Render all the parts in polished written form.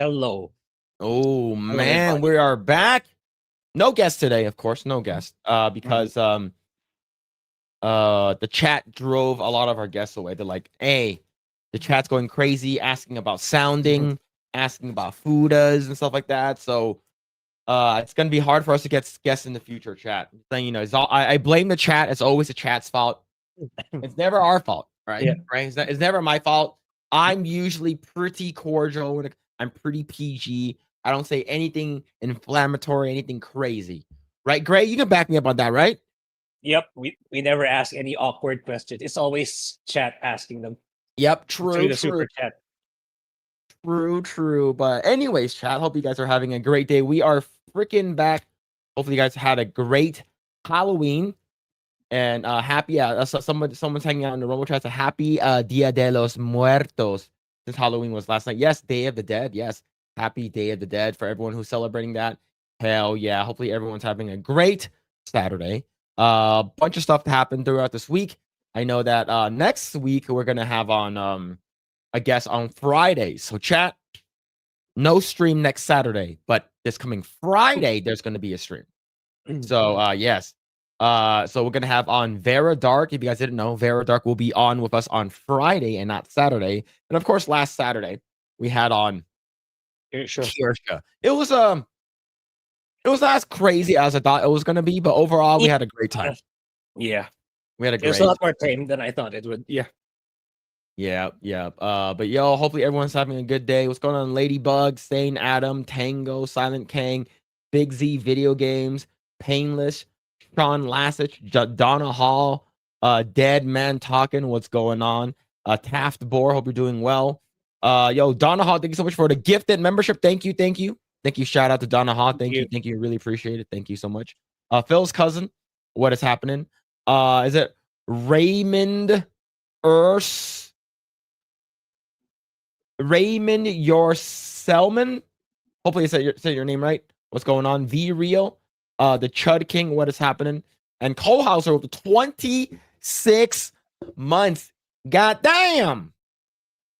Hello. Oh Hello, man, everybody. we are back. No guest today, of course, no guest. Because the chat drove a lot of our guests away. They're like, hey, the chat's going crazy, asking about sounding, asking about foodas and stuff like that. So it's gonna be hard for us to get guests in the future, chat. Saying, you know, I blame the chat. It's always the chat's fault. It's never our fault, right? Yeah. Right? It's never my fault. I'm usually pretty cordial. I'm pretty PG. I don't say anything inflammatory, anything crazy. Right, Grae? You can back me up on that, right? Yep. We never ask any awkward questions. It's always chat asking them Yep, through true, the super true. chat. True. But anyways, chat, hope you guys are having a great day. We are freaking back. Hopefully you guys had a great Halloween. And happy, someone's hanging out in the Rumble chat. A happy Dia de los Muertos, since Halloween was last night. Yes, Day of the Dead. Yes, happy Day of the Dead for everyone who's celebrating that. Hell yeah! Hopefully everyone's having a great Saturday. Bunch of stuff to happen throughout this week. I know that next week we're gonna have on I guess on Friday. So chat, no stream next Saturday, but this coming Friday there's gonna be a stream. So yes. So we're gonna have on Vera Dark. If you guys didn't know, Vera Dark will be on with us on Friday and not Saturday. And of course, last Saturday we had on Kirsha. It was not as crazy as I thought it was gonna be, but overall we had a great time. Yeah. We had a It was great a lot more tame than I thought it would. Yeah. Yeah. But yo, hopefully everyone's having a good day. What's going on? Ladybug, Sane Adam, Tango, Silent Kang, Big Z Video Games, Painless, Sean Lassich, Donna Hall, Dead Man Talking. What's going on? Taft Boar, hope you're doing well. Yo, Donna Hall, thank you so much for the gifted membership. Thank you. Shout out to Donna Hall. Thank you. Really appreciate it. Thank you so much. Phil's cousin, what is happening? Is it Raymond Urs? Raymond Selman. Hopefully I said your name right. What's going on? V Real, the Chud King, what is happening? And Cole Hauser with 26 months. God damn.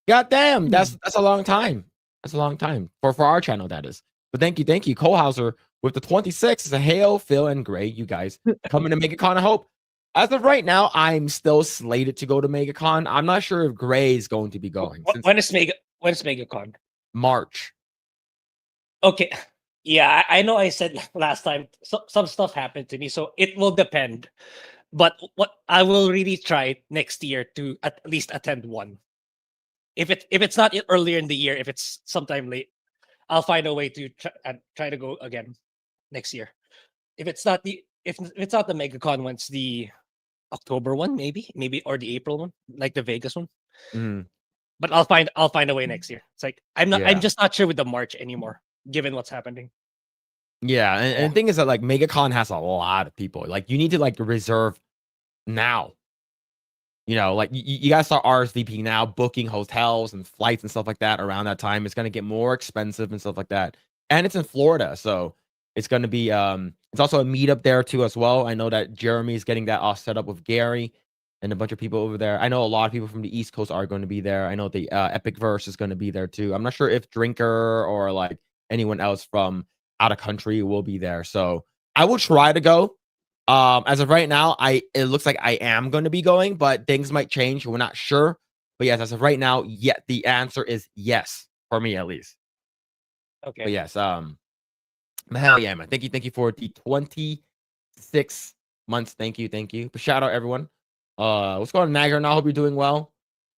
That's a long time. That's a long time for our channel, that is. But thank you. Cole Hauser with the 26 is a hail, Phil, and Grae. You guys coming to MegaCon, I hope. As of right now, I'm still slated to go to MegaCon. I'm not sure if Grae is going to be going. When is MegaCon? March. Okay. Yeah, I know I said last time some stuff happened to me, so it will depend. But what I will really try next year to at least attend one. If it's not earlier in the year, if it's sometime late, I'll find a way to try to go again next year. If it's not the MegaCon one, it's the October one, maybe or the April one, like the Vegas one. But I'll find a way next year. It's like I'm just not sure with the March anymore, given what's happening. Yeah, and the thing is that like MegaCon has a lot of people. Like you need to like reserve now. You know, like you gotta start RSVPing now, booking hotels and flights and stuff like that around that time. It's gonna get more expensive and stuff like that. And it's in Florida, so it's gonna be it's also a meetup there too as well. I know that Jeremy's getting that all set up with Gary and a bunch of people over there. I know a lot of people from the East Coast are going to be there. I know the Epic Verse is going to be there too. I'm not sure if Drinker or like anyone else from out of country will be there. So I will try to go. As of right now, it looks like I am going to be going, but things might change. We're not sure. But yes, as of right now, the answer is yes for me at least. Okay. But yes, hell yeah, man. Thank you for the 26 months. Thank you. But shout out everyone. What's going on, Nagger? I hope you're doing well.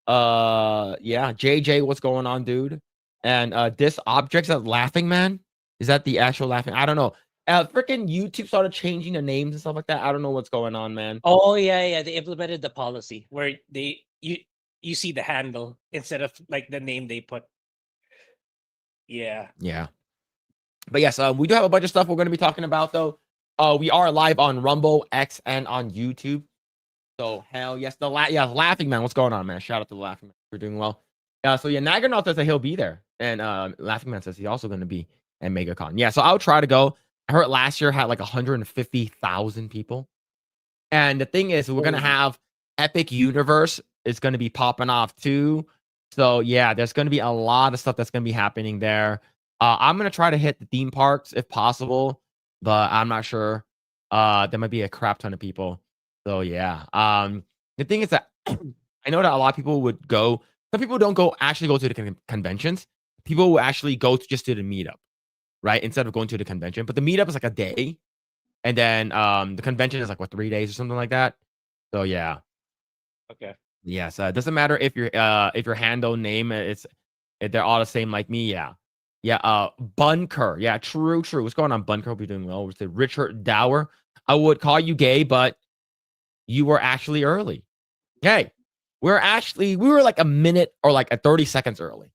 Yeah, JJ, what's going on, dude? And this object's that Laughing Man. Is that the actual Laughing? I don't know. Freaking YouTube started changing the names and stuff like that. I don't know what's going on, man. Oh yeah. They implemented the policy where you see the handle instead of like the name they put. Yeah. But yes, we do have a bunch of stuff we're going to be talking about though. We are live on Rumble, X, and on YouTube. So hell yes, Laughing Man. What's going on, man? Shout out to the Laughing Man. We're doing well. So yeah, Naganoth says that he'll be there, and Laughing Man says he's also going to be at MegaCon. Yeah, so I'll try to go. I heard last year had like 150,000 people, and the thing is, we're gonna have Epic Universe is going to be popping off too. So yeah, there's going to be a lot of stuff that's going to be happening there. I'm gonna try to hit the theme parks if possible, but I'm not sure. There might be a crap ton of people. So yeah. The thing is that I know that a lot of people would go. Some people don't actually go to the conventions. People will actually go just to the meetup, right? Instead of going to the convention. But the meetup is like a day, and then the convention is like what 3 days or something like that. So yeah. Okay. Yes, it doesn't matter if your handle name if they're all the same like me. Yeah, yeah. Bunker. Yeah, true. What's going on, Bunker? Hope you're doing well. We said Richard Dower. I would call you gay, but you were actually early. Hey, we were like a minute or like a 30 seconds early.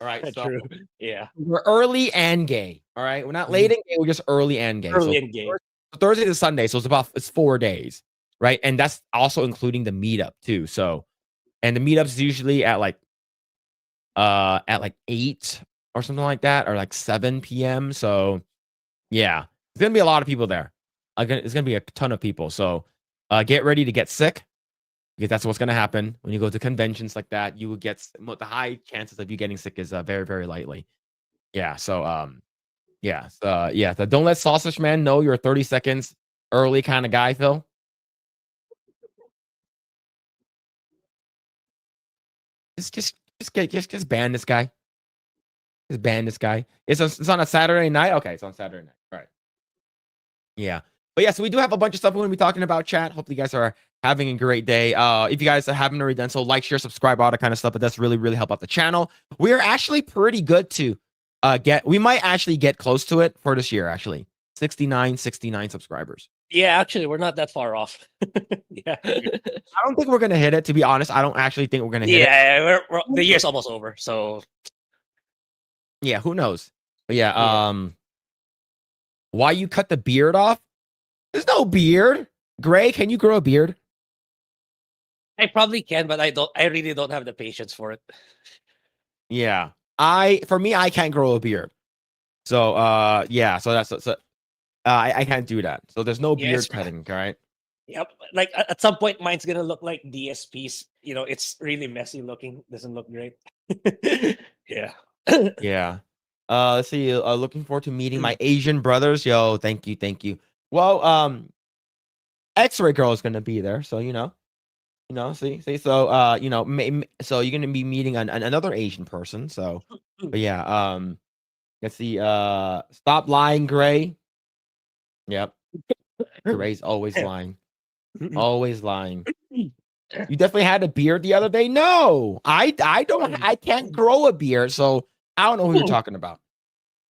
All right, so True. Yeah. we're early and gay. All right, we're not late and gay. We're just early and gay. Early So and gay. Thursday to Sunday, so it's 4 days, right? And that's also including the meetup too. So, and the meetup's usually at like 8 or something like that, or like 7 p.m. So yeah, it's gonna be a lot of people there. It's gonna be a ton of people. So get ready to get sick, because that's what's gonna happen when you go to conventions like that. You will get the high chances of you getting sick is very, very lightly. Yeah. So yeah. So don't let Sausage Man know you're 30 seconds early kind of guy, Phil. Just ban this guy. Just ban this guy. It's on a Saturday night. Okay, it's on Saturday night. All right. Yeah. But yeah, so we do have a bunch of stuff we're gonna be talking about, chat. Hopefully you guys are having a great day. If you guys haven't already done so, like, share, subscribe, all that kind of stuff. But that's really, really help out the channel. We are actually pretty good to we might actually get close to it for this year, actually. 69 subscribers. Yeah, actually, we're not that far off. Yeah. I don't think we're gonna hit it, to be honest. I don't actually think we're gonna hit it. Yeah, the year's almost over, so Yeah, who knows? But yeah, why you cut the beard off? There's no beard. Grae, can you grow a beard? I probably can, but I really don't have the patience for it. Yeah. For me, I can't grow a beard. So yeah, so I can't do that. So there's no beard cutting, all right? Yep. Like at some point mine's gonna look like DSP's. You know, it's really messy looking, doesn't look great. Yeah. Yeah. Let's see. Looking forward to meeting my Asian brothers. Yo, thank you. Well, X-Ray Girl is gonna be there, so see. So so you're gonna be meeting another Asian person. So, but yeah, let's see. Stop lying, Grae. Yep, Grae's always lying, always lying. You definitely had a beard the other day. No, I don't. I can't grow a beard, so I don't know who you're talking about.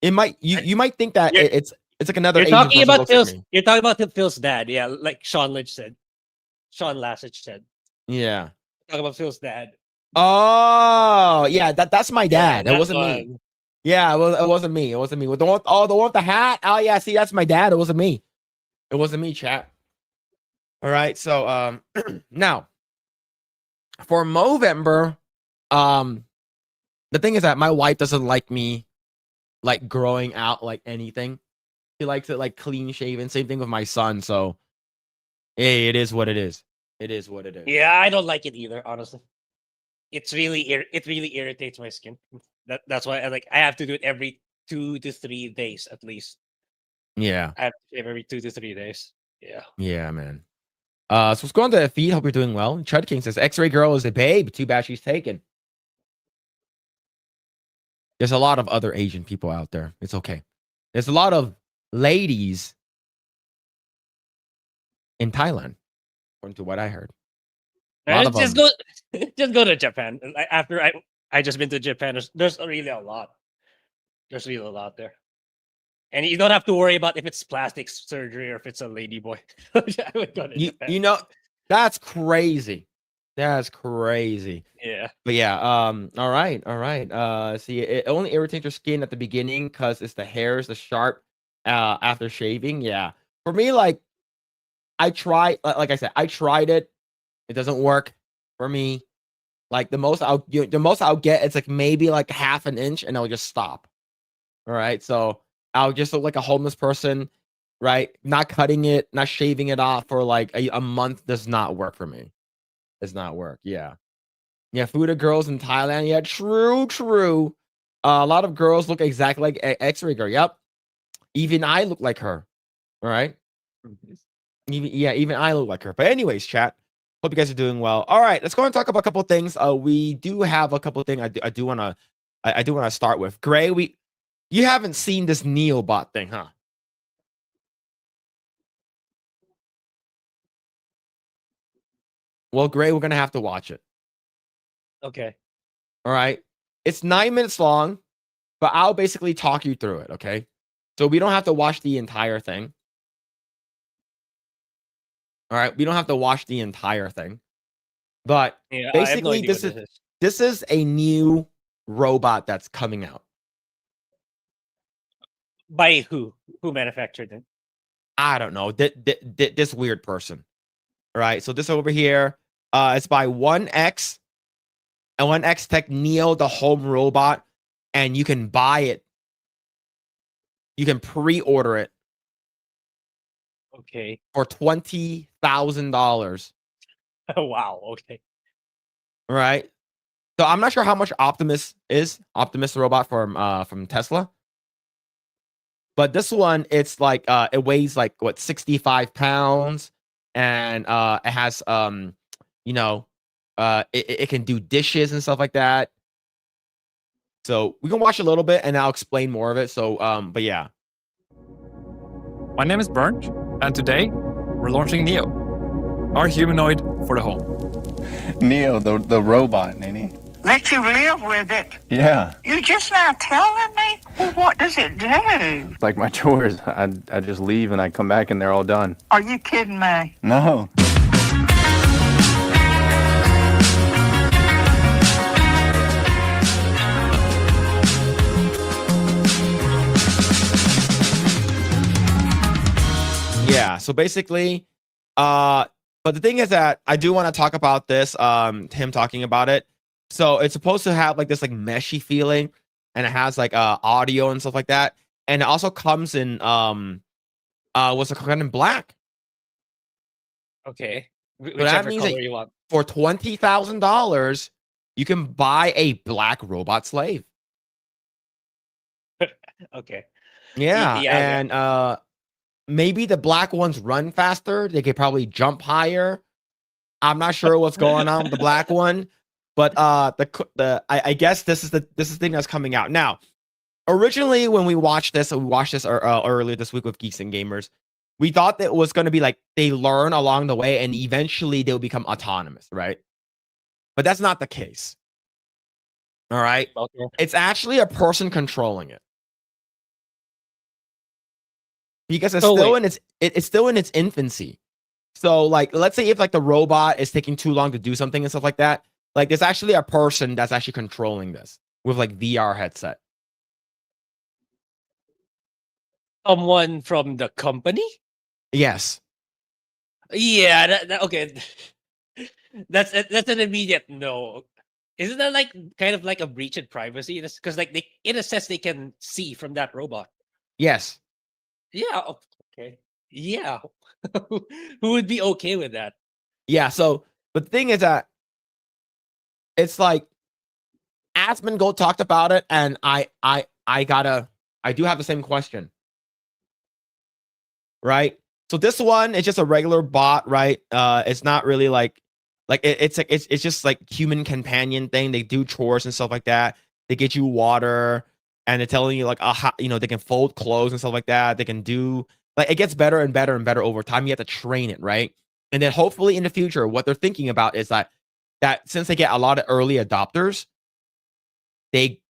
It might you might think that it's like another. You're Asian talking about Phil's. You're talking about Phil's dad, yeah, like Sean Lasich said. Yeah. Talking about Phil's dad. Oh yeah, that's my dad. Yeah, it wasn't me. Yeah, it wasn't me. It wasn't me. The one with the hat. Oh yeah, see, that's my dad. It wasn't me. It wasn't me, chat. All right, so now for Movember, the thing is that my wife doesn't like me like growing out like anything. She likes it like clean shaven. Same thing with my son. So hey, it is what it is. It is what it is. Yeah, I don't like it either, honestly. It really irritates my skin. That's why I have to do it every 2 to 3 days at least. Yeah. I have to shave every 2 to 3 days. Yeah. Yeah, man. So let's go on to the feed. Hope you're doing well. Chud King says X-Ray Girl is a babe. Too bad she's taken. There's a lot of other Asian people out there. It's okay. There's a lot of ladies in Thailand, according to what I heard. Just go to Japan. After I just been to Japan, there's really a lot. There's really a lot there. And you don't have to worry about if it's plastic surgery or if it's a lady boy. I would go to Japan. You know, that's crazy. That's crazy. Yeah. But yeah, all right. See, it only irritates your skin at the beginning because it's the hairs, the sharp after shaving. Yeah. For me, like I tried, like I said, I tried it. It doesn't work for me. Like the most I'll get, it's like maybe like half an inch and I'll just stop. All right. So I'll just look like a homeless person, right? Not cutting it, not shaving it off for like a month does not work for me. Does not work. Yeah. Yeah. Food of girls in Thailand. Yeah. True. A lot of girls look exactly like X-ray girl. Yep. Even I look like her. All right. Even I look like her. But anyways, chat. Hope you guys are doing well. All right, let's go and talk about a couple of things. We do have a couple of things I do want to start with. Grae, you haven't seen this Neobot thing, huh? Well, Grae, we're gonna have to watch it. Okay. All right. It's 9 minutes long, but I'll basically talk you through it. Okay. So we don't have to watch the entire thing. All right. We don't have to watch the entire thing. But Yeah, I have no basically, idea what this is. this is a new robot that's coming out. By who? Who manufactured it? I don't know. This weird person. All right. So this over here, it's by 1X and 1X Tech Neo, the home robot, and you can buy it. You can pre-order it. Okay. For $20,000. Wow. Okay. All right. So I'm not sure how much Optimus is. Optimus the robot from Tesla. But this one, it's like it weighs like what 65 pounds, and it has it can do dishes and stuff like that. So we can watch a little bit, and I'll explain more of it. So but yeah. My name is Bernd, and today we're launching Neo, our humanoid for the home. Neo, the robot, Nene. Let you live with it. Yeah. You just not telling me? Well, what does it do? Like my chores. I just leave and I come back and they're all done. Are you kidding me? No. Yeah, so basically, but the thing is that I do want to talk about this, him talking about it. So it's supposed to have like this like meshy feeling, and it has like audio and stuff like that. And it also comes in what's it called, in black. Okay. So that Whichever means color that you want. for $20,000, you can buy a black robot slave. Okay. Yeah, Yeah, and maybe the black ones run faster. They could probably jump higher. I'm not sure what's going on with the black one, but I guess this is the thing that's coming out now. Originally, when we watched this earlier this week with Geeks and Gamers, we thought that it was going to be like they learn along the way and eventually they'll become autonomous, right? But that's not the case. All right, okay. it's actually a person controlling it. Because it's still in its infancy. So like, let's say if like the robot is taking too long to do something and stuff like that, like there's actually a person that's actually controlling this with like VR headset. Someone from the company? Yes. Yeah, okay. That's an immediate no. Isn't that like kind of like a breach in privacy? Because like they, in a sense, they can see from that robot. Yes. Yeah. Okay. Yeah. Who would be okay with that? Yeah. So, but the thing is that it's like Asmongold talked about it, and I do have the same question. Right. So this one is just a regular bot, right? It's not really like it's just like human companion thing. They do chores and stuff like that. They get you water, and they're telling you like they can fold clothes and stuff like that. They can do like, it gets better and better and better over time. You have to train it, right? And then hopefully in the future, what they're thinking about is that since they get a lot of early adopters, they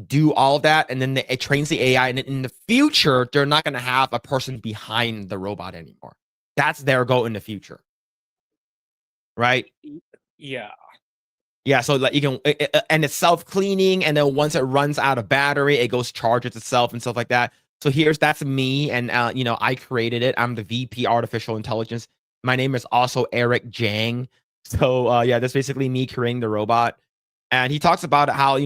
do all of that, and then it trains the AI, and in the future, they're not going to have a person behind the robot anymore. That's their goal in the future, right? Yeah. Yeah, so like you can, and it's self-cleaning, and then once it runs out of battery, it goes charges itself and stuff like that. So that's me, and I created it. I'm the VP Artificial Intelligence. My name is also Eric Jang. So yeah, that's basically me creating the robot. And he talks about how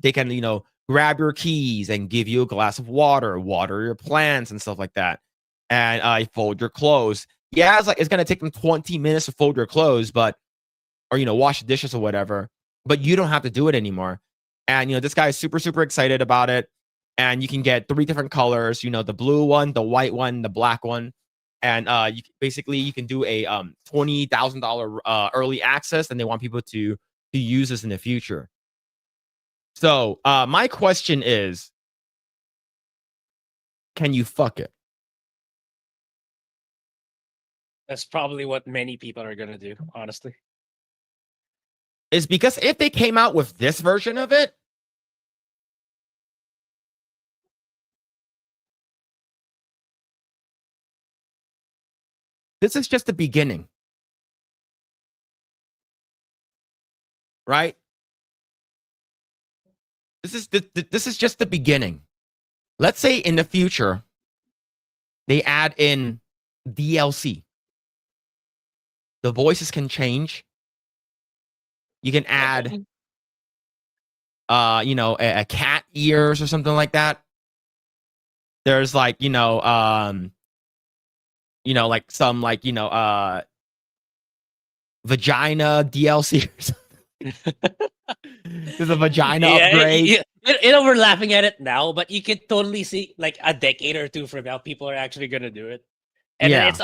they can grab your keys and give you a glass of water your plants and stuff like that, and fold your clothes. Yeah, it's gonna take them 20 minutes to fold your clothes, or wash the dishes or whatever. But you don't have to do it anymore. And this guy is super excited about it. And you can get 3 different colors, the blue one, the white one, the black one. And you can do a $20,000 early access, and they want people to use this in the future. So my question is, can you fuck it? That's probably what many people are gonna do, honestly. Is because if they came out with this version of it, this is just the beginning. Right? This is just the beginning. Let's say in the future they add in DLC. The voices can change. You can add a cat ears or something like that. There's like, like some like, vagina DLC or something. There's a vagina upgrade. We're laughing at it now, but you can totally see like a decade or two from now, people are actually gonna do it. And then it's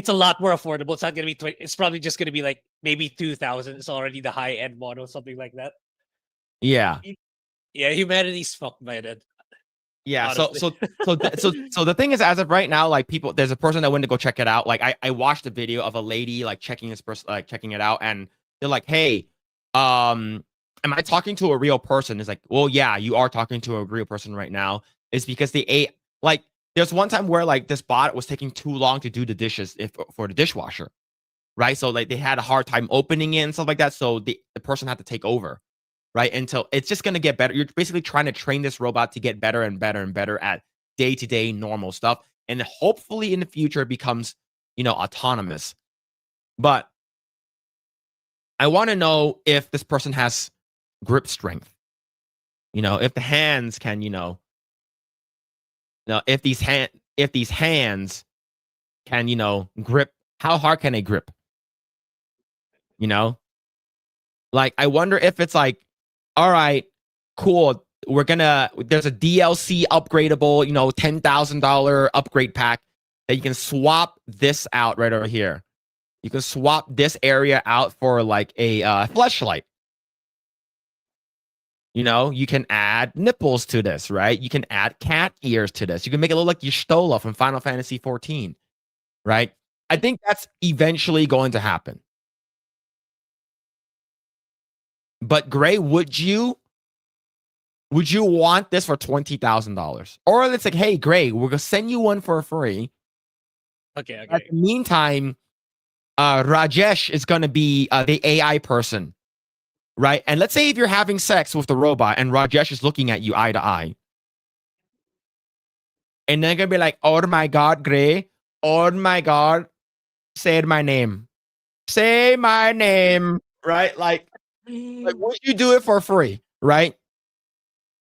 a lot more affordable. It's not gonna be 20, it's probably just gonna be like maybe 2,000. It's already the high end model, something like that. Yeah. Yeah, humanity's fucked by that. Yeah, honestly. so the thing is, as of right now, like there's a person that went to go check it out. Like I watched a video of a lady like checking it out, and they're like, "Hey, am I talking to a real person?" It's like, "Well, yeah, you are talking to a real person right now." It's because they ate like there's one time where like this bot was taking too long to do the dishes for the dishwasher, right? So like they had a hard time opening it and stuff like that. So the person had to take over. Right? Until it's just going to get better. You're basically trying to train this robot to get better and better and better at day-to-day normal stuff. And hopefully in the future it becomes, autonomous. But I want to know if this person has grip strength. If the hands can, if these hands can, grip, how hard can they grip? Like I wonder if it's like, all right, cool. There's a DLC upgradable, $10,000 upgrade pack that you can swap this out right over here. You can swap this area out for like a fleshlight. You can add nipples to this, right? You can add cat ears to this. You can make it look like Y'shtola from Final Fantasy 14, right? I think that's eventually going to happen. But Grae, would you want this for $20,000? Or it's like, hey, Grae, we're gonna send you one for free. Okay. At the meantime, Rajesh is gonna be the AI person, right? And let's say if you're having sex with the robot and Rajesh is looking at you eye to eye, and they're gonna be like, "Oh my God, Grae! Oh my God, say my name, say my name," right? Like, would you do it for free, right?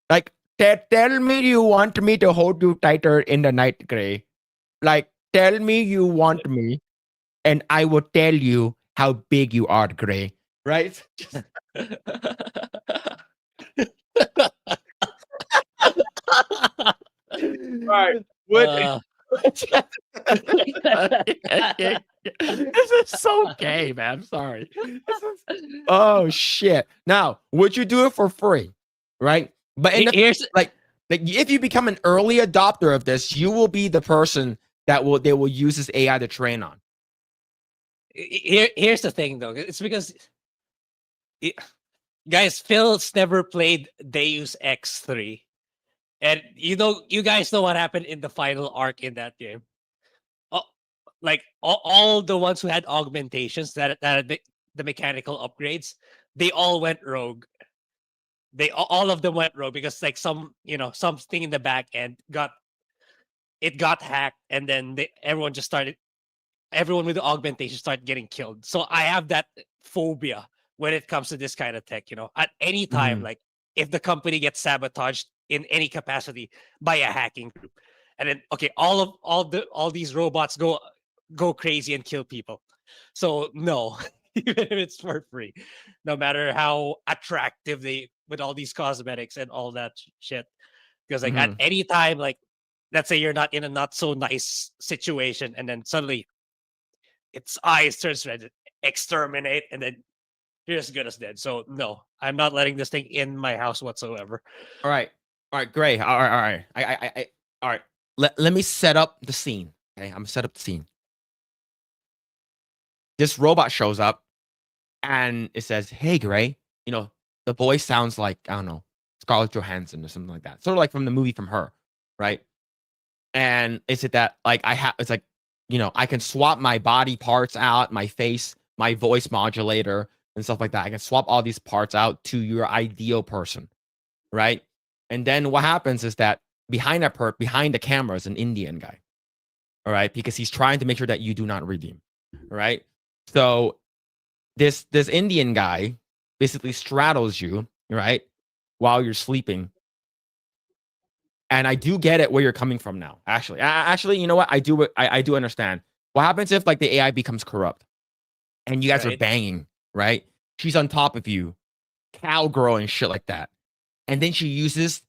Like, tell me you want me to hold you tighter in the night, Grae. Like, tell me you want me, and I will tell you how big you are, Grae. Right? Right. This is so gay, man. I'm sorry. Oh shit. Now, would you do it for free? Right? But here's like if you become an early adopter of this, you will be the person that they will use this AI to train on. Here's the thing though. It's because guys, Phil's never played Deus Ex 3. And you guys know what happened in the final arc in that game. Like all the ones who had augmentations, that the mechanical upgrades, they all went rogue. All of them went rogue because like something in the back end got hacked, and then everyone with the augmentation started getting killed. So I have that phobia when it comes to this kind of tech. At any time, like if the company gets sabotaged in any capacity by a hacking group, and then all these robots go crazy and kill people. So no, even if it's for free, no matter how attractive they with all these cosmetics and all that shit. Because like at Mhm. any time, like let's say you're not in a not so nice situation, and then suddenly its eyes turns red, exterminate, and then you're as good as dead. So no, I'm not letting this thing in my house whatsoever. All right. All right, Grae. All right, all right. All right. Let me set up the scene. Okay, I'm gonna set up the scene. This robot shows up and it says, "Hey, Grae." You know, the voice sounds like, I don't know, Scarlett Johansson or something like that. Sort of like from the movie from Her, right? And is it that like it's like, you know, I can swap my body parts out, my face, my voice modulator and stuff like that. I can swap all these parts out to your ideal person, right? And then what happens is that behind behind the camera is an Indian guy. All right, because he's trying to make sure that you do not redeem. Right? So this Indian guy basically straddles you, right, while you're sleeping. And I do get it where you're coming from now. Actually, you know what? I do understand. What happens if like the AI becomes corrupt and you guys are Right. banging, right? She's on top of you, cowgirl and shit like that. And then she uses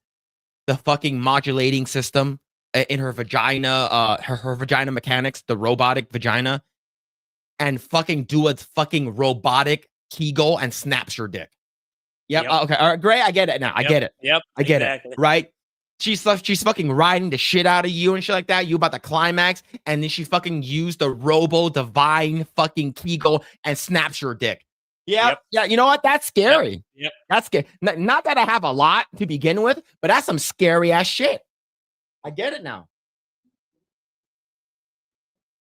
the fucking modulating system in her vagina, her vagina mechanics, the robotic vagina, and fucking do a fucking robotic Kegel and snaps your dick. Yep. Yep. Okay. All right. Great. I get it now. I get it. Yep. I get exactly. it. Right. She's fucking riding the shit out of you and shit like that. You about to climax, and then she fucking used the robo divine fucking Kegel and snaps your dick. Yeah. Yep. Yeah. You know what? That's scary. Yep. That's scary. Not that I have a lot to begin with, but that's some scary ass shit. I get it now.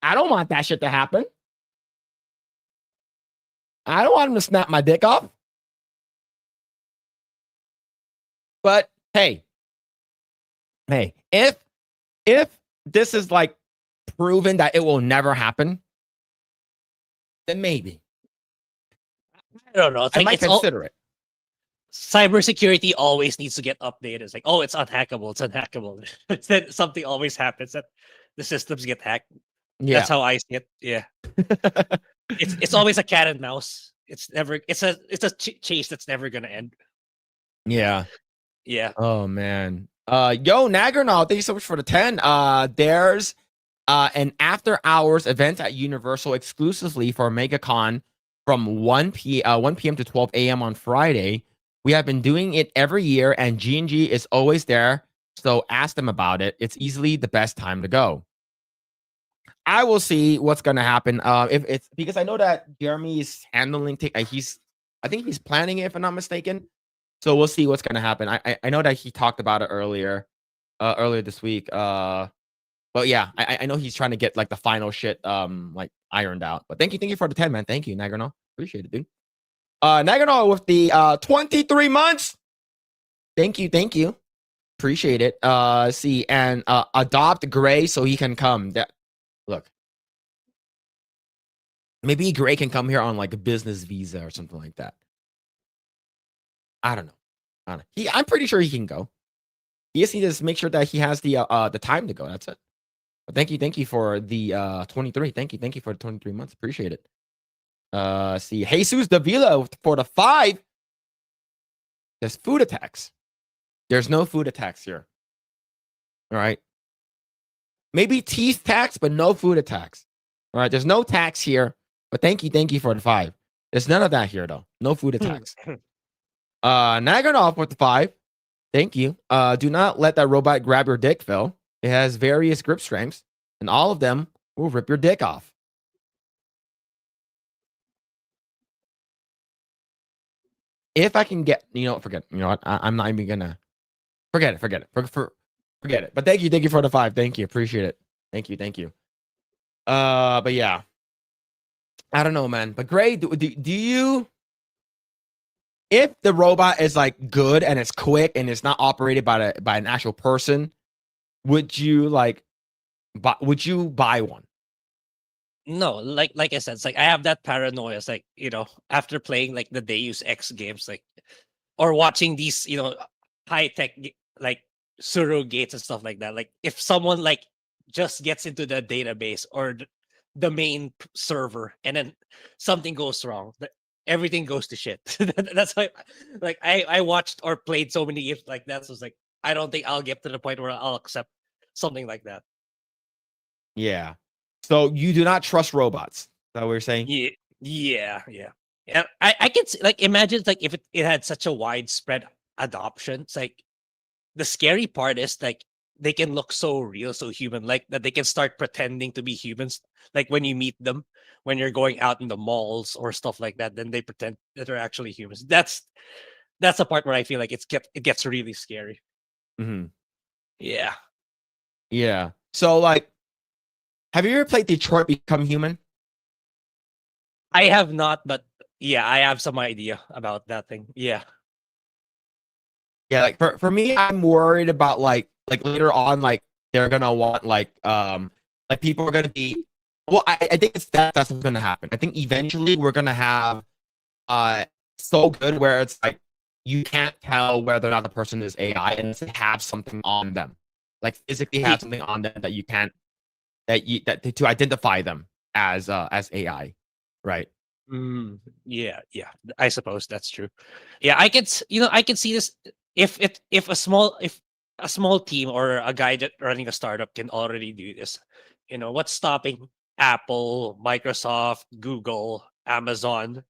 I don't want that shit to happen. I don't want him to snap my dick off. But hey, if this is like proven that it will never happen, then maybe I don't know. It's I like might it's all, consider it. cybersecurity always needs to get updated. It's like, oh, it's unhackable. It's unhackable. Then something always happens that the systems get hacked. Yeah. That's how I see it. Yeah. It's always a cat and mouse. It's a chase that's never gonna end. Yeah. Yeah. Oh man. Yo, Nagarnaut, thank you so much for the 10. There's an after hours event at Universal exclusively for MegaCon from 1 p.m. to 12 a.m. on Friday. We have been doing it every year, and G&G is always there. So ask them about it. It's easily the best time to go. I will see what's gonna happen. If it's because I know that Jeremy's handling I think he's planning it, if I'm not mistaken. So we'll see what's gonna happen. I know that he talked about it earlier this week. But yeah, I know he's trying to get like the final shit like ironed out. But thank you for the 10, man. Thank you, Nagarno. Appreciate it, dude. Nagarno with the 23 months. Thank you. Appreciate it. See, and adopt Grae so he can come. Look. Maybe Grae can come here on like a business visa or something like that. I don't know. I'm pretty sure he can go. He just needs to make sure that he has the time to go. That's it. But thank you for the 23. Thank you for the 23 months. Appreciate it. See, Jesus Davila for the 5. There's food attacks. There's no food attacks here. All right. Maybe teeth tax, but no food attacks. All right. There's no tax here. But thank you for the 5. There's none of that here though. No food attacks. Nagarnov with the 5. Thank you. Do not let that robot grab your dick, Phil. It has various grip strengths, and all of them will rip your dick off. If I can get, forget. You know what? I'm not even gonna forget it. Forget it. But thank you for the 5. Thank you. Appreciate it. Thank you. But yeah, I don't know, man. But Grae, do you? If the robot is like good and it's quick and it's not operated by an actual person, would you buy one? No, like I said, it's like I have that paranoia. It's like, after playing like the Deus Ex games, like, or watching these, high tech like surrogates and stuff like that. Like if someone like just gets into the database or the main server, and then something goes wrong. Everything goes to shit. That's why, like, I watched or played so many games like that. So it's like I don't think I'll get to the point where I'll accept something like that. Yeah. So you do not trust robots. Is that what you're saying? Yeah. And I can see, like, imagine like if it had such a widespread adoption. It's like the scary part is like they can look so real, so human, like that they can start pretending to be humans. Like when you meet them, when you're going out in the malls or stuff like that, then they pretend that they're actually humans. That's the part where I feel like it gets really scary. Mm-hmm. Yeah. Yeah. So like, have you ever played Detroit Become Human? I have not, but yeah, I have some idea about that thing. Yeah. Yeah, like for me, I'm worried about like later on, like they're gonna want like people are gonna be well, I think that's what's gonna happen. I think eventually we're gonna have so good where it's like you can't tell whether or not the person is AI and they have something on them. Like physically have something on them that you can't to identify them as AI, right? Yeah. I suppose that's true. Yeah, I can see this if a small team or a guy that running a startup can already do this. What's stopping Apple, Microsoft, Google, Amazon,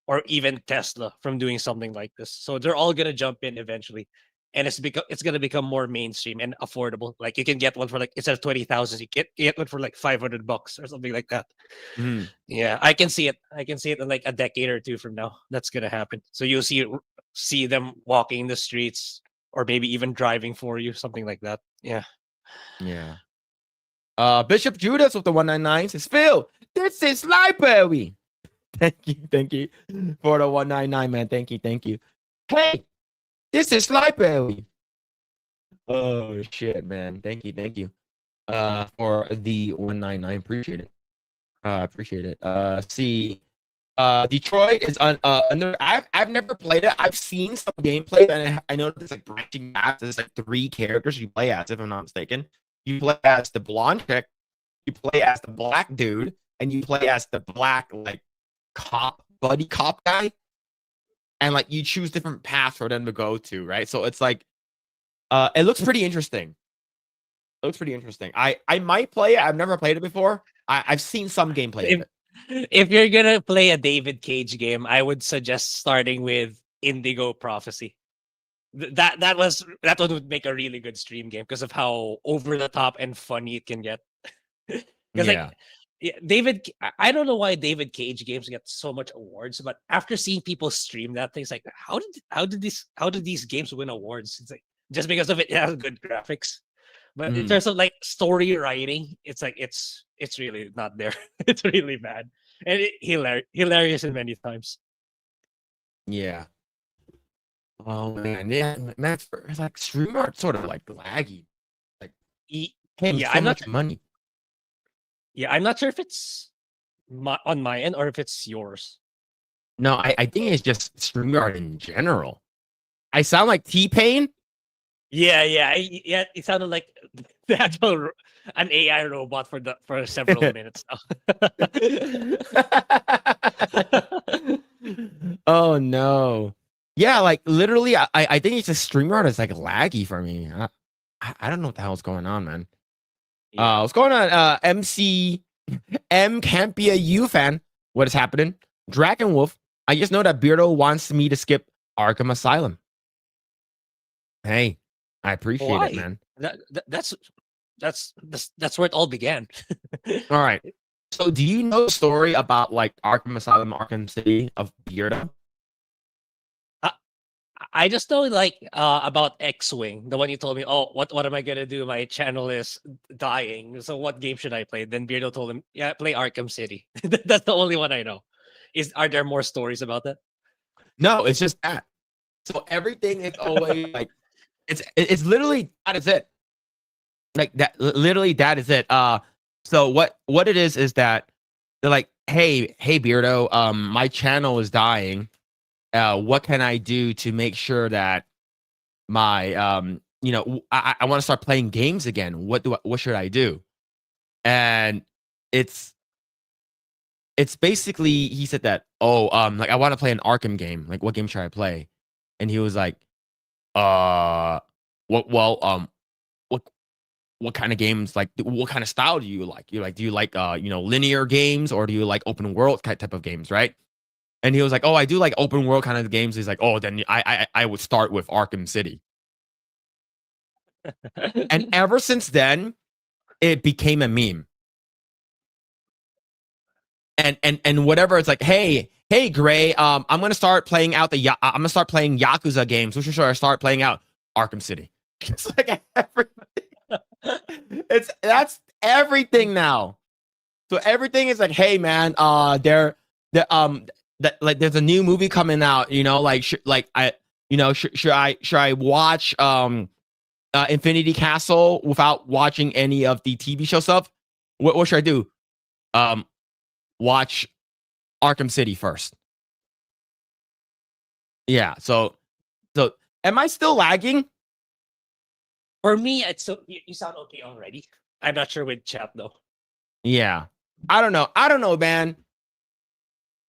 or even Tesla from doing something like this? So they're all gonna jump in eventually, and it's gonna become more mainstream and affordable. Like you can get one for like instead of 20,000, you get one for like $500 or something like that. Mhm. Yeah, I can see it. I can see it in like a decade or two from now. That's gonna happen. So you'll see them walking the streets, or maybe even driving for you, something like that. Yeah. Yeah. Bishop Judas with the 199 says, Phil, this is library. Thank you for the 199, man. Thank you. Hey, this is library. Oh shit, man. Thank you. For the 199. Appreciate it. See, Detroit is under. I've never played it. I've seen some gameplay, and I know there's like branching maps. There's like 3 characters you play as, if I'm not mistaken. You play as the blonde chick, you play as the black dude, and you play as the black like buddy cop guy. And like you choose different paths for them to go to, right? So it's like, it looks pretty interesting. I might play it. I've never played it before. I've sone some gameplay of it. If you're gonna play a David Cage game, I would suggest starting with Indigo Prophecy. That one would make a really good stream game because of how over the top and funny it can get. Because Yeah. like I don't know why David Cage games get so much awards, but after seeing people stream that thing, it's like how did these games win awards? It's like just because of it has good graphics. But in terms of like story writing, it's like it's really not there. It's really bad and hilarious in many times. Yeah. Oh man, yeah, man. It's like stream art sort of like laggy. Like paying Yeah, so much money. Yeah, I'm not sure if it's on my end or if it's yours. No, I think it's just StreamYard in general. I sound like T-Pain. Yeah. It sounded like the actual an AI robot for several minutes now. Oh no. Yeah, like literally, I think it's just StreamYard is like laggy for me. I don't know what the hell's going on, man. Yeah. What's going on? M can't be a U fan. What is happening? Dragon Wolf. I just know that Beardo wants me to skip Arkham Asylum. Hey, I appreciate it, man. That's where it all began. All right. So, do you know the story about like Arkham Asylum, Arkham City of Beardo? I just know like about X-Wing, the one you told me. Oh, what am I gonna do? My channel is dying. So what game should I play? Then Beardo told him, yeah, play Arkham City. That's the only one I know. Are there more stories about that? No, it's just that. So everything is always like it's literally that is it. Like that, literally that is it. So what it is that they're like, hey Beardo, my channel is dying. What can I do to make sure that my I want to start playing games again? What should I do? And it's it's basically he said that, like I want to play an Arkham game. Like, what game should I play? And he was like, what kind of games, like what kind of style do you like? Do you like linear games, or do you like open world type of games, right? And he was like, oh, I do like open world kind of games. He's like, oh, then I would start with Arkham City. And ever since then, it became a meme. And whatever, it's like, hey Grae, I'm gonna start playing out I'm gonna start playing Yakuza games. Which should I start playing out? Arkham City. It's like that's everything now. So everything is like, hey man, there's a new movie coming out. Should I watch Infinity Castle without watching any of the TV show stuff? What should I do? Watch Arkham City first. Yeah. So am I still lagging? For me, it's so you sound okay already. I'm not sure with chat though. Yeah. I don't know, man.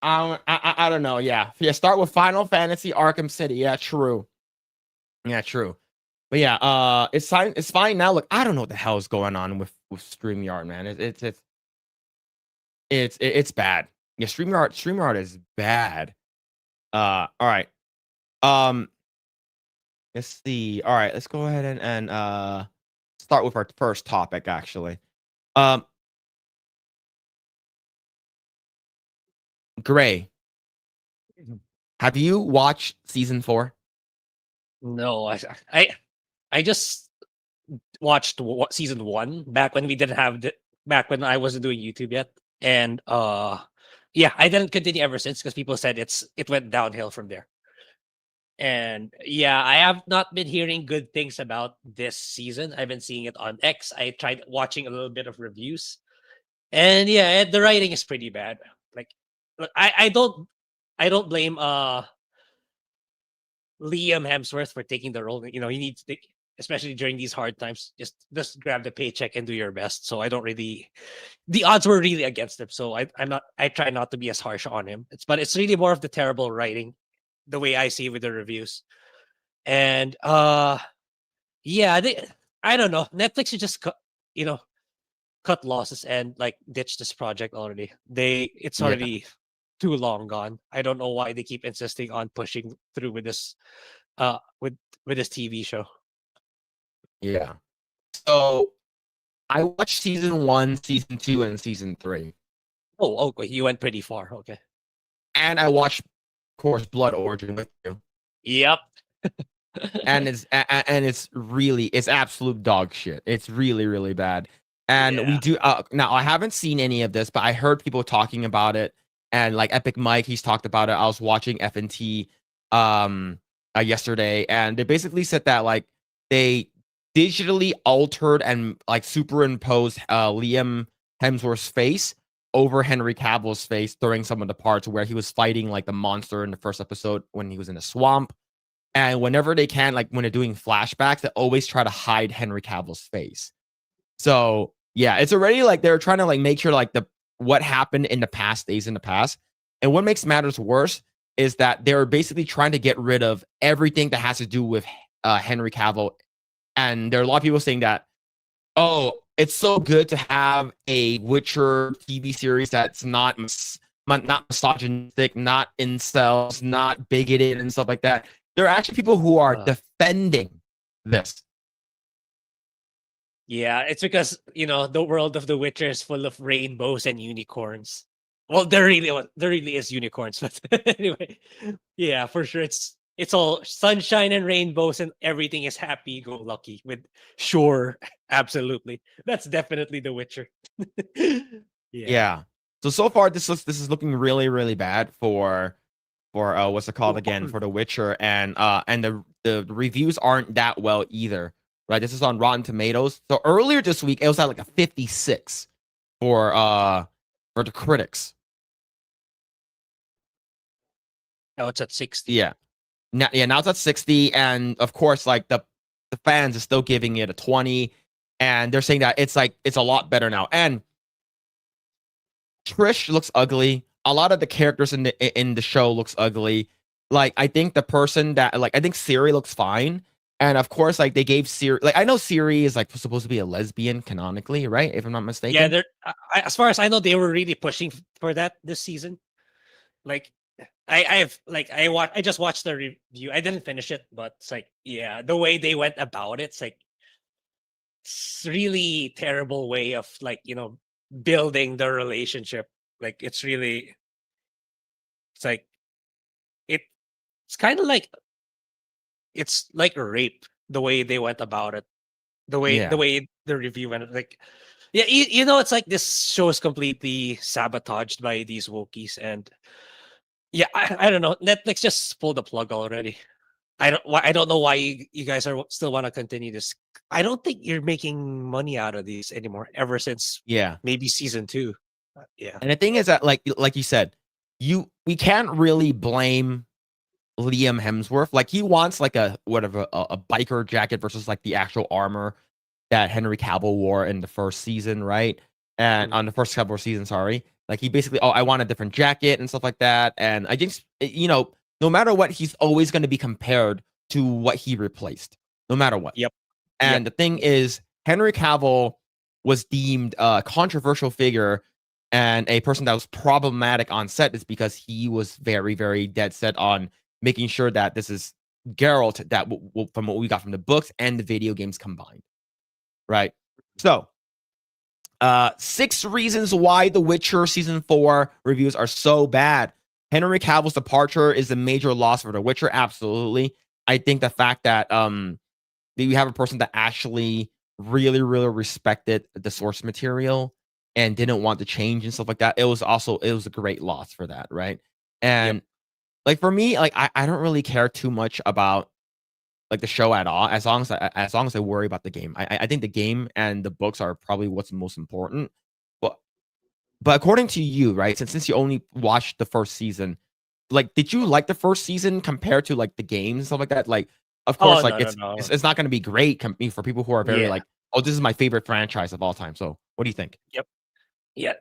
I don't know. Yeah. Start with Final Fantasy Arkham City. Yeah, true. But yeah, it's fine. It's fine now. Look, I don't know what the hell is going on with StreamYard, man. It's bad. Yeah, StreamYard is bad. All right. Let's see. All right, let's go ahead and start with our first topic, actually. Grae, have you watched season 4? No, I just watched season 1 back when we didn't have back when I wasn't doing YouTube yet, and yeah, I didn't continue ever since because people said it went downhill from there. And yeah, I have not been hearing good things about this season. I've been seeing it on X. I tried watching a little bit of reviews, and yeah, the writing is pretty bad. Like, look, I don't blame Liam Hemsworth for taking the role. He needs to, especially during these hard times, just grab the paycheck and do your best. So I don't really, the odds were really against him. So I try not to be as harsh on him. But it's really more of the terrible writing, the way I see with the reviews. And yeah, I don't know. Netflix should just cut losses and like ditch this project already. It's already too long gone. I don't know why they keep insisting on pushing through with this with this TV show. Yeah. So I watched season 1, season 2, and season 3. Oh, okay. You went pretty far. Okay. And I watched, of course, Blood Origin with you. Yep. And it's absolute dog shit. It's really, really bad. And we do now, I haven't seen any of this, but I heard people talking about it. And like Epic Mike, he's talked about it. I was watching FNT yesterday, and they basically said that like they digitally altered and like superimposed Liam Hemsworth's face over Henry Cavill's face during some of the parts where he was fighting like the monster in the first episode when he was in a swamp. And whenever they can, like when they're doing flashbacks, they always try to hide Henry Cavill's face. So yeah, it's already like they're trying to like make sure like what happened in the past stays in the past. And what makes matters worse is that they're basically trying to get rid of everything that has to do with Henry Cavill. And there are a lot of people saying that, oh, it's so good to have a Witcher TV series that's not misogynistic, not incels, not bigoted and stuff like that. There are actually people who are defending this. Yeah, it's because the world of The Witcher is full of rainbows and unicorns. Well, there really is unicorns, but anyway, yeah, for sure, it's all sunshine and rainbows, and everything is happy-go-lucky. Sure, absolutely, that's definitely The Witcher. Yeah. So far, this is looking really, really bad for what's it called again, for The Witcher, and the reviews aren't that well either. Right, this is on Rotten Tomatoes. So earlier this week, it was at like a 56 for the critics. Now it's at 60. Yeah, now it's at 60, and of course, like the fans are still giving it a 20, and they're saying that it's a lot better now. And Trish looks ugly. A lot of the characters in the show looks ugly. Like I think the person that I think Siri looks fine. And of course, like they gave Siri, like I know Siri is like supposed to be a lesbian canonically, right? If I'm not mistaken. Yeah, they're as far as I know, they were really pushing for that this season. Like I just watched the review. I didn't finish it, but it's like yeah, the way they went about it, it's like it's really terrible way of like building the relationship. Like it's like it, it's kind of like it's like a rape the way they went about it. Yeah. The way the review went, like yeah, it's like this show is completely sabotaged by these Wokies, and yeah, I don't know. Netflix just pulled the plug already. I don't know why you guys are still want to continue this. I don't think you're making money out of these anymore. Ever since Yeah. maybe season 2. Yeah, And the thing is that like you said, we can't really blame Liam Hemsworth. Like he wants like a biker jacket versus like the actual armor that Henry Cavill wore in the first season, right? And on the first couple of seasons, sorry. Like he basically, I want a different jacket and stuff like that. And I think, no matter what, he's always going to be compared to what he replaced, no matter what. Yep. And the thing is, Henry Cavill was deemed a controversial figure and a person that was problematic on set is because he was very, very dead set on making sure that this is Geralt that from what we got from the books and the video games combined. Right. So 6 reasons why The Witcher season 4 reviews are so bad. Henry Cavill's departure is a major loss for The Witcher. Absolutely. I think the fact that you have a person that actually really, really respected the source material and didn't want to change and stuff like that. It was a great loss for that, right? And like for me, like I don't really care too much about like the show at all, as long as I worry about the game. I think the game and the books are probably what's most important. But according to you, right? Since you only watched the first season, like did you like the first season compared to like the games and stuff like that? Like, of course, like no. it's not going to be great for people who are very Yeah. like, oh, this is my favorite franchise of all time. So what do you think? Yeah.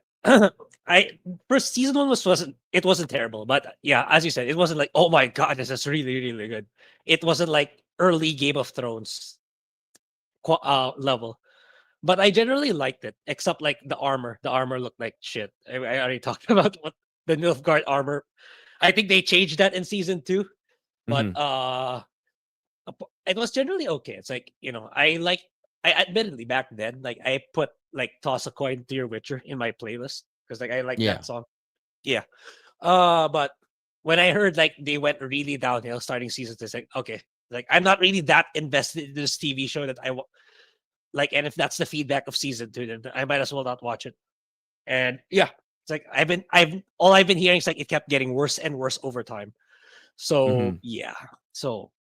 First season 1 wasn't terrible, but yeah, as you said, it wasn't like, oh my god, this is really, really good. It wasn't like early Game of Thrones level. But I generally liked it, except like the armor. The armor looked like shit. I already talked about what the Nilfgaard armor. I think they changed that in season 2, but it was generally okay. It's like I admittedly back then, like I put like Toss a Coin to Your Witcher in my playlist because like I like that song. Yeah. But when I heard like they went really downhill starting seasons, it's like okay, like I'm not really that invested in this TV show that like, and if that's the feedback of season 2, then I might as well not watch it. And yeah, it's like I've been hearing is like it kept getting worse and worse over time. So yeah, so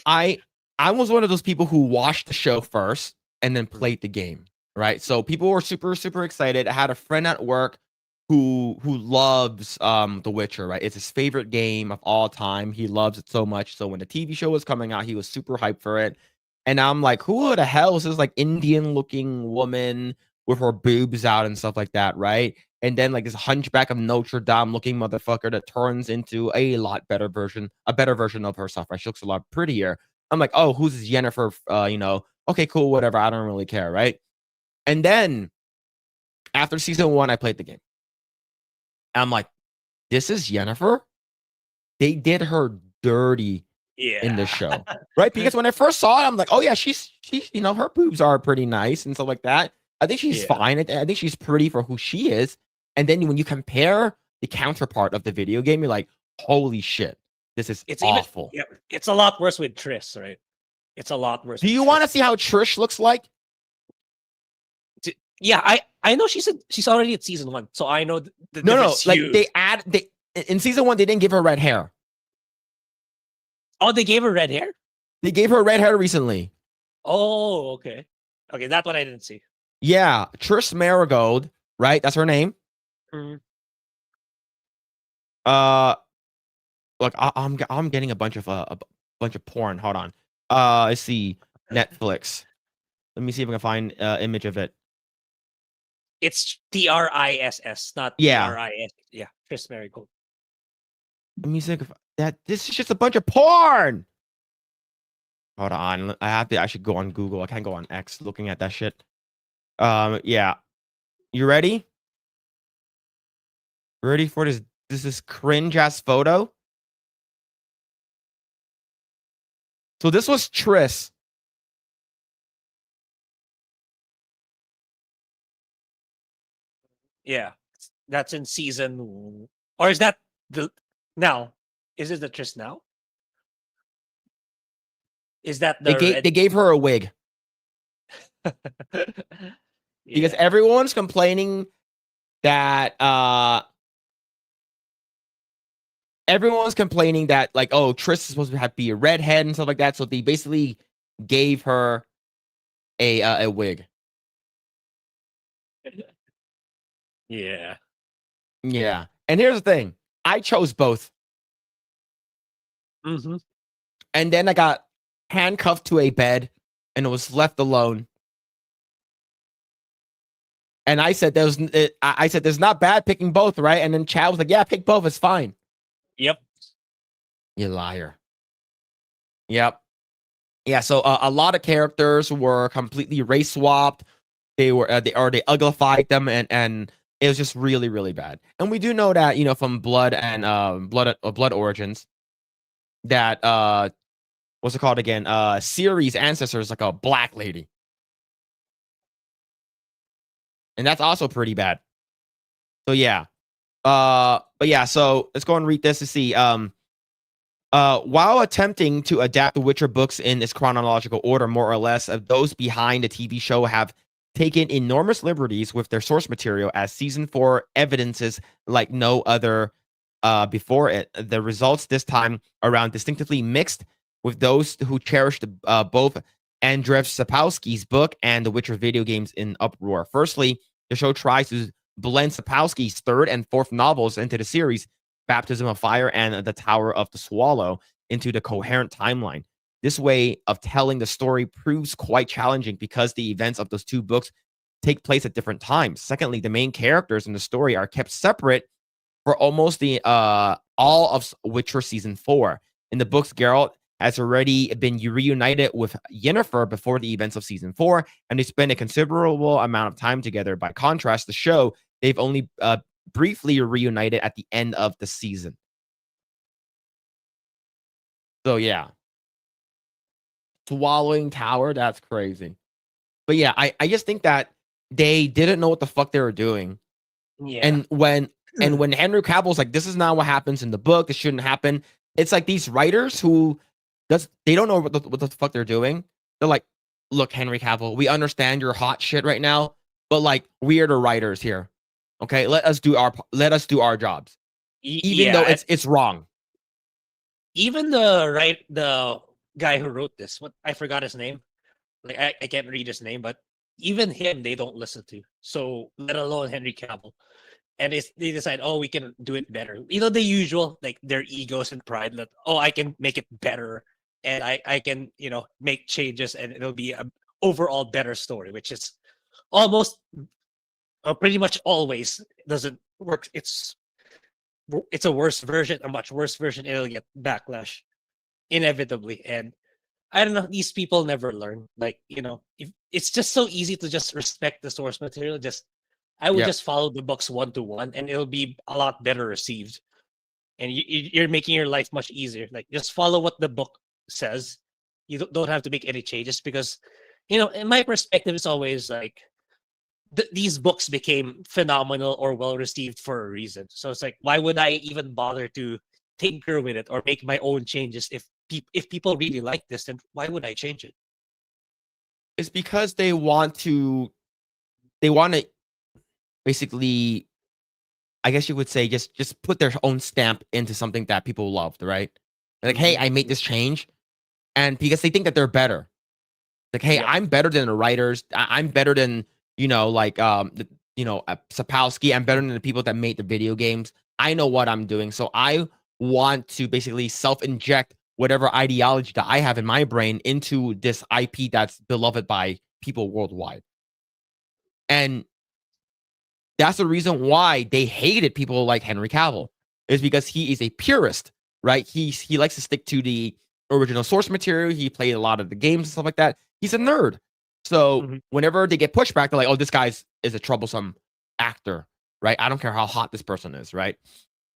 I was one of those people who watched the show first and then played the game, right? So people were super, super excited. I had a friend at work who loves The Witcher, right? It's his favorite game of all time. He loves it so much. So when the TV show was coming out, he was super hyped for it. And I'm like, who the hell is this like Indian looking woman with her boobs out and stuff like that, right? And then like this Hunchback of Notre Dame looking motherfucker that turns into a better version of herself, right? She looks a lot prettier. I'm like, oh, who's this Yennefer? Okay, cool, whatever. I don't really care, right? And then after season 1, I played the game. I'm like, this is Yennefer? They did her dirty in the show, right? Because when I first saw it, I'm like, oh yeah, she's her boobs are pretty nice and stuff like that. I think she's fine. I think she's pretty for who she is. And then when you compare the counterpart of the video game, you're like, holy shit, this is awful. It's a lot worse with Triss, right? It's a lot worse. Do you want to see how Trish looks like? Yeah, I know she's already at season 1, so I know the no, like they in season 1 they didn't give her red hair. Oh, they gave her red hair? They gave her red hair recently. Oh, okay. Okay, that one I didn't see. Yeah, Triss Marigold, right? That's her name. Mm-hmm. Look, I'm getting a bunch of porn. Hold on. Let's see Netflix. Let me see if I can find image of it. It's Triss, not Yeah. Tris. Yeah, Tris Marigold. The music of that. This is just a bunch of porn. Hold on. I should go on Google. I can't go on X looking at that shit. Yeah. You ready? Ready for this? This is cringe ass photo. So this was Tris. Yeah, that's in season, or is that the now? Is it the Tris now? Is that the They gave her a wig because Yeah. everyone's complaining that like, oh, Tris is supposed to be a redhead and stuff like that. So they basically gave her a wig. Yeah. Yeah. And here's the thing. I chose both. Mm-hmm. And then I got handcuffed to a bed and was left alone. And I said there's not bad picking both, right? And then Chad was like, yeah, pick both, it's fine. Yep. You liar. Yep. Yeah, so a lot of characters were completely race swapped. They uglified them, and it was just really, really bad. And we do know that, from Blood and Blood Origins, that what's it called again? Ciri's ancestor is like a black lady. And that's also pretty bad. So yeah. But yeah, so let's go and read this to see. While attempting to adapt the Witcher books in its chronological order, more or less, those behind the TV show have taken enormous liberties with their source material, as season 4 evidences like no other before it. The results this time around distinctively mixed, with those who cherished both Andrzej Sapkowski's book and the Witcher video games in uproar. Firstly, the show tries to blend Sapkowski's third and fourth novels into the series, Baptism of Fire and The Tower of the Swallow, into the coherent timeline. This way of telling the story proves quite challenging because the events of those two books take place at different times. Secondly, the main characters in the story are kept separate for almost the all of Witcher season 4. In the books, Geralt has already been reunited with Yennefer before the events of season 4, and they spend a considerable amount of time together. By contrast, the show, they've only briefly reunited at the end of the season. So yeah. Swallowing Tower, that's crazy. But yeah, I just think that they didn't know what the fuck they were doing. Yeah. And when Henry Cavill's like, this is not what happens in the book, this shouldn't happen. It's like these writers who they don't know what the fuck they're doing. They're like, look, Henry Cavill, we understand you're hot shit right now, but like, we are the writers here. Okay, let us do our jobs. Even though it's wrong. Even the guy who wrote this, I forgot his name. Like I can't read his name, but even him they don't listen to. So let alone Henry Cavill. And they decide, oh, we can do it better. The usual, like their egos and pride that, oh, I can make it better, and I can make changes, and it'll be an overall better story, which is almost pretty much always doesn't work. It's a worse version, a much worse version. It'll get backlash inevitably, and I don't know. These people never learn. Like if it's just so easy to just respect the source material. I would just follow the books 1-to-1, and it'll be a lot better received. And you're making your life much easier. Like just follow what the book says. You don't have to make any changes because, in my perspective, it's always like these books became phenomenal or well received for a reason. So it's like, why would I even bother to tinker with it or make my own changes if people really like this? Then why would I change it? It's because they want to basically, I guess you would say, just put their own stamp into something that people loved, right? Like, hey, I made this change, and because they think that they're better. Like, hey, I'm better than the writers. I'm better than Sapkowski. I'm better than the people that made the video games. I know what I'm doing, so I want to basically self-inject whatever ideology that I have in my brain into this IP that's beloved by people worldwide. And That's the reason why they hated people like Henry Cavill, is because he is a purist, right? He likes to stick to the original source material. He played a lot of the games and stuff like that. He's a nerd. So Mhm. whenever they get pushback, they're like, "Oh, this guy's is a troublesome actor, right? I don't care how hot this person is, right?"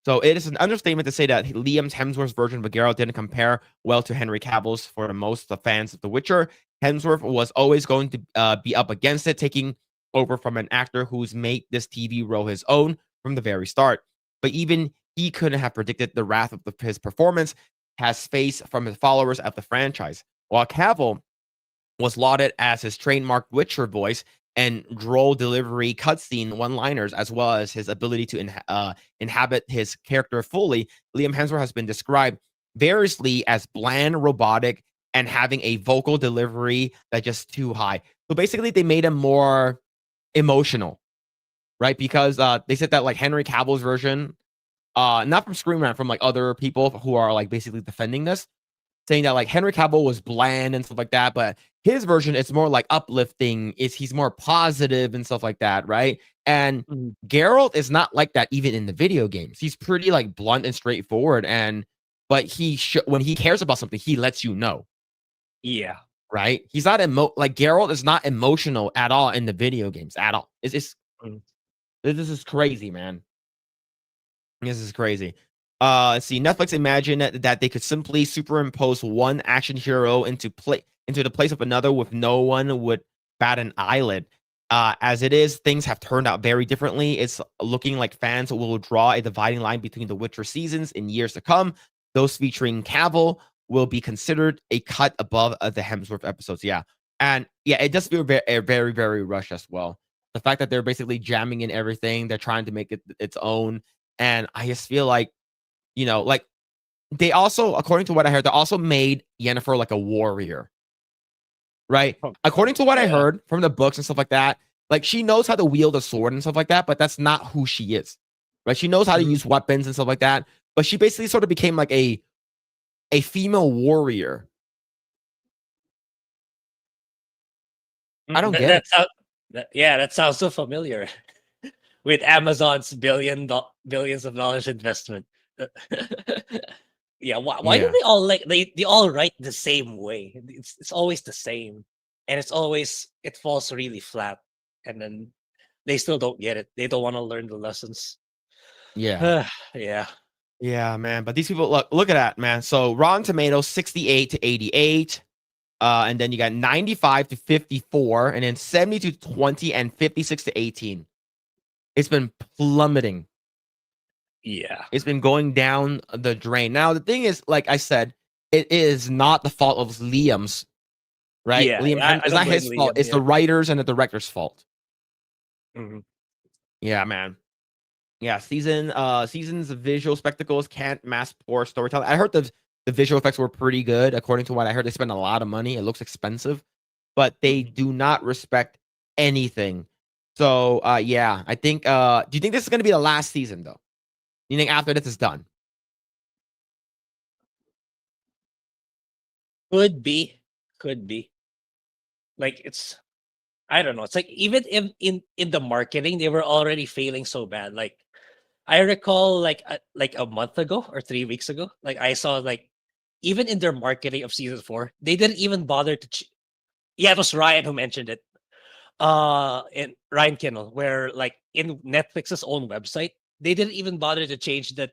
So it is an understatement to say that Liam Hemsworth's version of Geralt didn't compare well to Henry Cavill's for the most of the fans of The Witcher. Hemsworth was always going to be up against it, taking over from an actor who's made this TV role his own from the very start. But even he couldn't have predicted the wrath of his performance has faced from his followers of the franchise. While Cavill was lauded as his trademark Witcher voice and droll delivery cutscene one-liners, as well as his ability to inhabit his character fully, Liam Hemsworth has been described variously as bland, robotic, and having a vocal delivery that's just too high. So basically, they made him more emotional, right? Because they said that like Henry Cavill's version, not from Scream Rant, from like other people who are like basically defending this, saying that like Henry Cavill was bland and stuff like that, but his version is more like uplifting. He's more positive and stuff like that, right? And Mhm. Geralt is not like that even in the video games. He's pretty like blunt and straightforward, but when he cares about something, he lets you know, Yeah. right? He's not like Geralt is not emotional at all in the video games at all. It's Mm. this is crazy, man. This is crazy. Let's see. Netflix imagined that they could simply superimpose one action hero into the place of another with no one would bat an eyelid. As it is, things have turned out very differently. It's looking like fans will draw a dividing line between the Witcher seasons in years to come. Those featuring Cavill will be considered a cut above the Hemsworth episodes. Yeah, and yeah, it does feel very, very, very rushed as well. The fact that they're basically jamming in everything, they're trying to make it its own, and I just feel like, like they also, according to what I heard, they also made Yennefer like a warrior, right? Oh, According to what I yeah. heard from the books and stuff like that, like she knows how to wield a sword and stuff like that, but that's not who she is, right? She knows how to Mhm. use weapons and stuff like that, but she basically sort of became like a female warrior. I don't get it. That sounds so familiar with Amazon's billions of dollars investment. Yeah, why do Yeah. they all like they all write the same way? It's always the same, and it falls really flat, and then they still don't get it. They don't want to learn the lessons. Yeah. Yeah. Yeah, man. But these people, look at that, man. So Rotten Tomatoes 68 to 88. And then you got 95 to 54, and then 70 to 20, and 56 to 18. It's been plummeting. Yeah. It's been going down the drain. Now, the thing is, like I said, it is not the fault of Liam's, right? Yeah. I It's don't not blame his fault. Liam. It's Yeah. the writers and the director's fault. Mhm. Yeah, man. Yeah, seasons of visual spectacles can't mask poor storytelling. I heard the visual effects were pretty good. According to what I heard, they spent a lot of money. It looks expensive, but they do not respect anything. So yeah, I think do you think this is gonna be the last season though? You think after this is done? Could be. Could be. Like I don't know. It's like even in the marketing, they were already failing so bad. Like I recall like a month ago or 3 weeks ago, like I saw like even in their marketing of season 4, they didn't even bother to yeah, it was Ryan who mentioned it. In Ryan Kinnell, where like in Netflix's own website, they didn't even bother to change the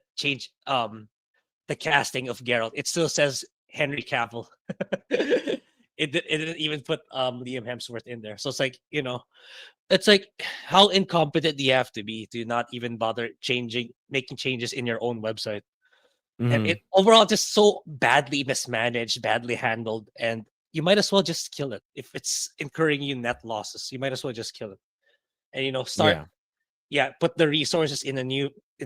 casting of Geralt. It still says Henry Cavill. It didn't even put Liam Hemsworth in there. So it's like, it's like how incompetent do you have to be to not even bother making changes in your own website? And Mhm. it overall just so badly mismanaged, badly handled, and you might as well just kill it. If it's incurring you net losses, you might as well just kill it. And start Yeah. put the resources in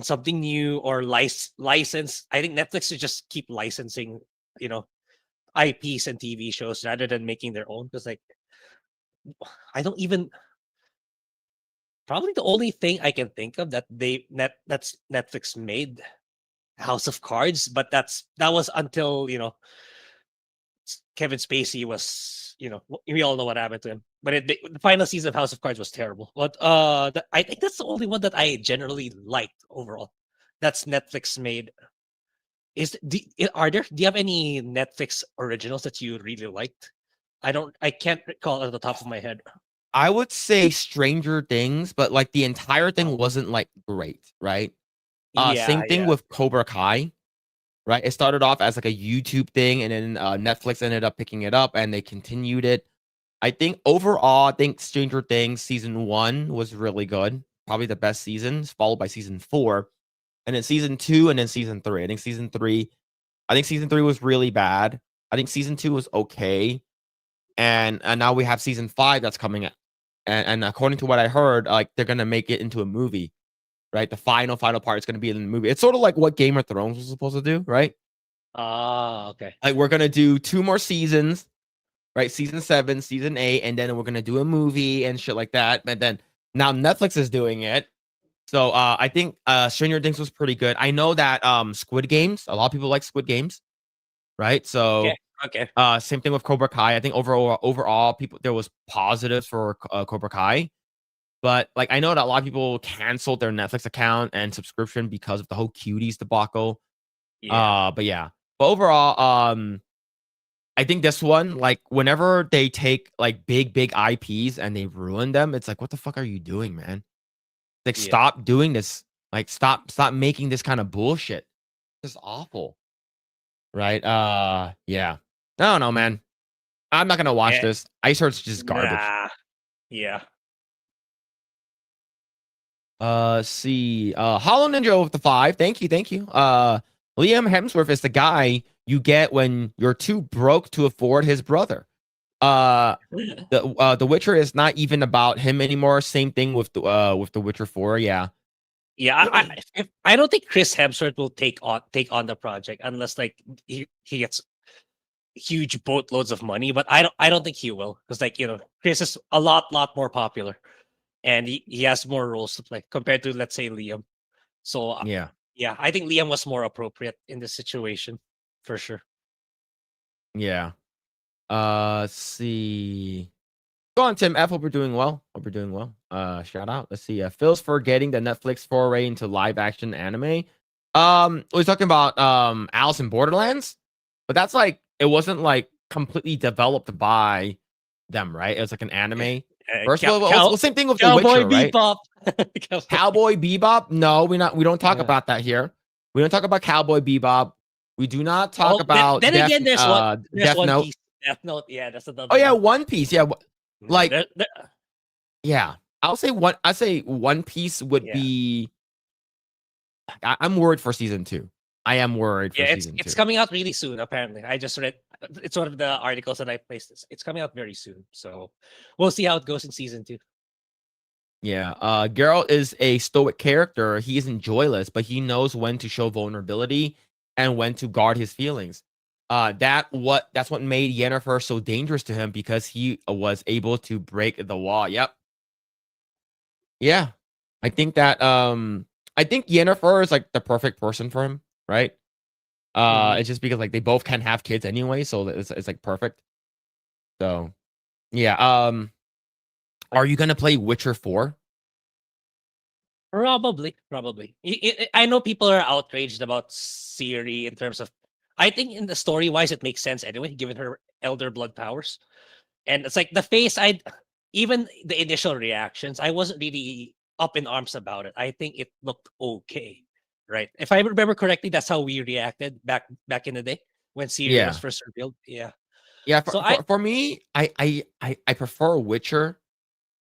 something new or license. I think Netflix should just keep licensing, you know, IPs and TV shows rather than making their own. Because like I don't even probably the only thing I can think of that's Netflix made House of Cards, but that was until Kevin Spacey was we all know what happened to him. but the final season of House of Cards was terrible. But I think that's the only one that I generally liked overall. That's Netflix made. Do you have any Netflix originals that you really liked? I can't recall at the top of my head. I would say Stranger Things, but like the entire thing wasn't like great, right? Same thing with Cobra Kai, right? It started off as like a YouTube thing, and then Netflix ended up picking it up, and they continued it. I think overall, I think Stranger Things season 1 was really good, probably the best season, followed by season 4, and then season 2, and then season 3. I think season 3 was really bad. I think season 2 was okay, and now we have season 5 that's coming out, and according to what I heard, like they're gonna make it into a movie, right? The final part is gonna be in the movie. It's sort of like what Game of Thrones was supposed to do, right? Okay. Like we're gonna do 2 more seasons, right? Season 7, season 8, and then we're gonna do a movie and shit like that. But then now Netflix is doing it. So I think Stranger Things was pretty good. I know that Squid Games, a lot of people like Squid Games, right? So Okay. same thing with Cobra Kai. I think overall people there was positives for Cobra Kai. But like I know that a lot of people canceled their Netflix account and subscription because of the whole cuties debacle. Yeah. But overall, I think this one, like, whenever they take like big IPs and they ruin them, it's like, what the fuck are you doing, man? Like, Yeah. stop doing this. Like, stop making this kind of bullshit. It's awful, right? Yeah. I don't know, man. I'm not gonna watch Yeah. this. Ice Heart's just garbage. Nah. Yeah. See, Hollow Ninja with the 5. Thank you. Liam Hemsworth is the guy you get when you're too broke to afford his brother. The Witcher is not even about him anymore. Same thing with the Witcher 4. Yeah. Yeah, I don't think Chris Hemsworth will take on the project unless like he gets huge boatloads of money. But I don't think he will, because like Chris is a lot more popular, and he has more roles to play compared to, let's say, Liam. So Yeah. I think Liam was more appropriate in this situation for sure. Yeah. Let's see. Go on, Tim F. Hope you're doing well. Shout out. Let's see. Phil's forgetting the Netflix foray into live action anime. We're talking about Alice in Borderlands, but that's like it wasn't like completely developed by them, right? It was like an anime. First of all, same thing with The Cowboy Witcher, right? Bebop. Cowboy Bebop? No, we don't talk about that here. We don't talk about Cowboy Bebop. We do not talk about then again, there's one Note. Piece. Death Note, yeah, that's another. Oh yeah, One Piece. Yeah, like There- yeah. I say One Piece would be. I'm worried for season 2. I am worried for season 2. It's coming out really soon. Apparently, I just read. It's one of the articles that I placed. It's coming out very soon, so we'll see how it goes in season 2. Yeah, Geralt is a stoic character. He isn't joyless, but he knows when to show vulnerability and when to guard his feelings. That's what made Yennefer so dangerous to him, because he was able to break the wall. Yep. Yeah, I think that I think Yennefer is like the perfect person for him, right? It's just because like they both can have kids anyway, so it's like perfect. So, yeah. Are you gonna play Witcher 4? Probably. I know people are outraged about Ciri in terms of. I think in the story wise, it makes sense anyway, given her elder blood powers. And it's like the face. Even the initial reactions, I wasn't really up in arms about it. I think it looked okay, right? If I remember correctly, that's how we reacted back in the day when Ciri was first revealed. Yeah. Yeah. For me, I prefer Witcher.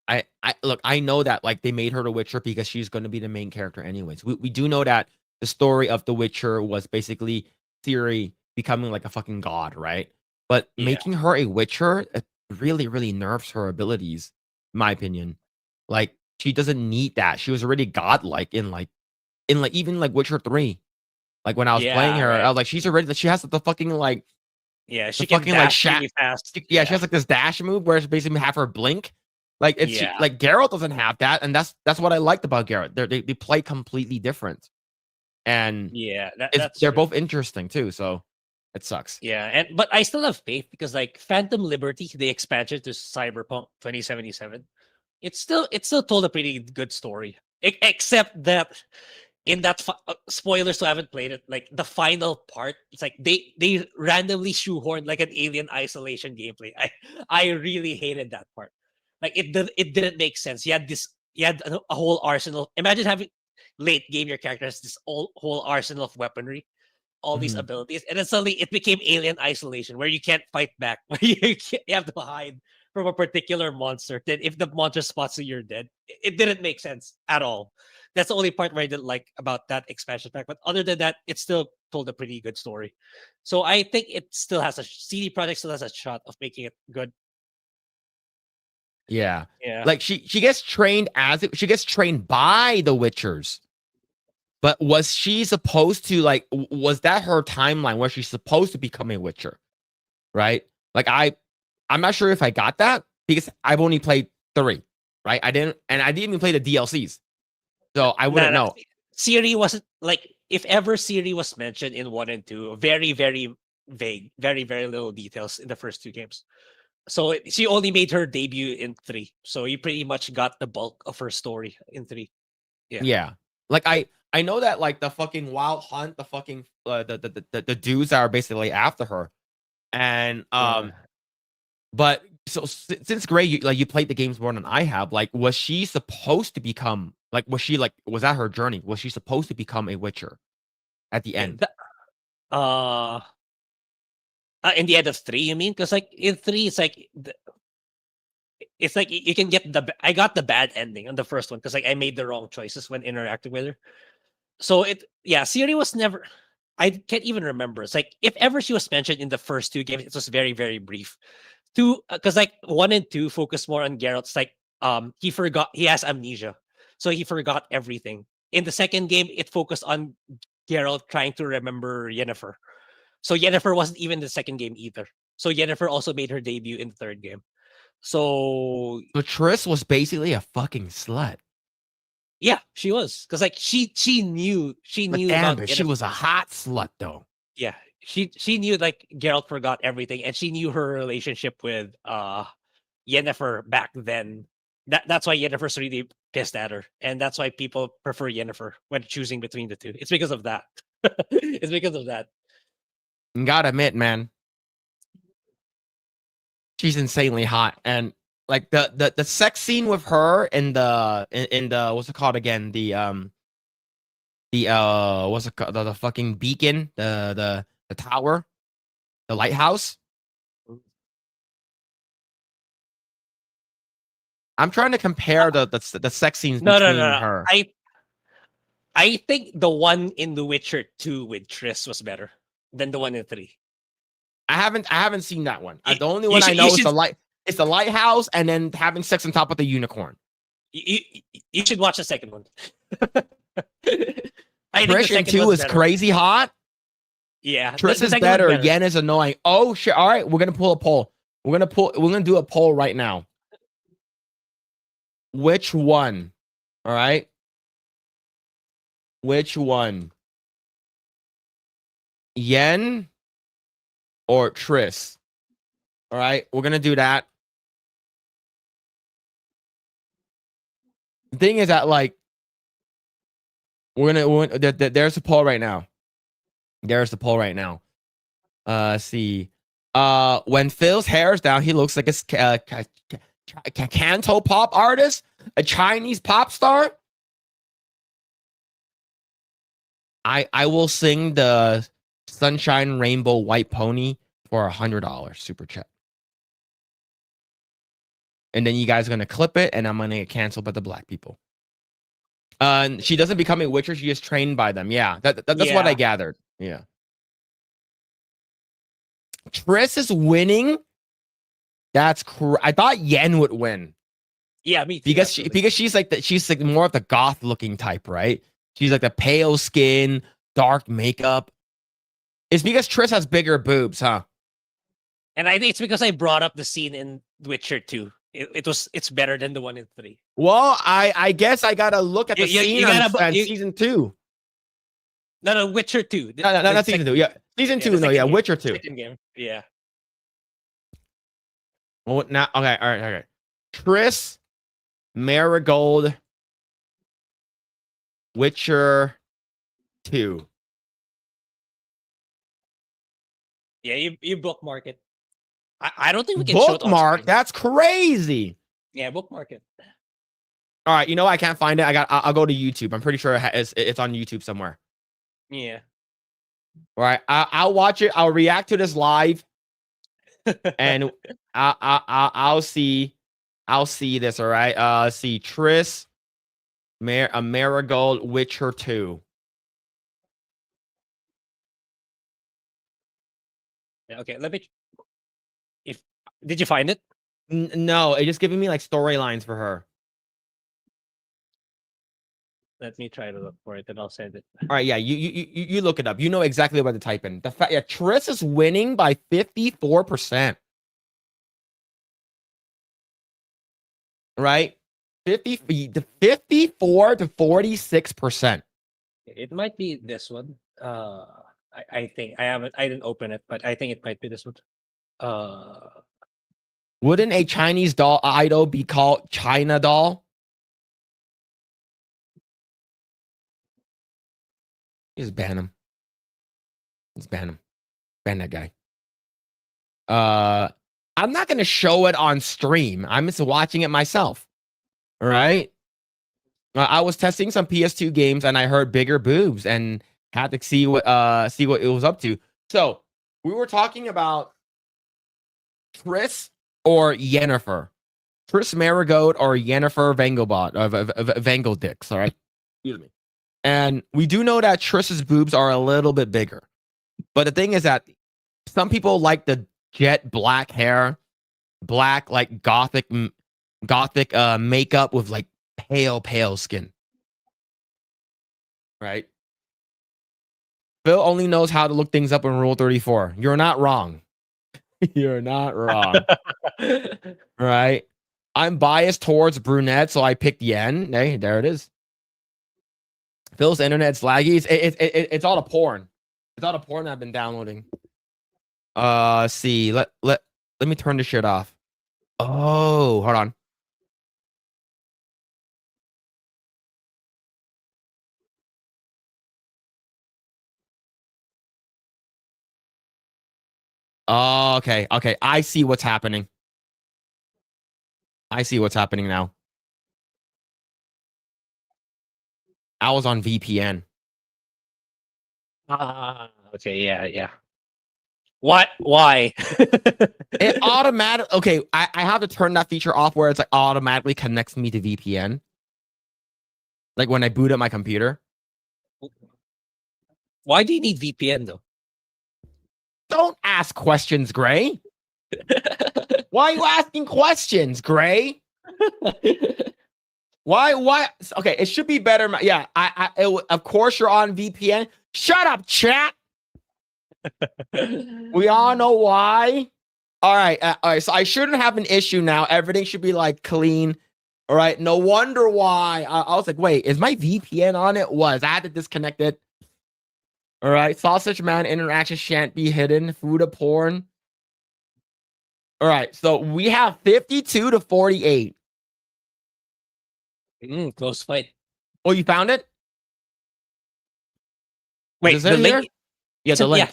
I look, I know that like they made her the Witcher because she's going to be the main character anyways. We do know that the story of The Witcher was basically Ciri becoming like a fucking god, right? But making her a Witcher, it really nerfs her abilities, in my opinion. Like she doesn't need that. She was already godlike in even like Witcher 3. Like when I was playing her, I was like, she has the fucking like she can dash really fast. She has like this dash move where it's basically have her blink. Like it's like Geralt doesn't have that, and that's what I liked about Geralt. They play completely different, and that's they're both interesting too. So It sucks. Yeah, but I still have faith because like Phantom Liberty, the expansion to Cyberpunk 2077, it's still told a pretty good story. Except that in that spoilers who haven't played it, like the final part, it's like they randomly shoehorned like an Alien Isolation gameplay. I really hated that part. Like it didn't make sense. You had a whole arsenal. Imagine having late game your character has this whole arsenal of weaponry, all these Mhm. abilities, and then suddenly it became Alien Isolation where you can't fight back, where you have to hide from a particular monster. Then if the monster spots you, you're dead. It didn't make sense at all. That's the only part where I didn't like about that expansion pack. But other than that, it still told a pretty good story. So I think it still has CD Projekt still has a shot of making it good. Yeah. Yeah. Like she gets trained she gets trained by the Witchers. But was she supposed to like was that her timeline where she's supposed to become a Witcher? Right? Like I'm not sure if I got that because I've only played 3, right? I didn't even play the DLCs. So I wouldn't know. Siri wasn't like if ever Siri was mentioned in 1 and 2, very, very vague, very, very little details in the first 2 games. So she only made her debut in 3. So you pretty much got the bulk of her story in 3. Yeah. Like I know that like the fucking Wild Hunt, the fucking the dudes that are basically after her. And but so since Grae, you played the games more than I have, like was she supposed to become like was that her journey? Was she supposed to become a Witcher at the end? In the end of 3, you mean? Because like in 3, it's like you can get I got the bad ending on the first one because like I made the wrong choices when interacting with her. So Siri was never. I can't even remember. It's like if ever she was mentioned in the first 2 games, it was very, very brief. 2, because like 1 and 2 focus more on Geralt's like he has amnesia, so he forgot everything. In the second game, it focused on Geralt trying to remember Yennefer. So Yennefer wasn't even in the second game either. So Yennefer also made her debut in the third game. So Triss was basically a fucking slut. yeah, she was because like she knew Damn, about she was a hot slut though. Yeah, she knew like Geralt forgot everything, and she knew her relationship with Yennefer back then. That's why Yennefer's really pissed at her, and that's why people prefer Yennefer when choosing between the 2. It's because of that. It's because of that. Gotta admit, man, she's insanely hot, and like the sex scene with her in the what's it called again? The what's it called? The fucking beacon, the tower, the lighthouse. I'm trying to compare the sex scenes between her. I think the one in The Witcher 2 with Triss was better than the one in 3. I haven't seen that one. The only one I know is the lighthouse, and then having sex on top of the unicorn. You should watch the second one. Trish in 2 is crazy hot. Yeah, Triss is better. Yen is annoying. Oh shit! All right, we're gonna pull a poll. We're gonna do a poll right now. Which one? All right. Which one? Yen or Triss? All right, we're gonna do that. The thing is that like there's a poll right now. There's the poll right now. See. When Phil's hair is down, he looks like a canto pop artist, a Chinese pop star. I will sing the Sunshine Rainbow White Pony for $100 super chat. And then you guys are gonna clip it, and I'm gonna get canceled by the black people. She doesn't become a Witcher; she is trained by them. Yeah, that's what I gathered. Yeah. Triss is winning. That's I thought Yen would win. Yeah, me too, because she's like more of the goth looking type, right? She's like the pale skin, dark makeup. It's because Triss has bigger boobs, huh? And I think it's because I brought up the scene in Witcher 2. It's better than the one in 3. Well, I guess I gotta look at the scene on season 2. No, Witcher 2. No, not season 2. Yeah, Season Yeah, 2, the no, yeah, second game. Witcher 2. Second game. Yeah. Well, now, okay, all right, okay. Triss, Marigold, Witcher 2. Yeah, you bookmark it. I don't think we can show it on Bookmark? screen. That's crazy. Yeah, bookmark it. All right, you know I can't find it. I'll go to YouTube. I'm pretty sure it's on YouTube somewhere. Yeah. All right, I'll watch it. I'll react to this live, and I'll see this. All right. See Triss, Marigold, Witcher 2. Yeah, okay, let me. If did you find it? No, it's just giving me like storylines for her. Let me try to look for it, and I'll send it. All right, yeah, you look it up. You know exactly what to type in. The fact, yeah, Triss is winning by 54%. Right, 54 to 46%. It might be this one. I think I didn't open it, but I think it might be this one. Wouldn't a Chinese doll idol be called China doll? Just ban him. Just ban him. Ban that guy. I'm not gonna show it on stream. I'm just watching it myself. All right. I was testing some PS2 games and I heard bigger boobs and had to see what it was up to. So we were talking about Triss or Yennefer. Triss Marigold or Yennefer Vangelbot of Vangeldix. All right. Excuse me. And we do know that Triss's boobs are a little bit bigger. But the thing is that some people like the jet black hair, black like gothic makeup with like pale skin. Right? Phil only knows how to look things up in Rule 34. You're not wrong. You're not wrong. Right? I'm biased towards brunette, so I picked Yen. Hey, there it is. Phil's internet's laggy. It's all the porn. It's all the porn I've been downloading. See. Let me turn this shit off. Oh, hold on. Oh, okay. I see what's happening. I see what's happening now. I was on VPN. Okay, yeah. What? Why? It automatic. Okay, I have to turn that feature off where it's like automatically connects me to VPN. Like when I boot up my computer. Why do you need VPN though? Don't ask questions, Grae. Why are you asking questions, Grae? Why? Okay, it should be better. Yeah, of course you're on VPN. Shut up, chat. We all know why. All right. So I shouldn't have an issue now. Everything should be like clean. All right. No wonder why. I was like, wait, is my VPN on? It was. I had to disconnect it. All right. Sausage Man interaction shan't be hidden. Food of porn. All right. So we have 52 to 48. Close fight. Oh, you found it? Wait, Is it the here? link. Yeah, the link.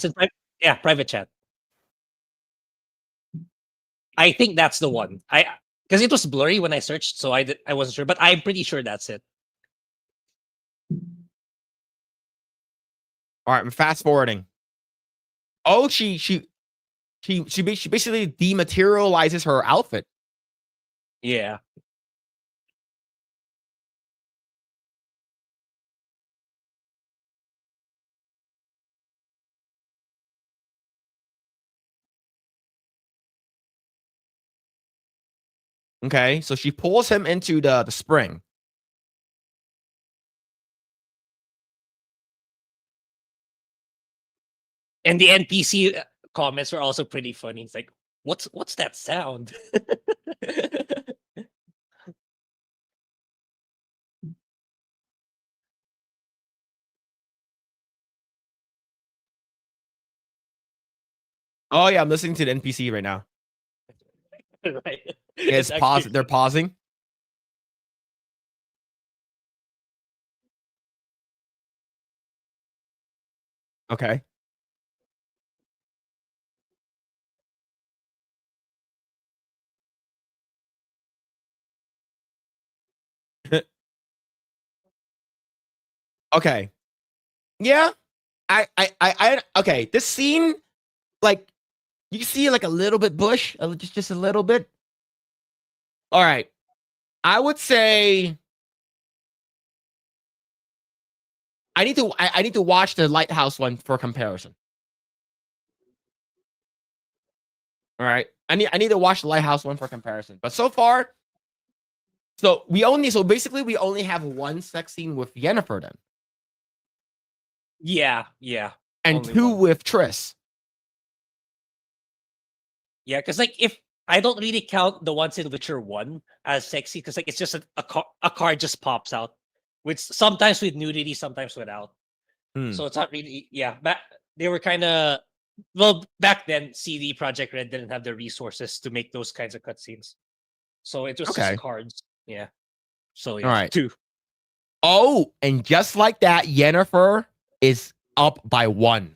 Yeah, private chat. I think that's the one. Because it was blurry when I searched, so I wasn't sure, but I'm pretty sure that's it. All right, I'm fast forwarding. Oh, she basically dematerializes her outfit. Yeah. Okay, so she pulls him into the spring. And the NPC comments were also pretty funny. It's like, what's that sound? Oh yeah, I'm listening to the NPC right now. Right. It's actually pause. They're pausing. Okay. Okay. Yeah. Okay. This scene, like, you see like a little bit bush, just a little bit. All right. I would say I need to watch the lighthouse one for comparison. All right. I need to watch the lighthouse one for comparison. But so far, so basically we only have one sex scene with Yennefer then. Yeah. And Only two one. with Triss. Yeah, because like if I don't really count the ones in Witcher 1 as sexy, because like it's just a card just pops out. With sometimes with nudity, sometimes without. So it's not really they were kind of back then CD Project Red didn't have the resources to make those kinds of cutscenes. So it was Okay. just cards. Yeah. So yeah, All right. 2. Oh, and just like that, Yennefer is up by 1.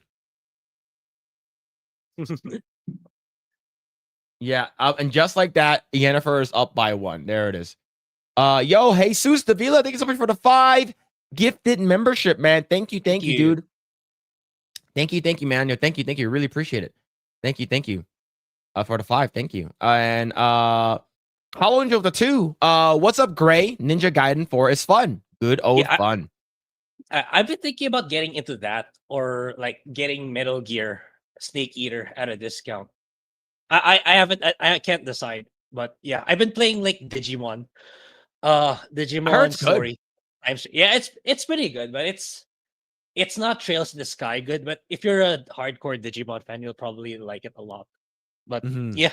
Yeah, and just like that, Yennefer is up by 1. There it is. Yo, Jesus Davila, thank you so much for the 5 gifted membership, man. Thank you, Thank you. dude. Thank you, man. Yo, thank you. Really appreciate it. Thank you. For the 5, thank you. And Hollow Angel the 2. What's up, Grae? Ninja Gaiden 4 is fun. Good old fun. I've been thinking about getting into that or like getting Metal Gear Snake Eater at a discount. I haven't I can't decide, but yeah, I've been playing like Digimon. Digimon it's good. Story. Yeah, it's pretty good, but it's not Trails in the Sky good, but if you're a hardcore Digimon fan, you'll probably like it a lot. But yeah.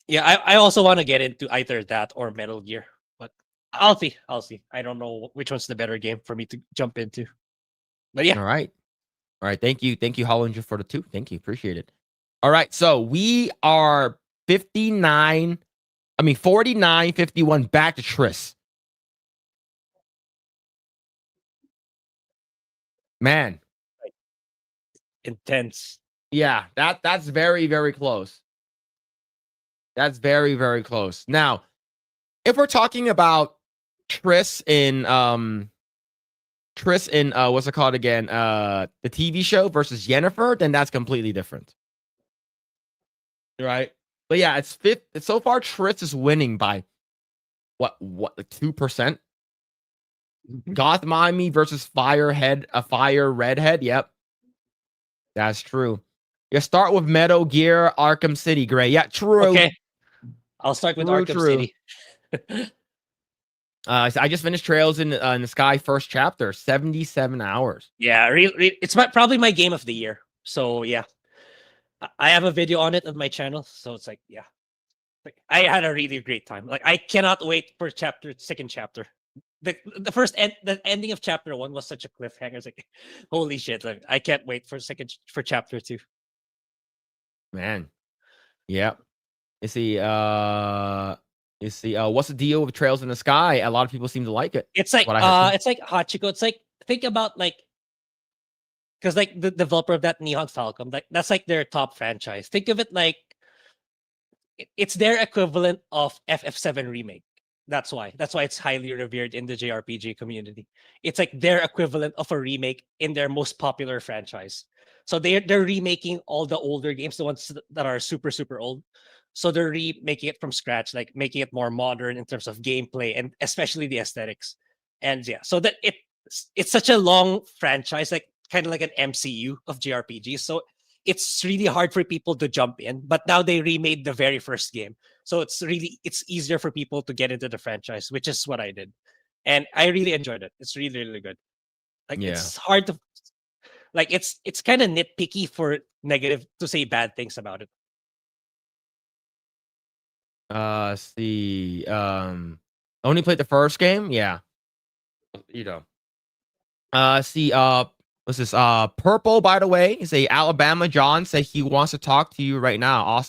Yeah, I also want to get into either that or Metal Gear, but I'll see. I don't know which one's the better game for me to jump into. But yeah. All right. Thank you, Hollow Angel for the 2. Thank you, appreciate it. All right, so we are 49, back to Triss. Man. Intense. Yeah, that's very, very close. That's very, very close. Now, if we're talking about Triss in what's it called again? The TV show versus Yennefer, then that's completely different. Right? But yeah, it's so far Triss is winning by what like 2%? Goth Mimi versus Fire Redhead. Yep. That's true. You start with Metal Gear Arkham City, Grae. Yeah, true. Okay. I'll start with Arkham City. I just finished Trails in the Sky first chapter, 77 hours. Yeah, it's probably my game of the year. So yeah, I have a video on it on my channel. So it's like, yeah, like, I had a really great time. Like I cannot wait for second chapter. The ending of chapter 1 was such a cliffhanger. It's like, holy shit! Like I can't wait for chapter 2. Man, yeah. You see, what's the deal with Trails in the Sky? A lot of people seem to like it. It's like it's like Hachiko. It's like, think about like, because like the developer of that Neon Falcon, like that's like their top franchise. Think of it like it's their equivalent of FF7 remake. That's why it's highly revered in the JRPG community. It's like their equivalent of a remake in their most popular franchise. So they're remaking all the older games, the ones that are super super old. So they're remaking it from scratch, like making it more modern in terms of gameplay and especially the aesthetics. And yeah, so that it's such a long franchise, like kind of like an MCU of JRPGs. So it's really hard for people to jump in. But now they remade the very first game, so it's easier for people to get into the franchise, which is what I did, and I really enjoyed it. It's really really good. Like it's hard to like it's kind of nitpicky for negative to say bad things about it. Only played the first game, yeah. You know. What's this? Purple, by the way, is a Alabama John said he wants to talk to you right now.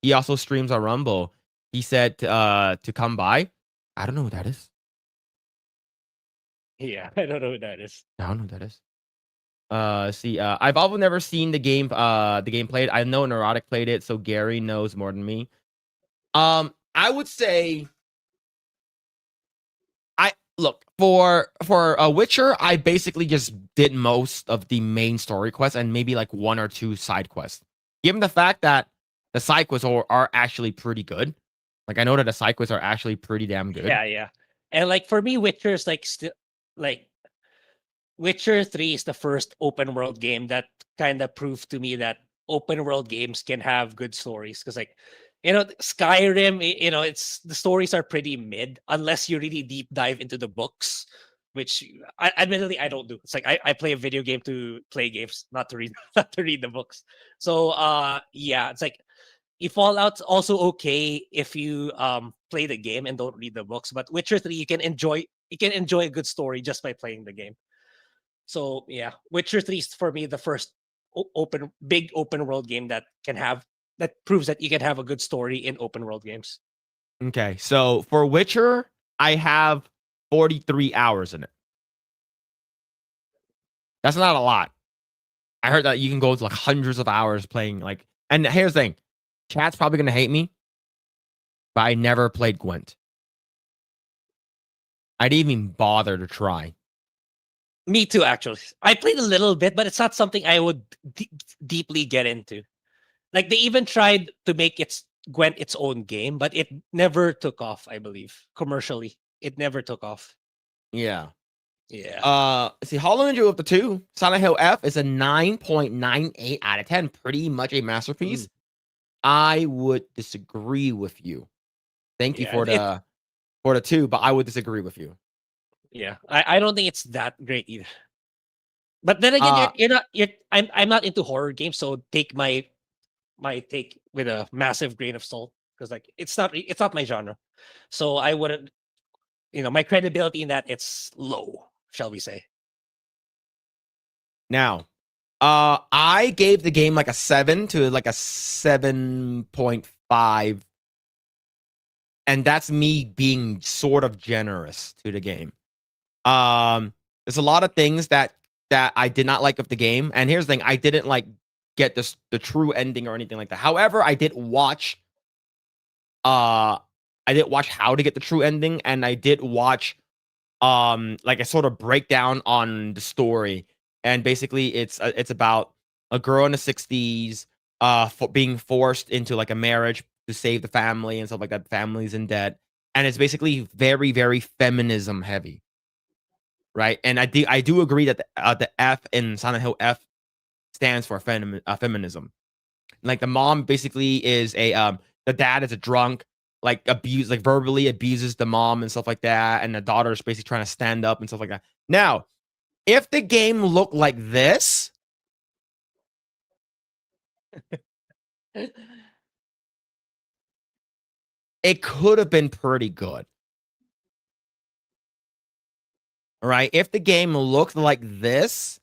He also streams on Rumble. He said to come by. I don't know who that is. Yeah, I don't know who that is. I don't know who that is. See, I've also never seen the game played. I know Neurotic played it, so Gary knows more than me. I would say look for Witcher. I basically just did most of the main story quests and maybe like 1 or 2 side quests. Given the fact that the side quests are actually pretty good, like I know that the side quests are actually pretty damn good. Yeah. And like for me, Witcher is like still like Witcher 3 is the first open world game that kind of proved to me that open world games can have good stories. Because like, Skyrim, it's the stories are pretty mid unless you really deep dive into the books, which admittedly I don't do. It's like I play a video game to play games, not to read not to read the books. So yeah, it's like Fallout's also okay if you play the game and don't read the books. But Witcher 3 you can enjoy a good story just by playing the game. So yeah, Witcher 3 is for me the first big open world game that proves that you can have a good story in open world games. Okay, so for Witcher, I have 43 hours in it. That's not a lot. I heard that you can go to like hundreds of hours playing like. And here's the thing, chat's probably gonna hate me, but I never played Gwent. I didn't even bother to try. Me too, actually. I played a little bit, but it's not something I would deeply get into. Like they even tried to make Gwent its own game, but it never took off. I believe commercially, it never took off. Yeah. Yeah. Hollow Ninja with the 2. Silent Hill F is a 9.98 out of 10. Pretty much a masterpiece. I would disagree with you. Thank you for the 2, but I would disagree with you. Yeah, I don't think it's that great either. But then again, I'm not into horror games, so take my take with a massive grain of salt because like it's not my genre. So I wouldn't, my credibility in that it's low, shall we say? Now, I gave the game like a 7 to like a 7.5, and that's me being sort of generous to the game. There's a lot of things that I did not like of the game, and here's the thing: I didn't like get the true ending or anything like that. However, I did watch how to get the true ending, and I did watch like a sort of breakdown on the story. And basically it's about a girl in the 60s being forced into like a marriage to save the family and stuff like that. Family's in debt, and it's basically very, very feminism heavy, right? And I do agree that the F in Silent Hill F stands for feminism. Like the mom basically is the dad is a drunk, like verbally abuses the mom and stuff like that, and the daughter is basically trying to stand up and stuff like that. Now, if the game looked like this, it could have been pretty good. All right, if the game looked like this,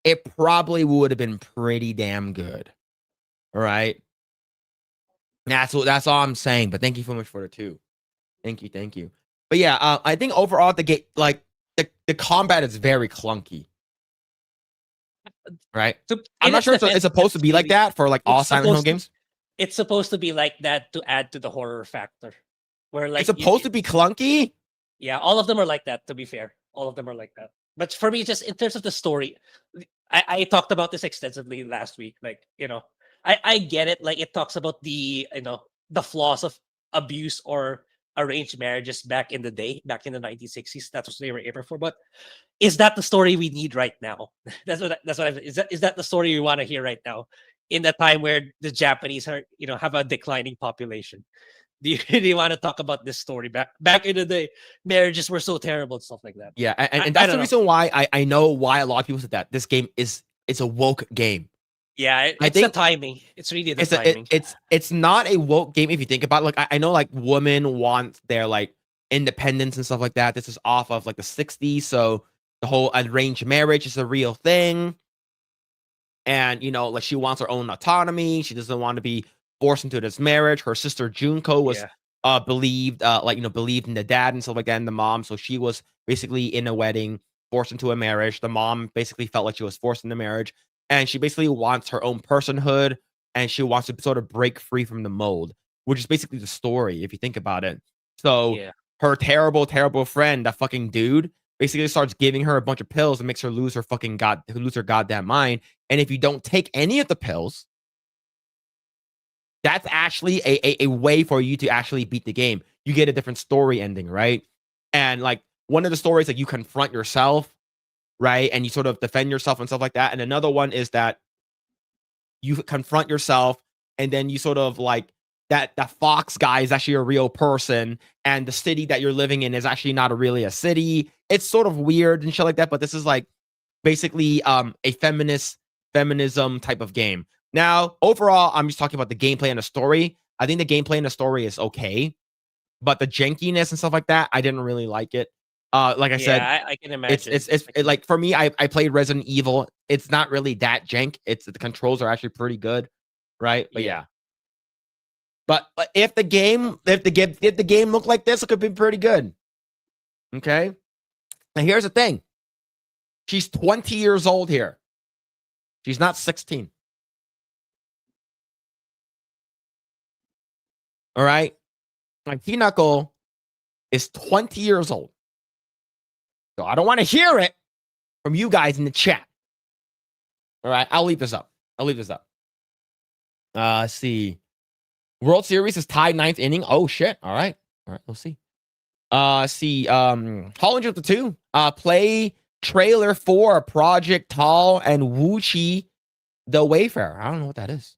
it probably would have been pretty damn good. All right. That's all I'm saying. But thank you so much for the 2. Thank you. But yeah, I think overall the game, like the combat is very clunky. Right? So, I'm not sure it's supposed to be like that for like all Silent Hill games. It's supposed to be like that to add to the horror factor. Where like it's supposed to be clunky. Yeah, all of them are like that, to be fair. All of them are like that. But for me, just in terms of the story, I talked about this extensively last week. Like, I get it. Like it talks about the flaws of abuse or arranged marriages back in the day, back in the 1960s. That's what they were aiming for. But is that the story we need right now? Is that the story we want to hear right now? In the time where the Japanese are, have a declining population. Do you really want to talk about this story back in the day? Marriages were so terrible and stuff like that. Yeah, and that's the reason why I know why a lot of people said that this game it's a woke game. Yeah, I think the timing. It's really the timing. It's not a woke game if you think about it. Like I know like women want their like independence and stuff like that. This is off of like the 60s, so the whole arranged marriage is a real thing. And like she wants her own autonomy. She doesn't want to be forced into this marriage. Her sister Junko was believed believed in the dad and stuff like that, and the mom. So she was basically in a wedding, forced into a marriage. The mom basically felt like she was forced into marriage, and she basically wants her own personhood, and she wants to sort of break free from the mold, which is basically the story if you think about it. So her terrible, terrible friend, that fucking dude, basically starts giving her a bunch of pills and makes her lose her goddamn mind. And if you don't take any of the pills, that's actually a way for you to actually beat the game. You get a different story ending, right? And like one of the stories, like you confront yourself, right? And you sort of defend yourself and stuff like that. And another one is that you confront yourself and then you sort of like that fox guy is actually a real person, and the city that you're living in is actually not really a city. It's sort of weird and shit like that, but this is like basically a feminism type of game. Now, overall, I'm just talking about the gameplay and the story. I think the gameplay and the story is okay, but the jankiness and stuff like that, I didn't really like it. Like I said, I can imagine. It's like for me, I played Resident Evil. It's not really that jank. It's the controls are actually pretty good, right? But yeah. But if the game looked like this, it could be pretty good. Okay. And here's the thing. She's 20 years old here. She's not 16. All right. Like Hinako is 20 years old. So I don't want to hear it from you guys in the chat. All right. I'll leave this up. Let's see. World Series is tied 9th inning. Oh shit. All right. We'll see. Hollinger the 2. Play trailer for Project Tall and Wuchi the Wayfarer. I don't know what that is.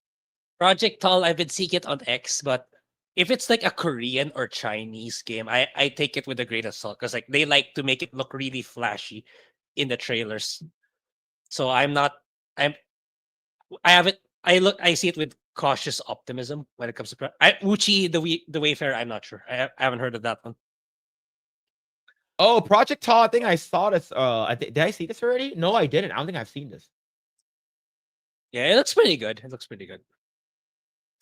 Project Tall, I've been seeing it on X, but if it's like a Korean or Chinese game, I take it with a grain of salt because like they like to make it look really flashy in the trailers. So I see it with cautious optimism when it comes to Wuchi the Wayfarer. I'm not sure. I haven't heard of that one. Oh, Project Tall. I think I saw this. Did I see this already? No, I didn't. I don't think I've seen this. Yeah, it looks pretty good.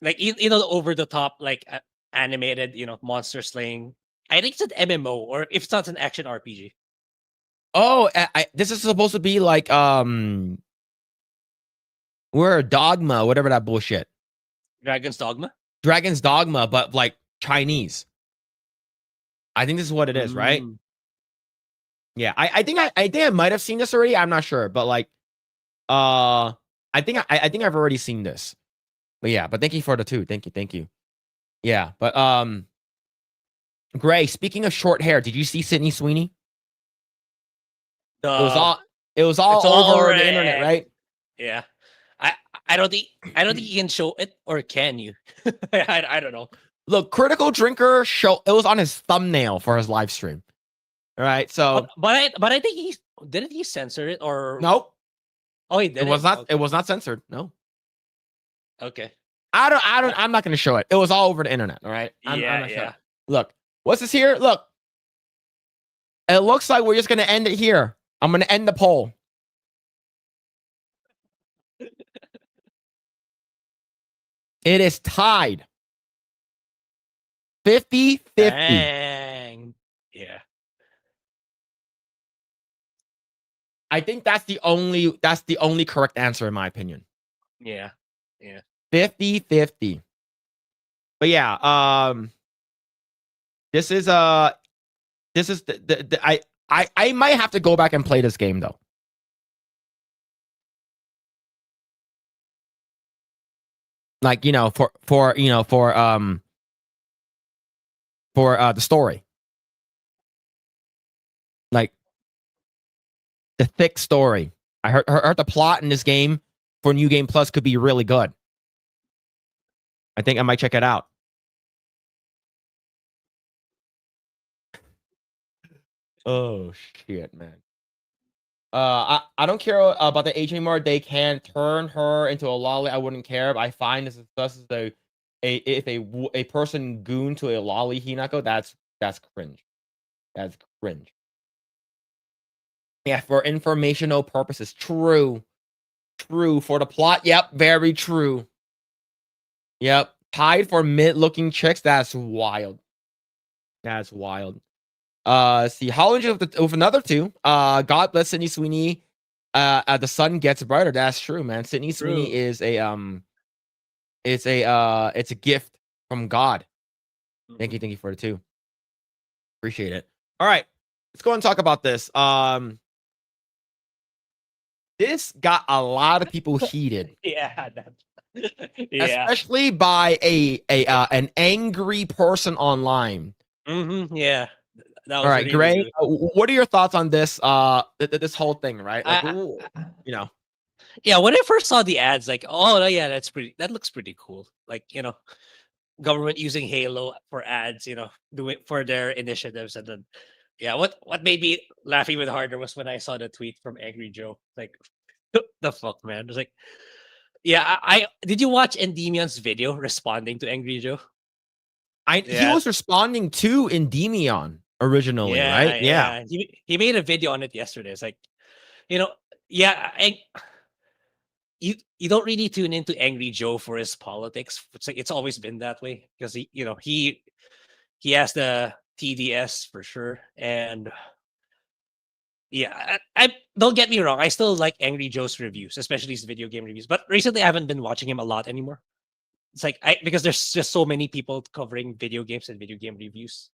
Like the over the top, like animated, monster slaying. I think it's an MMO, or if it's not an action RPG. Oh, this is supposed to be like we're Dogma, whatever that bullshit. Dragon's Dogma, but like Chinese. I think this is what it is, right? Yeah, I think I might have seen this already. I'm not sure, but like, I think I've already seen this. But yeah, but thank you for the 2. Thank you. Yeah, but Grae, speaking of short hair, did you see Sydney Sweeney? It was all over the internet, right? Yeah. I don't think you can show it, or can you? I don't know. Look, Critical Drinker it was on his thumbnail for his live stream. All right, so but I think didn't he censor it, or nope. Oh, he didn't. It was not. Okay. It was not censored. No. Okay. I'm not gonna show it. It was all over the internet. All right. I'm not sure. Look, what's this here? Look. It looks like we're just gonna end it here. I'm gonna end the poll. It is tied. 50-50. Dang. Yeah. I think that's the only correct answer in my opinion. Yeah. 50-50. But yeah, this is I might have to go back and play this game though. Like, for the story. Like the thick story. I heard the plot in this game for New Game Plus could be really good. I think I might check it out. Oh shit, man. I don't care about the age anymore. They can turn her into a lolly. I wouldn't care. But I find this is if a person goon to a lolly Hinako, that's cringe. That's cringe. Yeah, for informational purposes. True. True. For the plot. Yep. Very true. Yep. Tied for mid-looking chicks. That's wild. That's wild. See, Hollinger with another two. God bless Sydney Sweeney. The sun gets brighter. That's true, man. Sydney Sweeney True. is it's a gift from God. Thank you for the two. Appreciate it. All right, let's go and talk about this. This got a lot of people heated. Yeah, yeah. Especially by an angry person online. Yeah. That was All right, really Grae, good. what are your thoughts on this this whole thing, right? Like, Yeah, when I first saw the ads, like, oh yeah, that looks pretty cool. Like, government using Halo for ads, doing for their initiatives. And then yeah, what made me laugh even harder was when I saw the tweet from Angry Joe. Like, the fuck, man. It was like, yeah, I did you watch Endemion's video responding to Angry Joe? He was responding to Endymion originally, right? Yeah. He made a video on it yesterday. It's like, yeah, you don't really tune into Angry Joe for his politics. It's like it's always been that way because he has the TDS for sure. And yeah, I don't get me wrong, I still like Angry Joe's reviews, especially his video game reviews. But recently, I haven't been watching him a lot anymore. It's like because there's just so many people covering video games and video game reviews,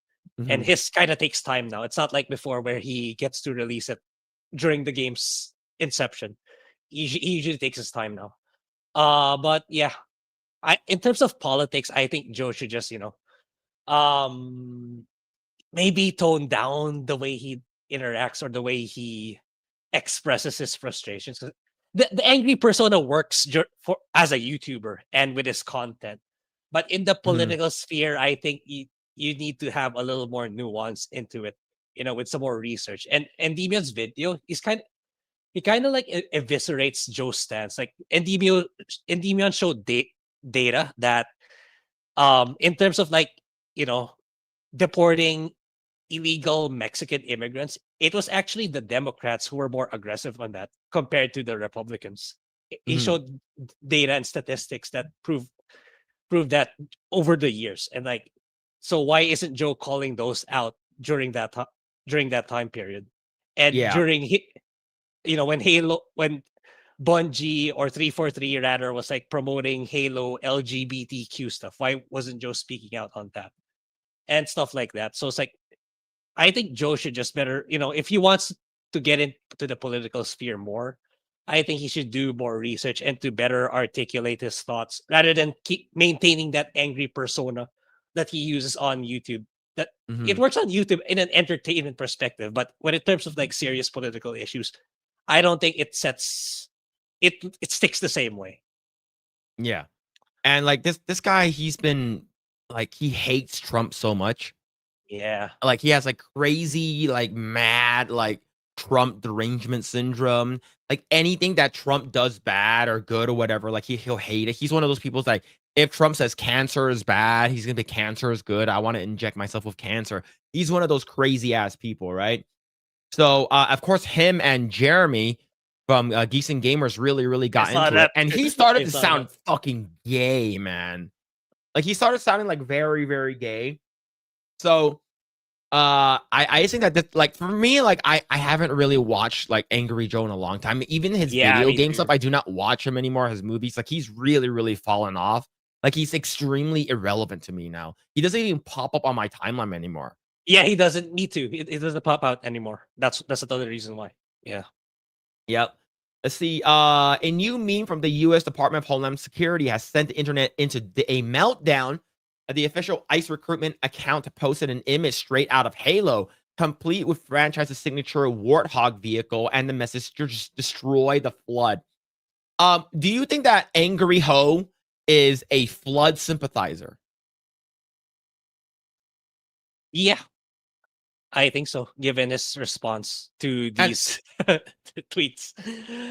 and his kind of takes time now. It's not like before where he gets to release it during the game's inception. He usually takes his time now. But yeah, in terms of politics, I think Joe should just maybe tone down the way he interacts or the way he expresses his frustrations. The angry persona works as a YouTuber and with his content, but in the political sphere, I think you need to have a little more nuance into it, with some more research. And Demion's video is he kind of like eviscerates Joe's stance. Like Endymion showed data that in terms of like deporting illegal Mexican immigrants, it was actually the Democrats who were more aggressive on that compared to the Republicans. He showed data and statistics that prove that over the years. And like, so why isn't Joe calling those out during that time period? And during when Bungie or 343 rather was like promoting Halo LGBTQ stuff, why wasn't Joe speaking out on that and stuff like that? So it's like, I think Joe should just better, if he wants to get into the political sphere more, I think he should do more research and to better articulate his thoughts rather than keep maintaining that angry persona that he uses on YouTube. That it works on YouTube in an entertainment perspective, but when in terms of like serious political issues, I don't think it sticks the same way. Yeah. And like this guy, he's been like, he hates Trump so much. Yeah. Like he has like crazy, like mad, like Trump derangement syndrome. Like anything that Trump does bad or good or whatever, like he'll hate it. He's one of those people like, if Trump says cancer is bad, he's gonna be cancer is good. I want to inject myself with cancer. He's one of those crazy ass people, right? So of course, him and Jeremy from Geeks and Gamers really got into it, and he started to sound fucking gay, man. Like he started sounding like very, very gay. So I think that like for me, like I haven't really watched like Angry Joe in a long time. Even his video game stuff, I do not watch him anymore. His movies, like he's really fallen off. Like he's extremely irrelevant to me now. He doesn't even pop up on my timeline anymore. Yeah, he doesn't. Me too. It doesn't pop out anymore. That's another reason why. Yeah. Yep. Let's see. A new meme from the U.S. Department of Homeland Security has sent the internet into a meltdown. The official ICE recruitment account posted an image straight out of Halo, complete with franchise's signature Warthog vehicle and the message to just destroy the Flood. Do you think that Angry Ho is a Flood sympathizer? Yeah, I think so, given his response to these tweets.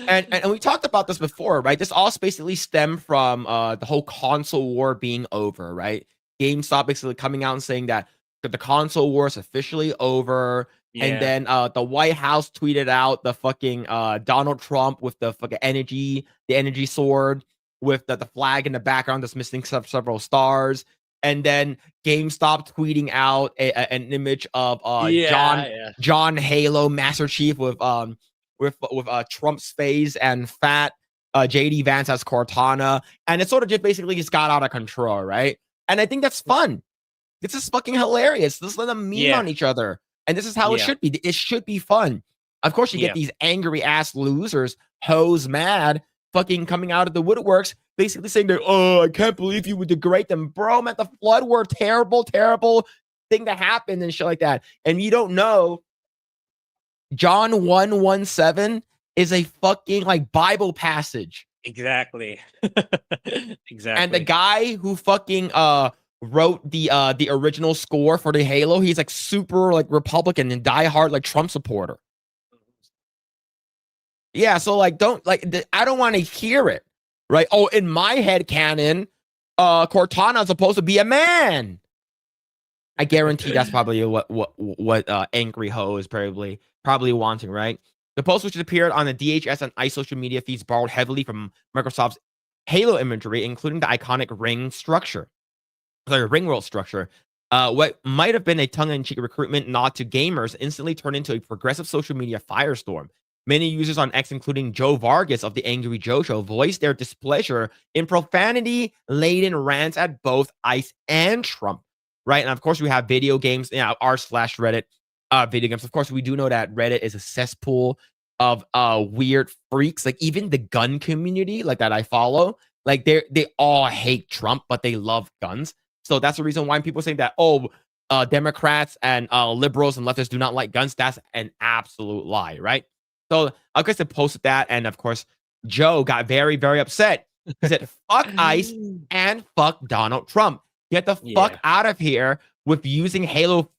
And we talked about this before, right? This all basically stemmed from the whole console war being over, right? GameStop basically coming out and saying that the console war is officially over. And then the White House tweeted out the fucking Donald Trump with the fucking the energy sword with the flag in the background that's missing several stars. And then GameStop tweeting out an image of John Halo Master Chief with Trump's face and fat JD Vance as Cortana. And it sort of just basically just got out of control, right? And I think that's fun. This is fucking hilarious. Let's let them meme on each other. And this is how it should be. It should be fun. Of course, you get these angry ass losers, hoes mad, fucking coming out of the woodworks, basically saying that, oh, I can't believe you would degrade them. Bro, man, the flood were terrible, terrible thing that happened and shit like that. And you don't know, John 1:17 is a fucking like Bible passage. Exactly. Exactly. And the guy who fucking wrote the original score for the Halo, he's like super like Republican and diehard like Trump supporter. Yeah, so like I don't want to hear it, right? Oh, in my head canon, Cortana is supposed to be a man. I guarantee that's probably what angry ho is probably wanting, right? The post, which appeared on the DHS and ICE social media feeds, borrowed heavily from Microsoft's Halo imagery, including the iconic ring world structure. What might have been a tongue-in-cheek recruitment nod to gamers instantly turned into a progressive social media firestorm. Many users on X, including Joe Vargas of the Angry Joe Show, voiced their displeasure in profanity-laden rants at both ICE and Trump. Right, and of course we have video games, r/Reddit video games. Of course, we do know that Reddit is a cesspool of weird freaks. Like even the gun community, like that I follow, like they all hate Trump, but they love guns. So that's the reason why people say that, Democrats and liberals and leftists do not like guns. That's an absolute lie, right? So I guess they posted that, and of course Joe got very, very upset. He said, "Fuck ICE and fuck Donald Trump. Get the fuck out of here with using Halo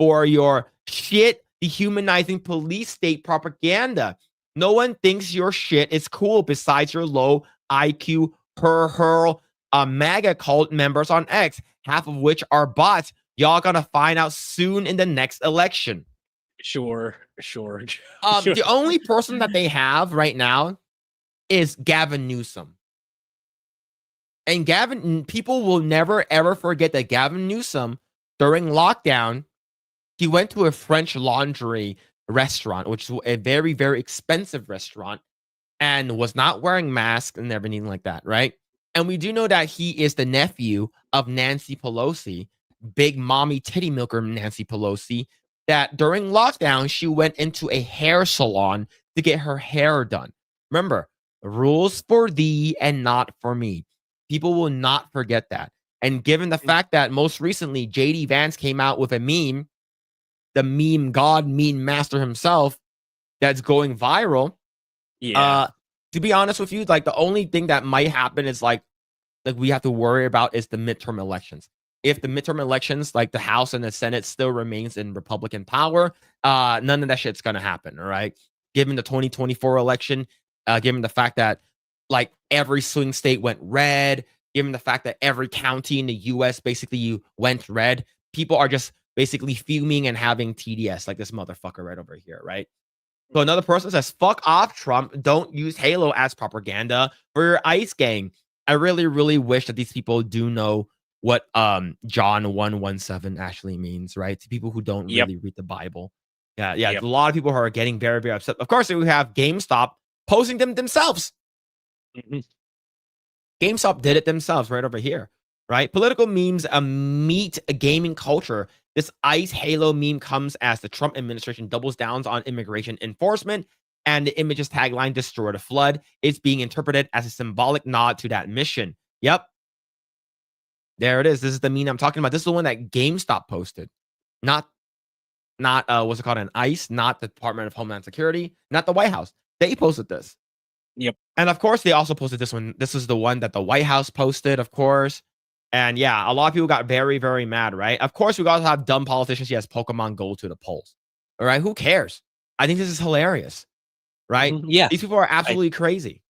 for your shit, dehumanizing police state propaganda. No one thinks your shit is cool besides your low IQ hurl MAGA cult members on X, half of which are bots. Y'all gonna find out soon in the next election." Sure. The only person that they have right now is Gavin Newsom. And people will never ever forget that Gavin Newsom, during lockdown, he went to a French Laundry restaurant, which is a very, very expensive restaurant, and was not wearing masks and everything like that, right? And we do know that he is the nephew of Nancy Pelosi, big mommy titty milker Nancy Pelosi, that during lockdown, she went into a hair salon to get her hair done. Remember, rules for thee and not for me. People will not forget that. And given the fact that most recently JD Vance came out with a meme, the meme god, meme master himself, that's going viral. To be honest with you, like the only thing that might happen is like we have to worry about is the midterm elections. If the midterm elections, like the House and the Senate still remains in Republican power, none of that shit's gonna happen. All right. Given the 2024 election, given the fact that like every swing state went red, given the fact that every county in the US basically went red, people are just basically fuming and having TDS like this motherfucker right over here, right? So another person says, "Fuck off, Trump. Don't use Halo as propaganda for your ICE gang." I really, really wish that these people do know what John 1:17 actually means, right? To people who don't really read the Bible. Yeah. A lot of people who are getting very, very upset. Of course, we have GameStop posting them themselves. GameStop did it themselves right over here, right? Political memes meet a gaming culture. This ICE Halo meme comes as the Trump administration doubles down on immigration enforcement, and the image's tagline, "Destroy the Flood," is being interpreted as a symbolic nod to that mission. Yep. There it is. This is the meme I'm talking about. This is the one that GameStop posted. Not what's it called? An ICE, not the Department of Homeland Security, not the White House. They posted this. Yep. And of course, they also posted this one. This is the one that the White House posted, of course. And yeah, a lot of people got very, very mad, right? Of course, we also have dumb politicians. Yes, Pokemon go to the polls. All right, who cares? I think this is hilarious, right? Yeah. These people are absolutely crazy.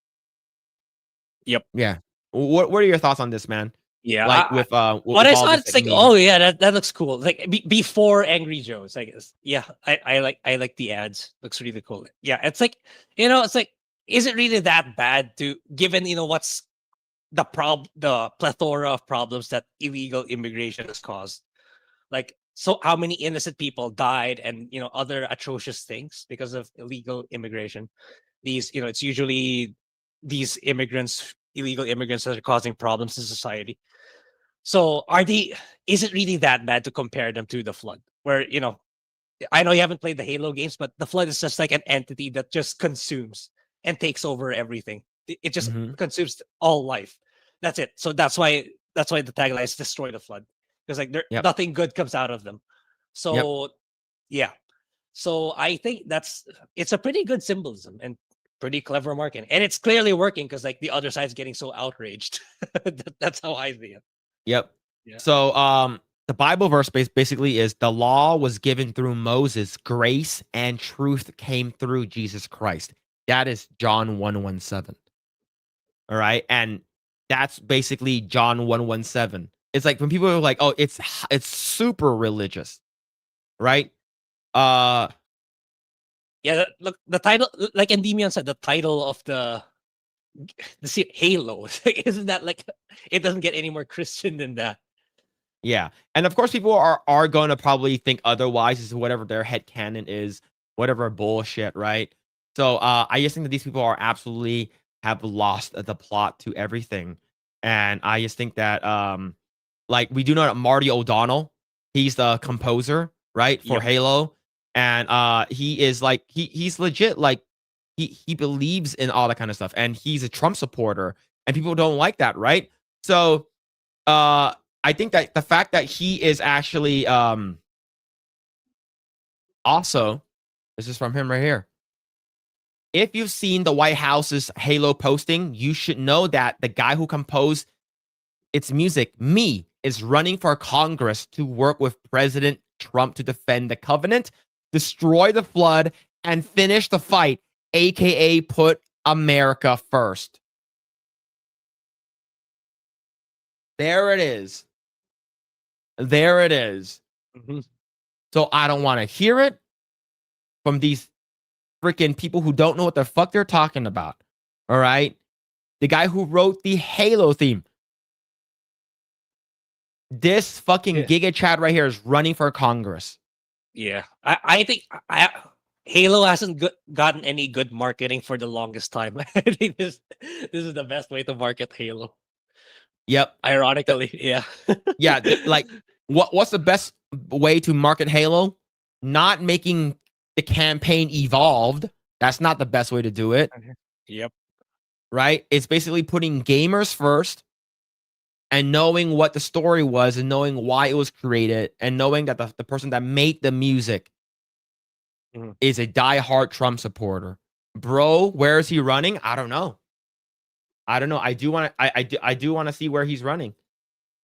Yep. Yeah. What are your thoughts on this, man? Yeah, like with when I all saw it, this it's like, like, meme. oh yeah, that looks cool. Like before Angry Joe's, I guess. Yeah, I like the ads. Looks really cool. Yeah, it's like it's like, is it really that bad to given what's the plethora of problems that illegal immigration has caused? Like, so how many innocent people died and other atrocious things because of illegal immigration. These it's usually these illegal immigrants that are causing problems in society. So is it really that bad to compare them to the flood? Where, I know you haven't played the Halo games, but the flood is just like an entity that just consumes and takes over everything. It just Mhm. consumes all life. That's it. So that's why the tagline is destroy the flood. Because like Yep. nothing good comes out of them. Yep. So yeah. So I think it's a pretty good symbolism and pretty clever marketing. And it's clearly working because like the other side's getting so outraged. That's how I see it. Yep. Yeah. So the Bible verse basically is the law was given through Moses, grace and truth came through Jesus Christ. That is John 1:17. All right. And that's basically John 1:17. It's like when people are like, oh, it's super religious, right? Uh Yeah, look, the title, like Endymion said, the title of the Halo. Isn't that like it doesn't get any more Christian than that? Yeah. And of course people are going to probably think otherwise is whatever their head canon is, whatever bullshit, right? So I just think that these people are absolutely have lost the plot to everything. And I just think that like we do know that Marty O'Donnell, he's the composer, right, for Yep. Halo. And he is like he's legit like he believes in all that kind of stuff and he's a Trump supporter and people don't like that, right? So I think that the fact that he is actually also, this is from him right here. If you've seen the White House's Halo posting, you should know that the guy who composed its music, me, is running for Congress to work with President Trump to defend the covenant, destroy the flood, and finish the fight, aka put America first. There it is. There it is. Mhm. So I don't want to hear it from these freaking people who don't know what the fuck they're talking about. All right. The guy who wrote the Halo theme. This fucking Yeah. Giga Chad right here is running for Congress. Yeah, I think Halo hasn't gotten any good marketing for the longest time. I think this is the best way to market Halo. Yep. Ironically, yeah. Yeah. Like, what's the best way to market Halo? Not making the campaign evolved. That's not the best way to do it. Yep. Right? It's basically putting gamers first and knowing what the story was and knowing why it was created and knowing that the person that made the music Mhm. is a diehard Trump supporter. Bro, where is he running? I don't know. I don't know. I do want to I do want to see where he's running.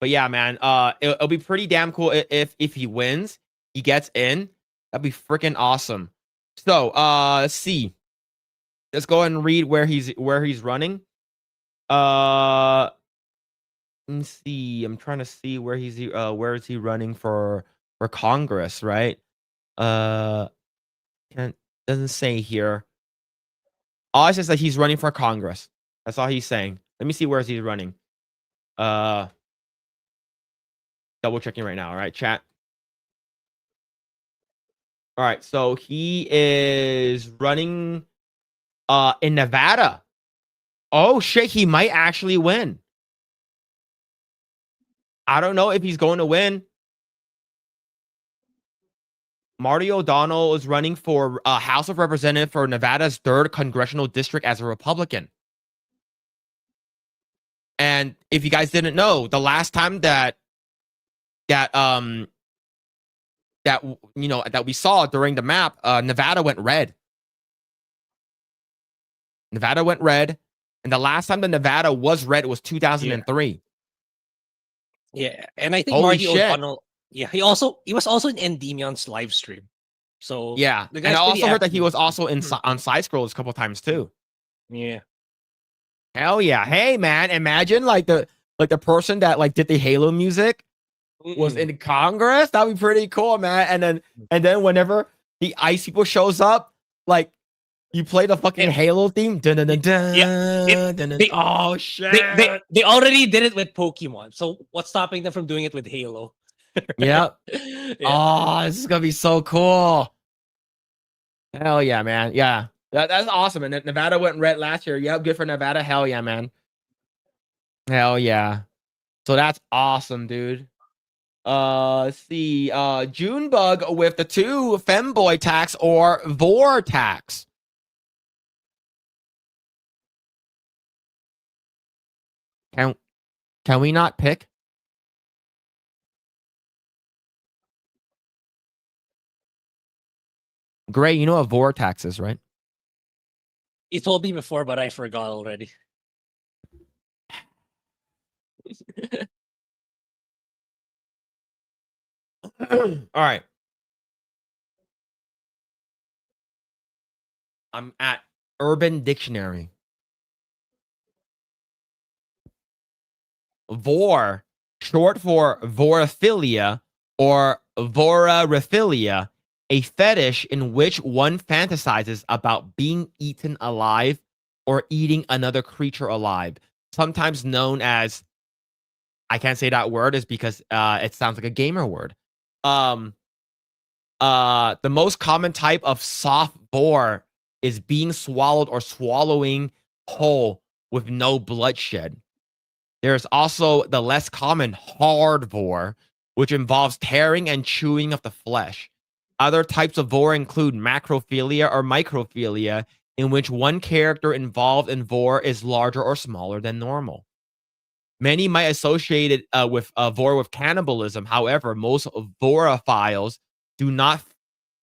But yeah, man, it'll be pretty damn cool if he wins, he gets in. That'd be freaking awesome. So, let's see. Let's go ahead and read where he's running. Let me see. I'm trying to see where where is he running for Congress, right? Can't doesn't say here. All it says that he's running for Congress. That's all he's saying. Let me see where he's running. Double checking right now. All right, chat. All right, so he is running in Nevada. Oh shit, he might actually win. I don't know if he's going to win. Marty O'Donnell is running for House of Representatives for Nevada's 3rd congressional district as a Republican. And if you guys didn't know, the last time that we saw during the map, Nevada went red. Nevada went red, and the last time that Nevada was red was 2003. Yeah, and I think Holy Marty shit. O'Donnell. Yeah, he was also in Endymion's live stream. So Yeah, the and guy's I pretty also heard that he active. was also on Side Scrolls a couple times too. Yeah. Hell yeah! Hey man, imagine like like the person that like did the Halo music was in Congress. That'd be pretty cool, man. And then whenever the ice people shows up, like you play the fucking Halo theme. Dun, dun, dun, dun, dun, dun, dun. Oh shit! They already did it with Pokemon, so what's stopping them from doing it with Halo? Yep. Yeah. Oh, this is gonna be so cool. Hell yeah, man. Yeah. That's awesome. And Nevada went red last year. Yep, good for Nevada. Hell yeah, man. Hell yeah. So that's awesome, dude. Let's see. Junebug with the 2 femboy tax or vor tax. Can we not pick? Grae, you know what vortex is, right? You told me before, but I forgot already. All right. I'm at Urban Dictionary. Vor, short for vorophilia or vorophilia, a fetish in which one fantasizes about being eaten alive or eating another creature alive, sometimes known as, I can't say that word is because it sounds like a gamer word. The most common type of soft vor is being swallowed or swallowing whole with no bloodshed. There's also the less common hard vor, which involves tearing and chewing of the flesh. Other types of vor include macrophilia or microphilia, in which one character involved in vor is larger or smaller than normal. Many might associate it with vor with cannibalism. However, most vorophiles do not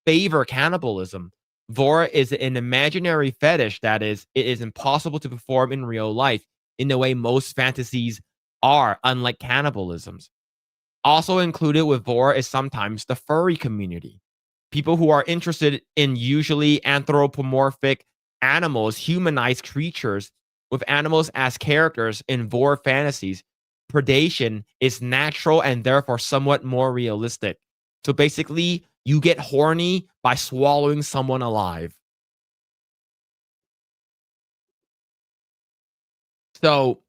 favor cannibalism. Vor is an imaginary fetish that it is impossible to perform in real life in the way most fantasies are, unlike cannibalisms. Also included with vor is sometimes the furry community. People who are interested in usually anthropomorphic animals, humanized creatures with animals as characters in vor fantasies. Predation is natural and therefore somewhat more realistic. So basically, you get horny by swallowing someone alive. So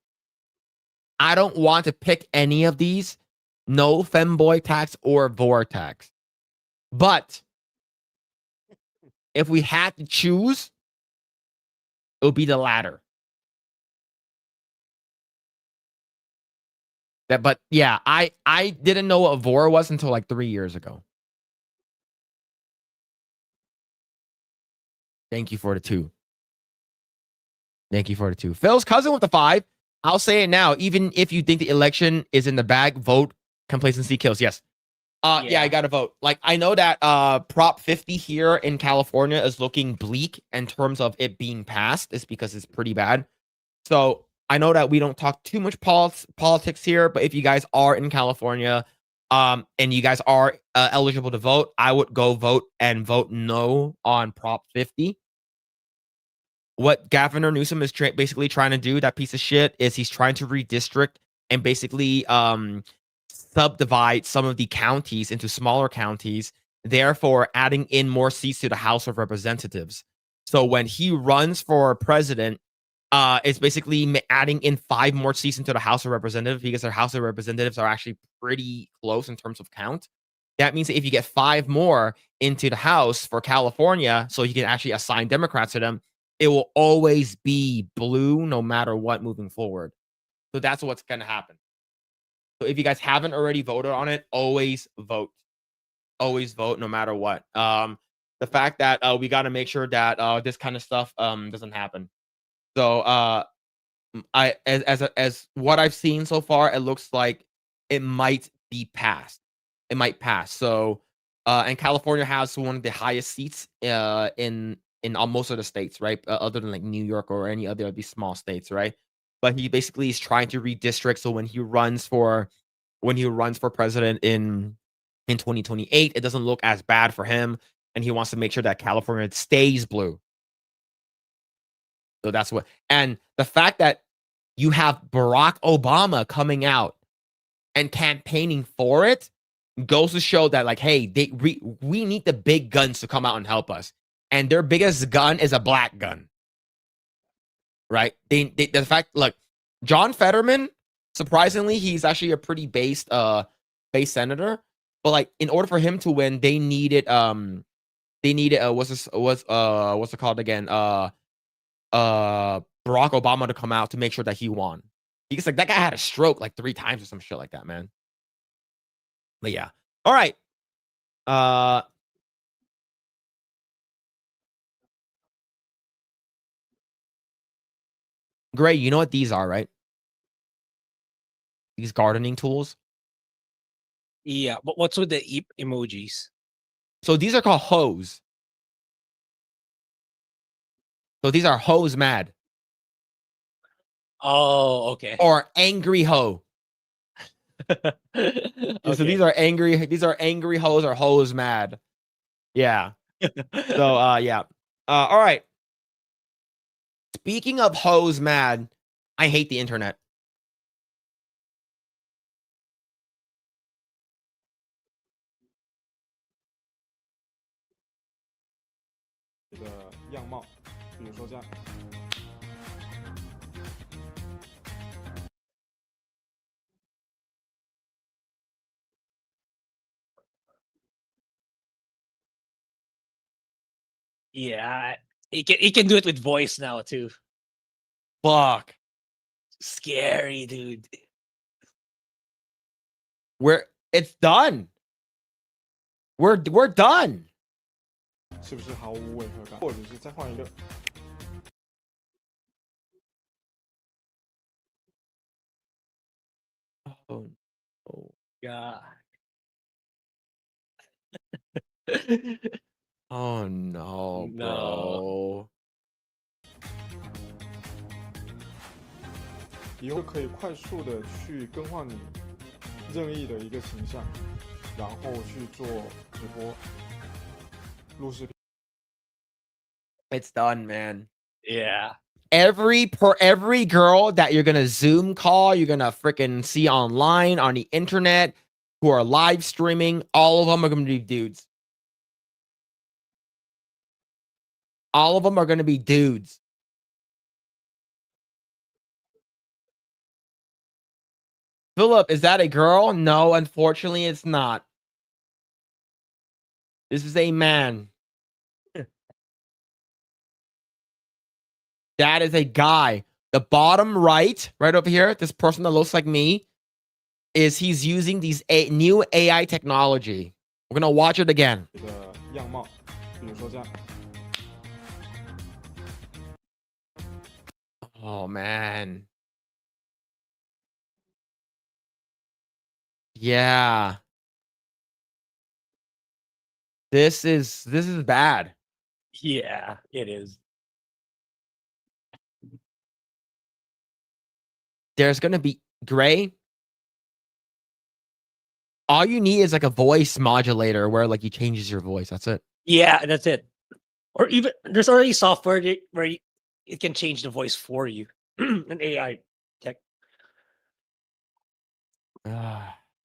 I don't want to pick any of these. No femboy tax or vortex. But if we had to choose, it would be the latter. But yeah, I didn't know what vor was until like 3 years ago. Thank you for the 2. Thank you for the 2. Phil's cousin with the 5. I'll say it now. Even if you think the election is in the bag, vote. Complacency kills. Yes. Yeah, I gotta vote. Like, I know that Prop 50 here in California is looking bleak in terms of it being passed. It's because it's pretty bad. So I know that we don't talk too much politics here, but if you guys are in California, and you guys are eligible to vote, I would go vote and vote no on Prop 50. What Governor Newsom is basically trying to do, that piece of shit, is he's trying to redistrict and basically subdivide some of the counties into smaller counties, therefore adding in more seats to the House of Representatives. So when he runs for president, it's basically adding in 5 more seats into the House of Representatives because their House of Representatives are actually pretty close in terms of count. That means that if you get 5 more into the House for California, so he can actually assign Democrats to them, it will always be blue no matter what moving forward. So that's what's going to happen. So if you guys haven't already voted on it, always vote. Always vote no matter what. The fact that we got to make sure that this kind of stuff doesn't happen. So as what I've seen so far, it looks like it might be passed. It might pass. So and California has one of the highest seats in most of the states, right? Other than like New York or any other of these small states, right? But he basically is trying to redistrict. So when he runs for president in 2028, it doesn't look as bad for him, and he wants to make sure that California stays blue. So that's what, and the fact that you have Barack Obama coming out and campaigning for it, goes to show that, like, hey, we need the big guns to come out and help us. And their biggest gun is a black gun. Right? The fact, look, John Fetterman, surprisingly, he's actually a pretty based senator. But like, in order for him to win, they needed what's it called again? Barack Obama to come out to make sure that he won. Because like that guy had a stroke like 3 times or some shit like that, man. But yeah. All right. Grae, you know what these are, right? These gardening tools. Yeah, but what's with the emojis? So these are called hoes. So these are hoes mad. Oh, okay. Or angry hoe. Okay. So these are angry hoes or hoes mad. Yeah. So yeah. All right. Speaking of hoes mad, I hate the internet. Yeah, he can do it with voice now too. Fuck. Scary, dude. It's done. We're done. 是不是毫无违和感？或者是再换一个。Oh, oh. God. Oh no, No. bro. 以后可以快速的去更换你任意的一个形象，然后去做直播、录视频。 It's done, man. Yeah. Every girl that you're gonna Zoom call, you're gonna freaking see online on the internet, who are live streaming, all of them are gonna be dudes. All of them are gonna be dudes. Phillip, is that a girl? No, unfortunately, it's not. This is a man. That is a guy. The bottom right over here, this person that looks like me, he's using these new AI technology. We're gonna watch it again. 的样貌，比如说这样。 Oh man. Yeah. This is bad. Yeah, it is. There's gonna be Grae. All you need is like a voice modulator where like he changes your voice. That's it. Yeah, that's it. Or even there's already software where it can change the voice for you. An AI tech.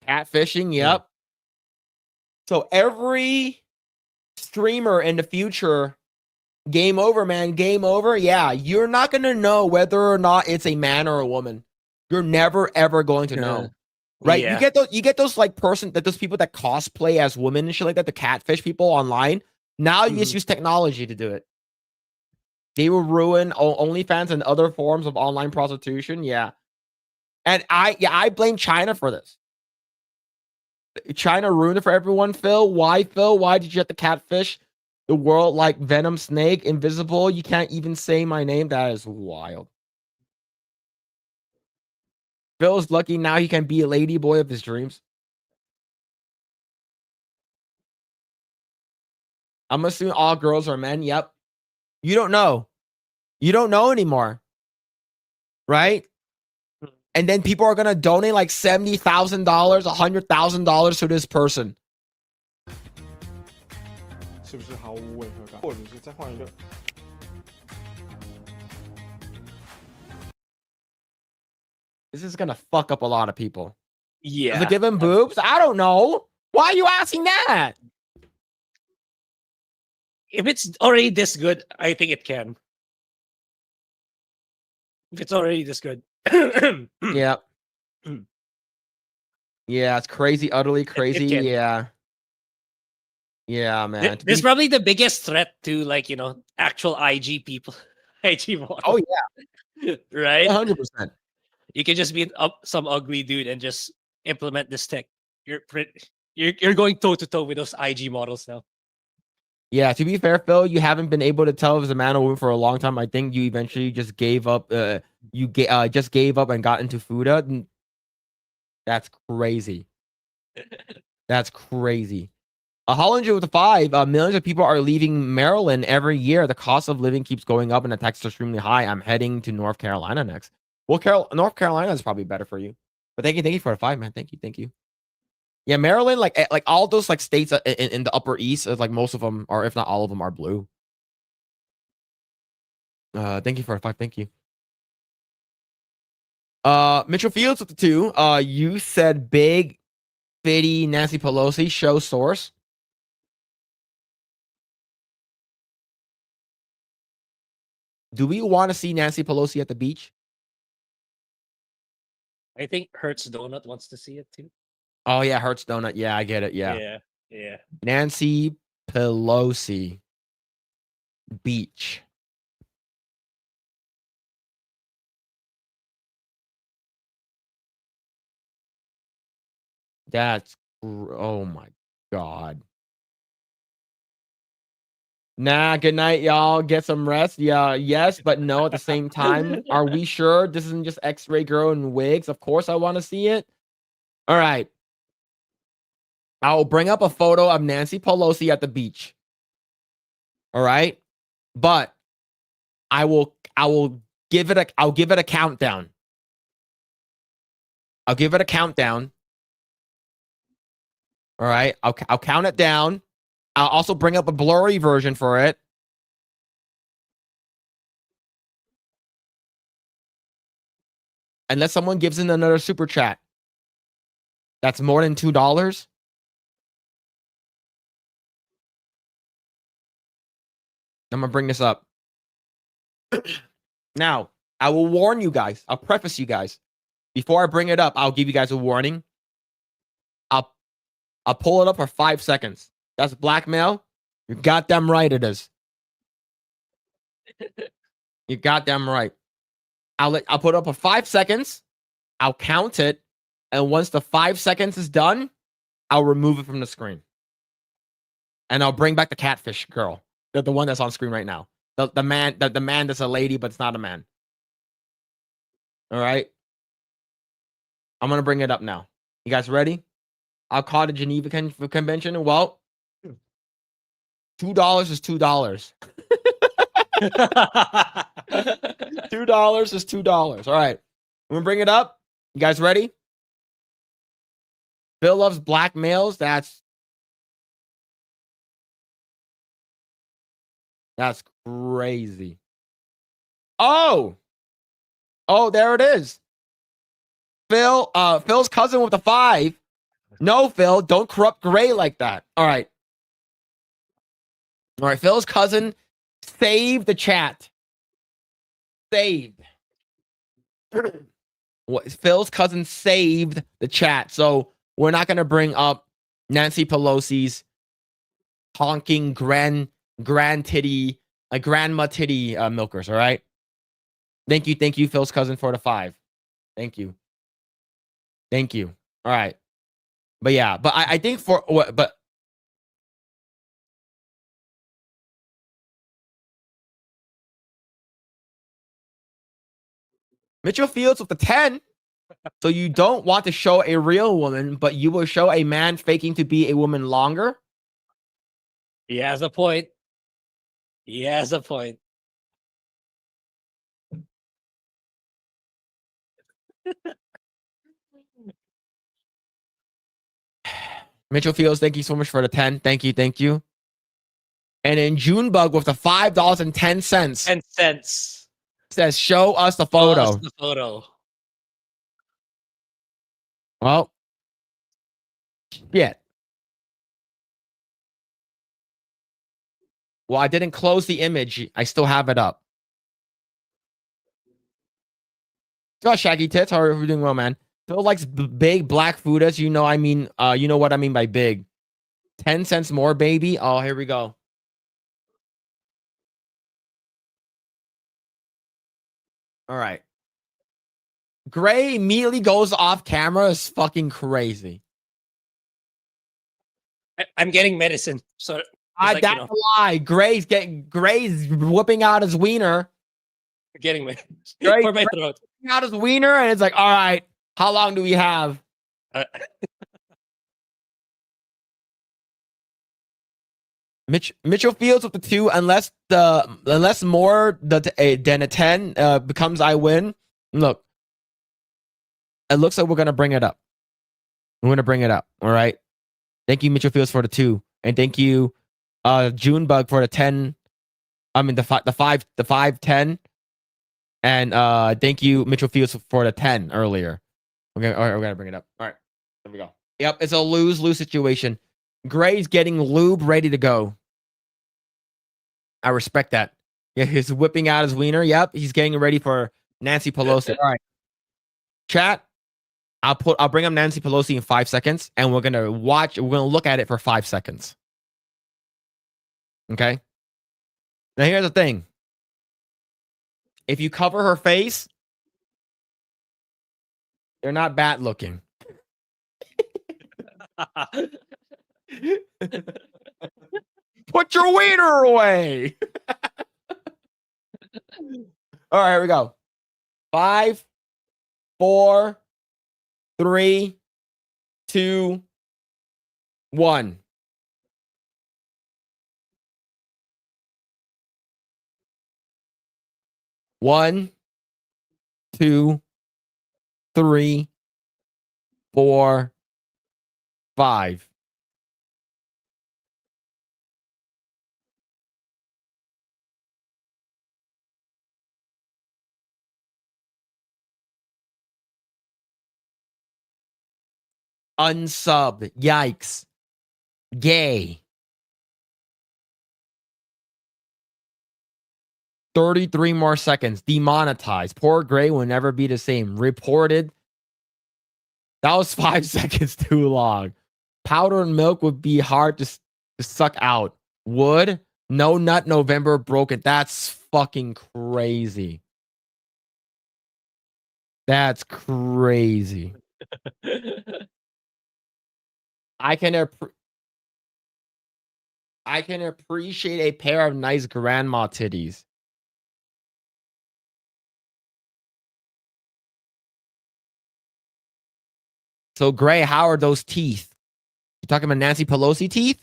Catfishing, yep. So every streamer in the future, game over, man. Game over. Yeah, you're not gonna know whether or not it's a man or a woman. You're never ever going to know. Right? Yeah. You get those like those people that cosplay as women and shit like that, the catfish people online. Now you just use technology to do it. They will ruin OnlyFans and other forms of online prostitution. Yeah. And I blame China for this. China ruined it for everyone, Phil. Why, Phil? Why did you have to catfish the world like Venom Snake, Invisible? You can't even say my name. That is wild. Phil's lucky now he can be a lady boy of his dreams. I'm assuming all girls are men. Yep. You don't know. You don't know anymore. Right? And then people are going to donate like $70,000, $100,000 to this person. 是不是毫无违和感？或者是再换一个。is gonna fuck up a lot of people. Yeah. Does it give him boobs? I don't know. Why are you asking that? If it's already this good, I think it can. If it's already this good. Yeah. Yeah, it's crazy, utterly crazy. can. Yeah. Yeah, man. This is probably the biggest threat to, like, you know, actual IG people. IG model. Oh yeah. Right? 100%. You can just be some ugly dude and just implement this tech. You're going toe to toe with those IG models now. Yeah, to be fair, Phil, you haven't been able to tell if it's a man or woman for a long time. I think you eventually just gave up. Just gave up and got into Fuda. That's crazy. That's crazy. Hollinger with the 5. Millions of people are leaving Maryland every year. The cost of living keeps going up and the taxes are extremely high. I'm heading to North Carolina next. Well, North Carolina is probably better for you. But thank you for the 5, man. Thank you. Yeah, Maryland, like all those like states in the Upper East, like most of them are, if not all of them, are blue. Thank you for a 5. Thank you. Mitchell Fields with the 2. You said big, fitty Nancy Pelosi. Show source. Do we want to see Nancy Pelosi at the beach? I think Hertz Donut wants to see it too. Oh yeah, Hertz Donut. Yeah, I get it. Yeah. Nancy Pelosi beach. Oh my God. Nah, good night, y'all. Get some rest. Yeah, yes, but no at the same time. Are we sure this isn't just X-Ray Girl in wigs? Of course I want to see it. All right. I'll bring up a photo of Nancy Pelosi at the beach. All right. But I'll give it a countdown. I'll give it a countdown. All right. I'll count it down. I'll also bring up a blurry version for it. Unless someone gives in another super chat. That's more than $2. I'm going to bring this up. Now, I will warn you guys. I'll preface you guys. Before I bring it up, I'll give you guys a warning. I'll pull it up for 5 seconds. That's blackmail. You're goddamn right it is. You're goddamn right. I'll put it up for 5 seconds. I'll count it. And once the 5 seconds is done, I'll remove it from the screen. And I'll bring back the catfish girl. The one that's on screen right now. The man that's a lady, but it's not a man. All right. I'm going to bring it up now. You guys ready? I'll call the Geneva Convention. Well, $2 is $2. $2 is $2. All right. I'm going to bring it up. You guys ready? Phil loves black males. That's crazy. Oh, there it is. Phil's cousin with the 5. No, Phil, don't corrupt Grae like that. All right. Phil's cousin saved the chat. Saved. Phil's cousin saved the chat. So we're not going to bring up Nancy Pelosi's honking grandma titty milkers. All right. Thank you, Phil's cousin, for the 5. Thank you. All right. But yeah, I think Mitchell Fields with the 10. So you don't want to show a real woman, but you will show a man faking to be a woman longer? He has a point. Mitchell Fields, thank you so much for the 10. Thank you. And then Junebug with the $5.10. 10 cents. Says, show us the photo. Well, shit. Well, I didn't close the image. I still have it up. Oh, Shaggy Tits, how are you doing? Well, man. Phil likes big black Fudas. You know, I mean, you know what I mean by big. 10 cents more, baby. Oh, here we go. All right. Grae immediately goes off camera. Is fucking crazy. I'm getting medicine, so That's a lie. Grae's whipping out his wiener. getting medicine Grae, for my throat. whipping out his wiener, and it's like, all right, how long do we have? Mitchell Fields with the 2, unless more than a 10 becomes I win. Look, it looks like we're gonna bring it up. We're gonna bring it up. All right. Thank you, Mitchell Fields, for the 2, and thank you, Junebug, for the 10. I mean the 5 10, and thank you, Mitchell Fields, for the 10 earlier. Okay, all right, we're gonna bring it up. All right, there we go. Yep, it's a lose-lose situation. Grae's getting lube ready to go. I respect that. Yeah, he's whipping out his wiener. Yep, he's getting ready for Nancy Pelosi. All right, chat. I'll bring up Nancy Pelosi in 5 seconds, and we're gonna look at it for 5 seconds. Okay. Now here's the thing. If you cover her face, they're not bad looking. Put your wiener away. All right, here we go. 5, 4, 3, 2, 1. One, 2, 3, 4, 5. Unsub. Yikes. Gay. 33 more seconds. Demonetized. Poor Grae will never be the same. Reported. That was 5 seconds too long. Powder and milk would be hard to suck out. Would. No nut November broken. That's fucking crazy. That's crazy. I can appreciate a pair of nice grandma titties. So, Grae, how are those teeth? You talking about Nancy Pelosi teeth?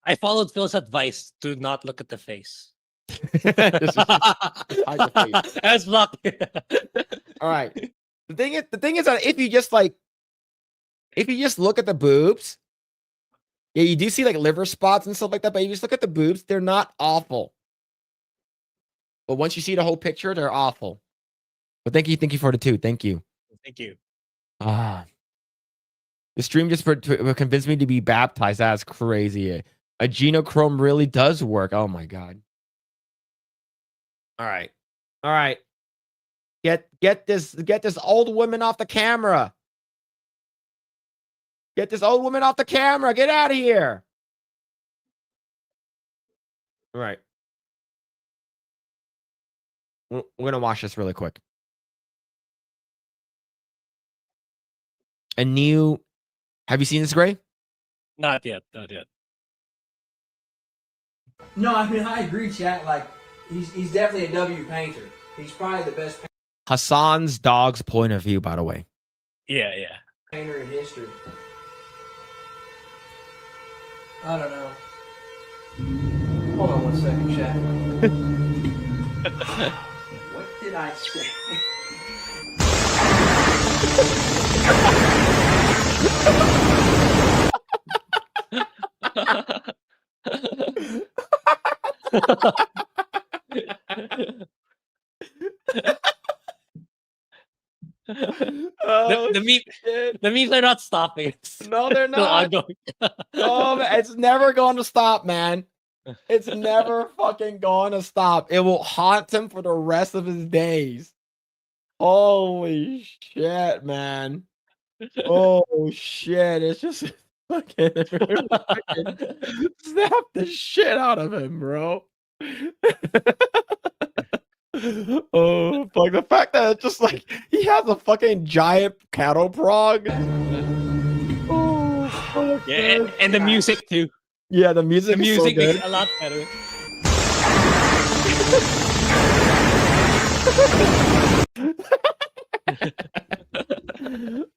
I followed Phil's advice to not look at the face. Hide the face. That's lucky. All right. The thing is that if you just look at the boobs, yeah, you do see like liver spots and stuff like that, but you just look at the boobs, they're not awful. But once you see the whole picture, they're awful. But thank you for the 2. Thank you. Thank you. The stream just convinced me to be baptized. That's crazy. Adrenochrome really does work. Oh my god. All right. Get this old woman off the camera. Get this old woman off the camera. Get out of here. All right. We're gonna watch this really quick. Have you seen this, Grae? Not yet. No, I mean, I agree, chat. Like, he's definitely a W painter. He's probably the best Hassan's dog's point of view, by the way. Yeah. painter in history. I don't know. Hold on 1 second, chat. What did I say? the memes are not stopping. It's No, they're still not. ongoing. Oh, man, it's never going to stop, man. It's never fucking going to stop. It will haunt him for the rest of his days. Holy shit, man. Oh shit. It's just fucking snap the shit out of him, bro. Oh fuck, the fact that it's just like he has a fucking giant cattle prog. Oh fuck, Yeah, man. and the music too. Yeah, the music The is so music good. is a lot better.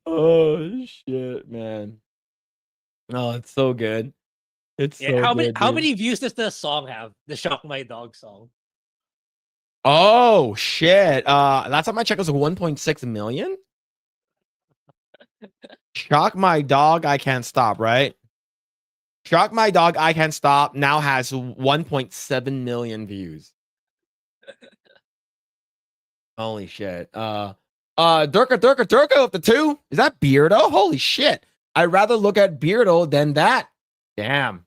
Oh shit, man. Oh, it's so good. It's Yeah, so how good, dude. many views does the song have? The Shock My Dog song. Oh shit. Last time I checked it was 1.6 million. Shock My Dog, I Can't Stop, right? Shock My Dog, I Can't Stop now has 1.7 million views. Holy shit. Durka with the 2. Is that Beardo? Holy shit. I'd rather look at Beardo than that. Damn.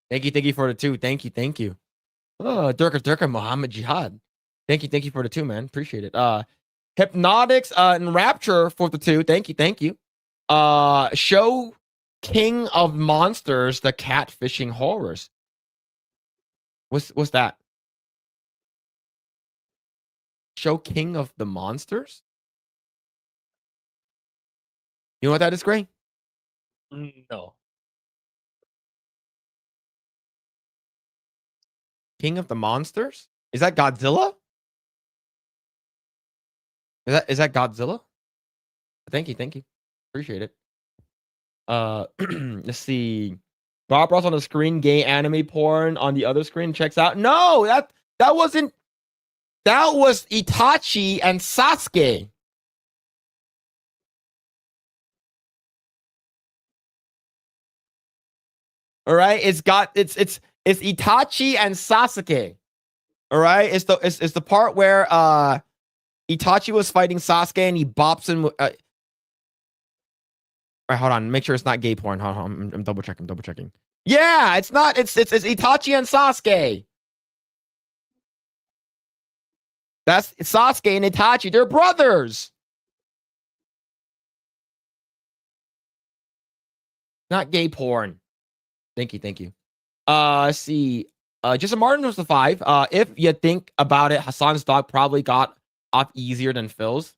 Thank you for the 2. Thank you. Oh, Durka Muhammad Jihad. Thank you for the 2, man. Appreciate it. Hypnotics and Rapture for the 2. Thank you. Show King of Monsters, the catfishing horrors. What's that? Show King of the Monsters? You know what that is, Grae? No. King of the Monsters? Is that Godzilla? Is that Godzilla? Thank you. Appreciate it. Let's see. Bob Ross on the screen, gay anime porn on the other screen checks out. No, that wasn't. That was Itachi and Sasuke. All right, it's Itachi and Sasuke. All right, it's the part where Itachi was fighting Sasuke and he bops him. All right, hold on. Make sure it's not gay porn. Hold on. I'm double checking. Yeah, it's not. It's Itachi and Sasuke. That's Sasuke and Itachi. They're brothers. Not gay porn. Thank you. Let's see. Jason Martin was the 5. If you think about it, Hassan's dog probably got off easier than Phil's.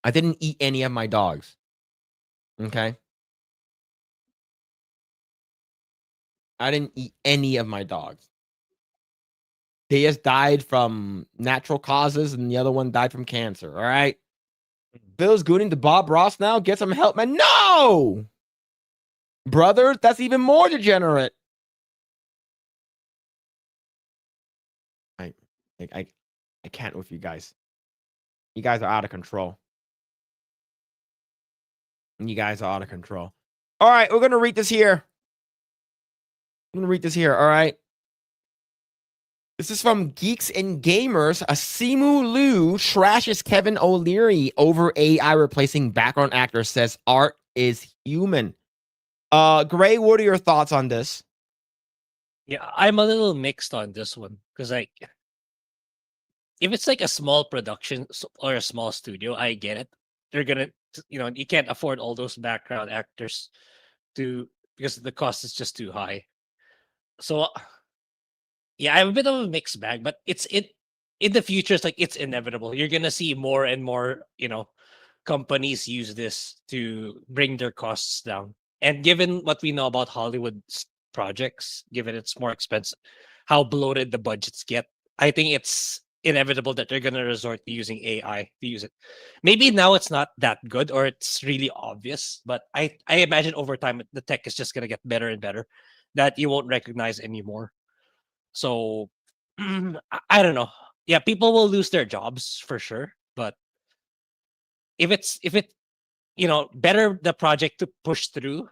I didn't eat any of my dogs. Okay. I didn't eat any of my dogs. They just died from natural causes, and the other one died from cancer. All right. Phil's gooning to Bob Ross now. Get some help, man. No, brother, that's even more degenerate. I can't with you guys. You guys are out of control. All right, we're gonna read this here. All right. This is from Geeks and Gamers. A Simu Liu trashes Kevin O'Leary over AI replacing background actor, says art is human. Grae, what are your thoughts on this? Yeah, I'm a little mixed on this one because, like, if it's like a small production or a small studio, I get it. They're gonna, you can't afford all those background actors because the cost is just too high. So, yeah, I have a bit of a mixed bag, but in the future, it's like it's inevitable. You're gonna see more and more, companies use this to bring their costs down. And given what we know about Hollywood projects, given it's more expensive, how bloated the budgets get, I think it's inevitable that they're gonna resort to using AI to use it. Maybe now it's not that good or it's really obvious, but I imagine over time the tech is just gonna get better and better that you won't recognize anymore. So I don't know. Yeah, people will lose their jobs for sure, but if it better the project to push through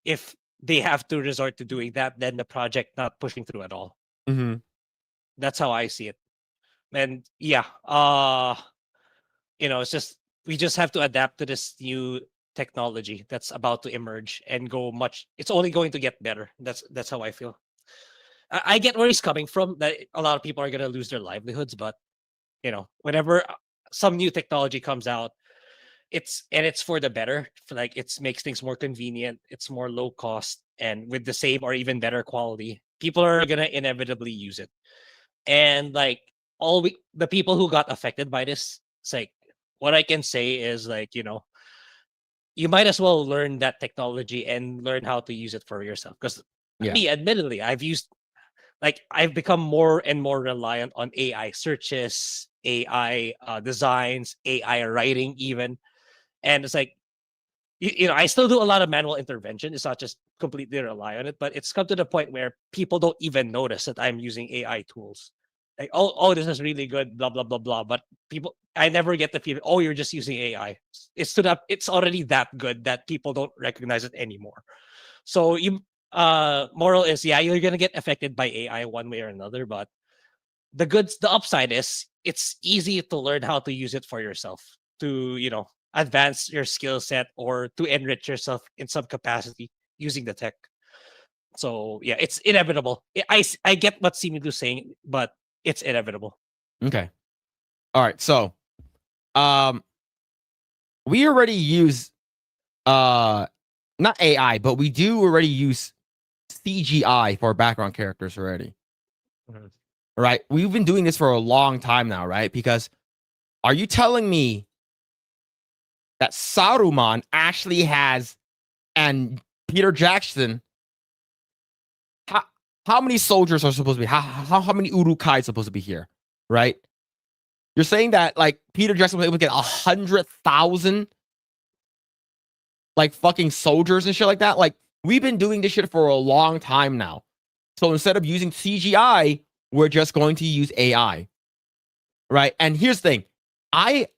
if they have to resort to doing that than the project not pushing through at all. Mm-hmm. That's how I see it. And yeah, it's just we just have to adapt to this new technology that's about to emerge and go much. It's only going to get better. That's how I feel. I get where he's coming from. That a lot of people are gonna lose their livelihoods, but whenever some new technology comes out, it's for the better. Like it makes things more convenient. It's more low cost and with the same or even better quality. People are gonna inevitably use it. And like the people who got affected by this, it's like what I can say is like you might as well learn that technology and learn how to use it for yourself. Because Yeah. me, admittedly, I've become more and more reliant on AI searches, AI designs, AI writing, even. And it's like, I still do a lot of manual intervention. It's not just completely rely on it, but it's come to the point where people don't even notice that I'm using AI tools. Like, oh, this is really good, blah, blah, blah, blah. But I never get the feeling, oh, you're just using AI. It's already that good that people don't recognize it anymore. So moral is, yeah, you're gonna get affected by AI one way or another, but the upside is it's easy to learn how to use it for yourself to advance your skill set or to enrich yourself in some capacity using the tech. So yeah, it's inevitable. I get what Similu's saying, but it's inevitable. Okay. All right. So, we already use not AI, but we do already use CGI for background characters already. Mhm. Right? We've been doing this for a long time now, right? Because are you telling me that Saruman actually has and Peter Jackson, how many soldiers are supposed to be? How many Urukai are supposed to be here? Right? You're saying that like Peter Jackson was able to get 100,000 like fucking soldiers and shit like that. Like we've been doing this shit for a long time now. So instead of using CGI, we're just going to use AI. Right? And here's the thing. I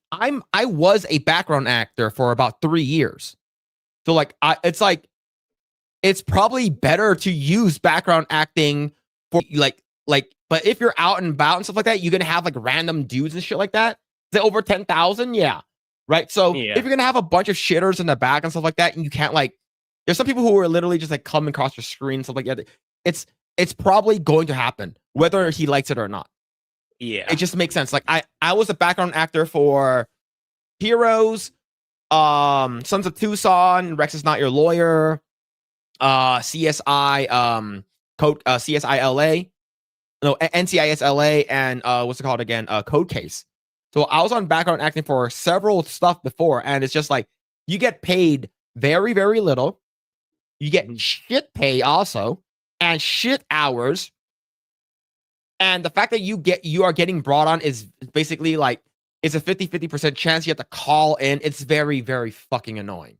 was a background actor for about 3 years. So like it's probably better to use background acting for but if you're out and about and stuff like that, you're gonna have like random dudes and shit like that. Is it over 10,000? Yeah. Right. So Yeah. if you're gonna have a bunch of shitters in the back and stuff like that, and you can't there's some people who are literally just like coming across your screen and stuff like that. It's probably going to happen, whether he likes it or not. Yeah. It just makes sense. Like I was a background actor for Heroes, Sons of Tucson, Rex is Not Your Lawyer, CSI, CSI LA, no, NCIS LA, and what's it called again? Code Case. So I was on background acting for several stuff before, and it's just like you get paid very, very little. You get shit pay also, and shit hours. And the fact that you are getting brought on is basically like it's a 50% chance you have to call in. It's very, very fucking annoying.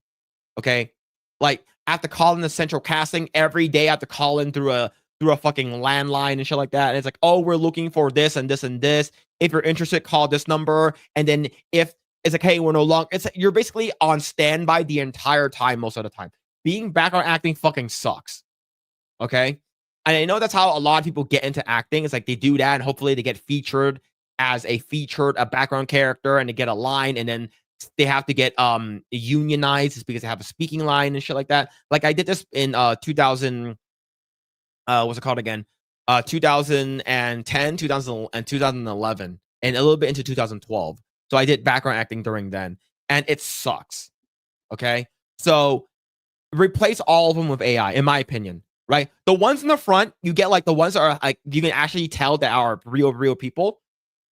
Okay? Like I have to call in the central casting every day. I have to call in through a fucking landline and shit like that. And it's like, oh, we're looking for this and this and this. If you're interested, call this number. And then if it's like, hey, we're no longer, you're basically on standby the entire time, most of the time. Being background acting fucking sucks. Okay? And I know that's how a lot of people get into acting. It's like they do that and hopefully they get featured as a background character and they get a line and then they have to get unionized. It's because they have a speaking line and shit like that. Like I did this in 2000 what's it called again? 2010, 2011 and a little bit into 2012. So I did background acting during then and it sucks. Okay? So replace all of them with AI in my opinion. Right? The ones in the front, you get like the ones that are like you can actually tell that are real people.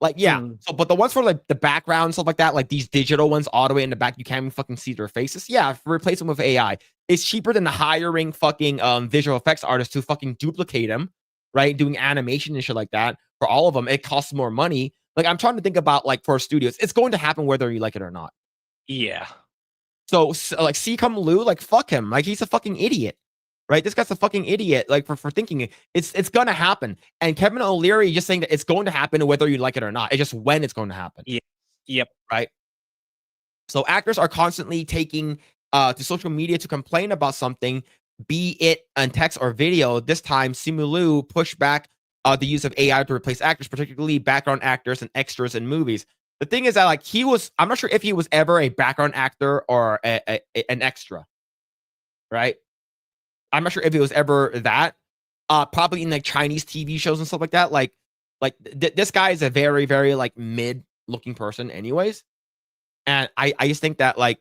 Like, yeah. So, but the ones for like the background and stuff like that, like these digital ones all the way in the back, you can't even fucking see their faces. Yeah, replace them with AI. It's cheaper than hiring fucking visual effects artists to fucking duplicate them, right? Doing animation and shit like that. For all of them, it costs more money. Like, I'm trying to think about like for studios, it's going to happen whether you like it or not. Yeah. So like, Seacom Liu, like, fuck him. Like, he's a fucking idiot. Right? This guy's a fucking idiot, like for thinking it's gonna happen. And Kevin O'Leary just saying that it's going to happen whether you like it or not. It's just when it's going to happen. Yeah. Yep. Right. So actors are constantly taking to social media to complain about something, be it on text or video. This time, Simu Liu pushed back the use of AI to replace actors, particularly background actors and extras in movies. The thing is that like I'm not sure if he was ever a background actor or an extra, right? I'm not sure if it was ever that. Probably in like Chinese TV shows and stuff like that. Like this guy is a very, very like mid-looking person, anyways. And I just think that like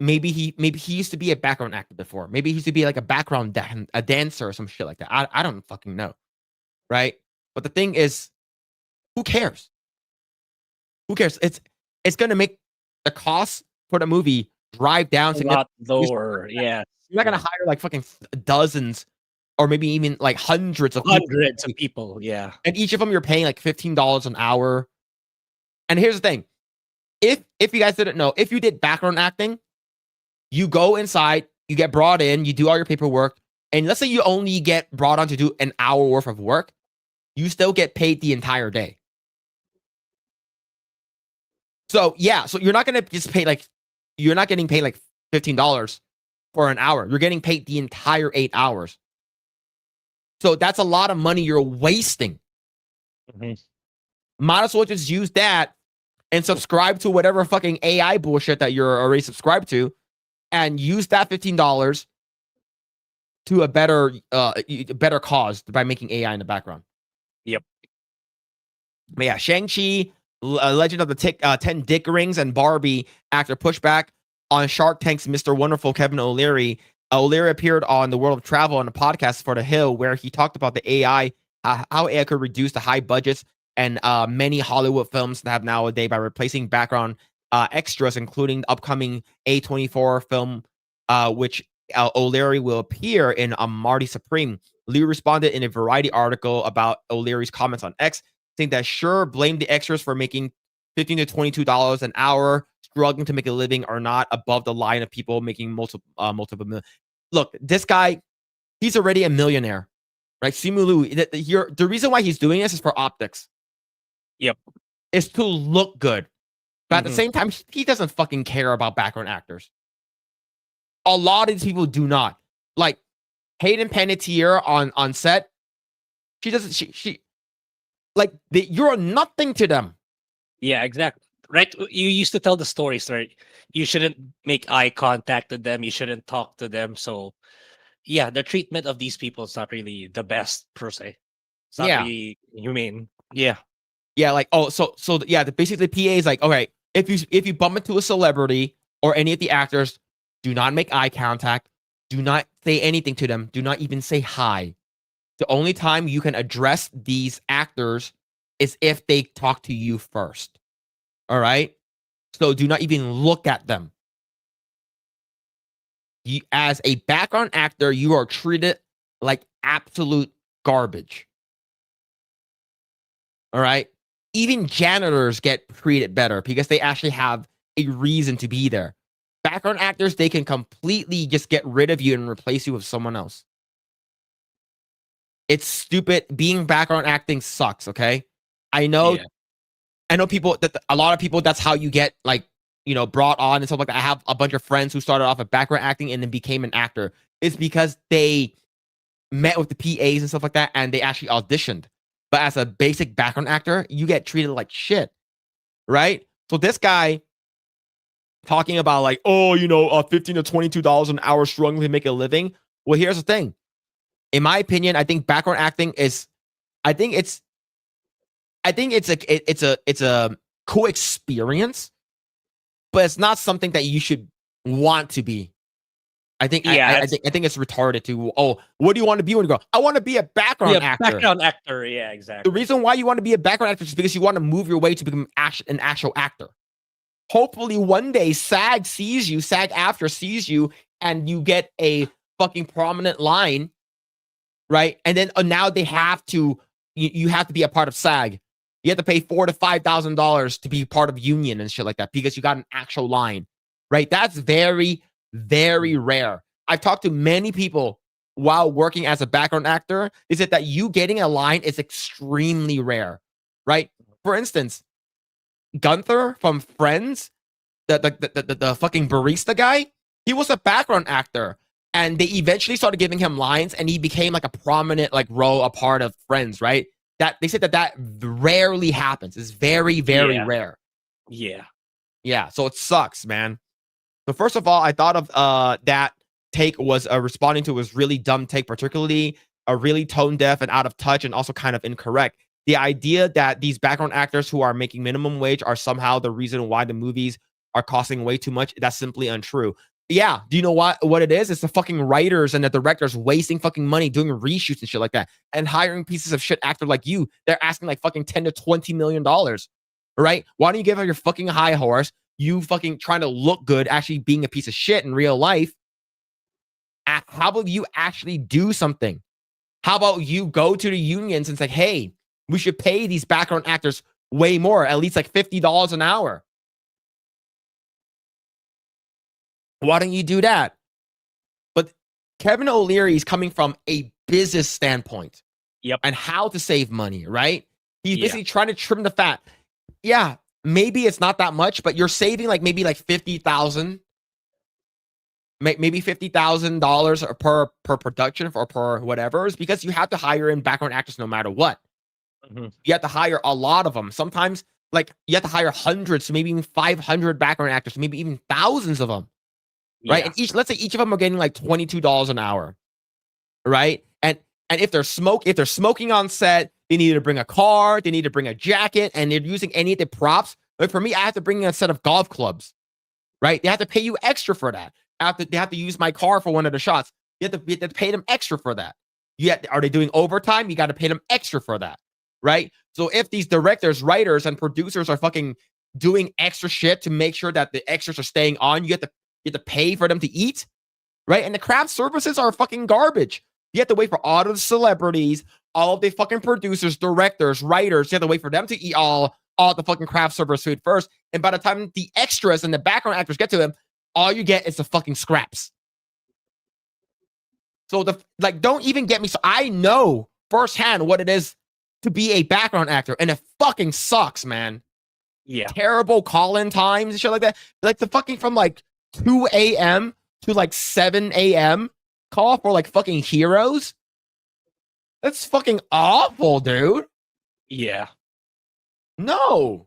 maybe he used to be a background actor before. Maybe he used to be like a background a dancer or some shit like that. I don't fucking know, right? But the thing is, who cares? Who cares? It's gonna make the cost for the movie drive down A lot lower. Yeah. You're not gonna hire like fucking dozens or maybe even like hundreds of people. Yeah. and each of them you're paying like $15 an hour. And here's the thing: if you guys didn't know, if you did background acting, you go inside, you get brought in, you do all your paperwork, and let's say you only get brought on to do an hour worth of work, you still get paid the entire day. So yeah, so you're not gonna just pay like you're not getting paid like $15 for an hour. You're getting paid the entire 8 hours. So that's a lot of money you're wasting. Might as well just use that and subscribe to whatever fucking AI bullshit that you're already subscribed to, and use that $15 to a better cause by making AI in the background. Yep. But yeah, Shang-Chi, Legend of the 10 Dick Rings, and Barbie actor pushback on Shark Tank's Mr. Wonderful Kevin O'Leary. O'Leary appeared on The World of Travel on a podcast for The Hill, where he talked about the AI, how AI could reduce the high budgets and many Hollywood films have nowadays by replacing background extras, including the upcoming A24 film, which O'Leary will appear in Marty Supreme. Lee responded in a Variety article about O'Leary's comments on X, saying that sure, blame the extras for making $15 to $22 an hour, struggling to make a living, are not above the line of people making multiple million. Look, this guy, he's already a millionaire, right? Simu Liu, the reason why he's doing this is for optics. Yep. It's to look good. But at the same time, he doesn't fucking care about background actors. A lot of these people do not. Like Hayden Panettiere on set, she doesn't. She like you're nothing to them. Yeah, exactly. Right. You used to tell the stories, right? You shouldn't make eye contact with them. You shouldn't talk to them. So, yeah, the treatment of these people is not really the best per se. It's not really humane. Yeah. Yeah, like basically the PA is like, okay, if you bump into a celebrity or any of the actors, do not make eye contact, do not say anything to them, do not even say hi. The only time you can address these actors is if they talk to you first. All right? So do not even look at them. As a background actor, you are treated like absolute garbage. All right? Even janitors get treated better because they actually have a reason to be there. Background actors, they can completely just get rid of you and replace you with someone else. It's stupid. Being background acting sucks, okay? I know people that a lot of people, that's how you get like, brought on and stuff like that. I have a bunch of friends who started off at background acting and then became an actor. It's because they met with the PAs and stuff like that and they actually auditioned. But as a basic background actor, you get treated like shit, right? So this guy talking about like, $15 to $22 an hour struggling to make a living. Well, here's the thing. In my opinion, I think background acting is, it's a cool experience, but it's not something that you should want to be. I think I think it's retarded to, what do you want to be when you go? I want to be a background actor. Background actor, yeah, exactly. The reason why you want to be a background actor is because you want to move your way to become an actual actor. Hopefully one day SAG-AFTRA sees you and you get a fucking prominent line, right? And then now they have to, you have to be a part of SAG. You have to pay $4,000 to $5,000 to be part of union and shit like that because you got an actual line, right? That's very, very rare. I've talked to many people while working as a background actor. Is it that you getting a line is extremely rare, right? For instance, Gunther from Friends, the fucking barista guy, he was a background actor. And they eventually started giving him lines, and he became like a prominent like role, a part of Friends, right? That they said that rarely happens. It's very, very rare. Yeah. Yeah, so it sucks, man. So first of all, I thought of that take was responding to was really dumb take, particularly really tone deaf and out of touch, and also kind of incorrect. The idea that these background actors who are making minimum wage are somehow the reason why the movies are costing way too much, that's simply untrue. Yeah, do you know what it is? It's the fucking writers and the directors wasting fucking money doing reshoots and shit like that, and hiring pieces of shit actor like you. They're asking like fucking $10 to $20 million, right? Why don't you give her your fucking high horse? You fucking trying to look good, actually being a piece of shit in real life. How about you actually do something? How about you go to the unions and say, hey, we should pay these background actors way more, at least like $50 an hour. Why don't you do that? But Kevin O'Leary is coming from a business standpoint. Yep. And how to save money, right? He's basically trying to trim the fat. Yeah, maybe it's not that much, but you're saving like maybe like $50,000, maybe $50,000 per production or per whatever, is because you have to hire in background actors no matter what. Mm-hmm. You have to hire a lot of them. Sometimes like you have to hire hundreds, maybe even 500 background actors, maybe even thousands of them. Right. And let's say each of them are getting like $22 an hour. Right. And if they're smoking on set, they need to bring a car, they need to bring a jacket, and they're using any of the props. Like for me, I have to bring in a set of golf clubs. Right. They have to pay you extra for that. They have to use my car for one of the shots. You have to pay them extra for that. Are they doing overtime? You got to pay them extra for that. Right. So if these directors, writers, and producers are fucking doing extra shit to make sure that the extras are staying on, you have to pay for them to eat, right? And the craft services are fucking garbage. You have to wait for all of the celebrities, all of the fucking producers, directors, writers. You have to wait for them to eat all the fucking craft service food first. And by the time the extras and the background actors get to them, all you get is the fucking scraps. So don't even get me. So I know firsthand what it is to be a background actor, and it fucking sucks, man. Yeah. Terrible call-in times and shit like that. Like the fucking from like 2 a.m. to like 7 a.m. call for like fucking heroes. That's fucking awful, dude. Yeah. No.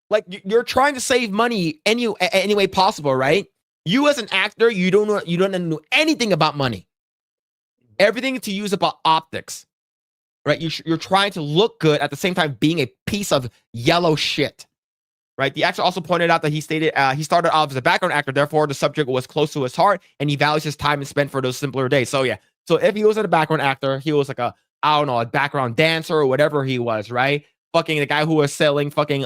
Like you're trying to save money any way possible, right? You as an actor, you don't know anything about money. Everything to use about optics, right? You're trying to look good at the same time being a piece of yellow shit. Right. The actor also pointed out that he stated he started off as a background actor, therefore the subject was close to his heart, and he values his time and spent for those simpler days. So yeah. So if he was a background actor, he was like a background dancer or whatever he was, right? Fucking the guy who was selling fucking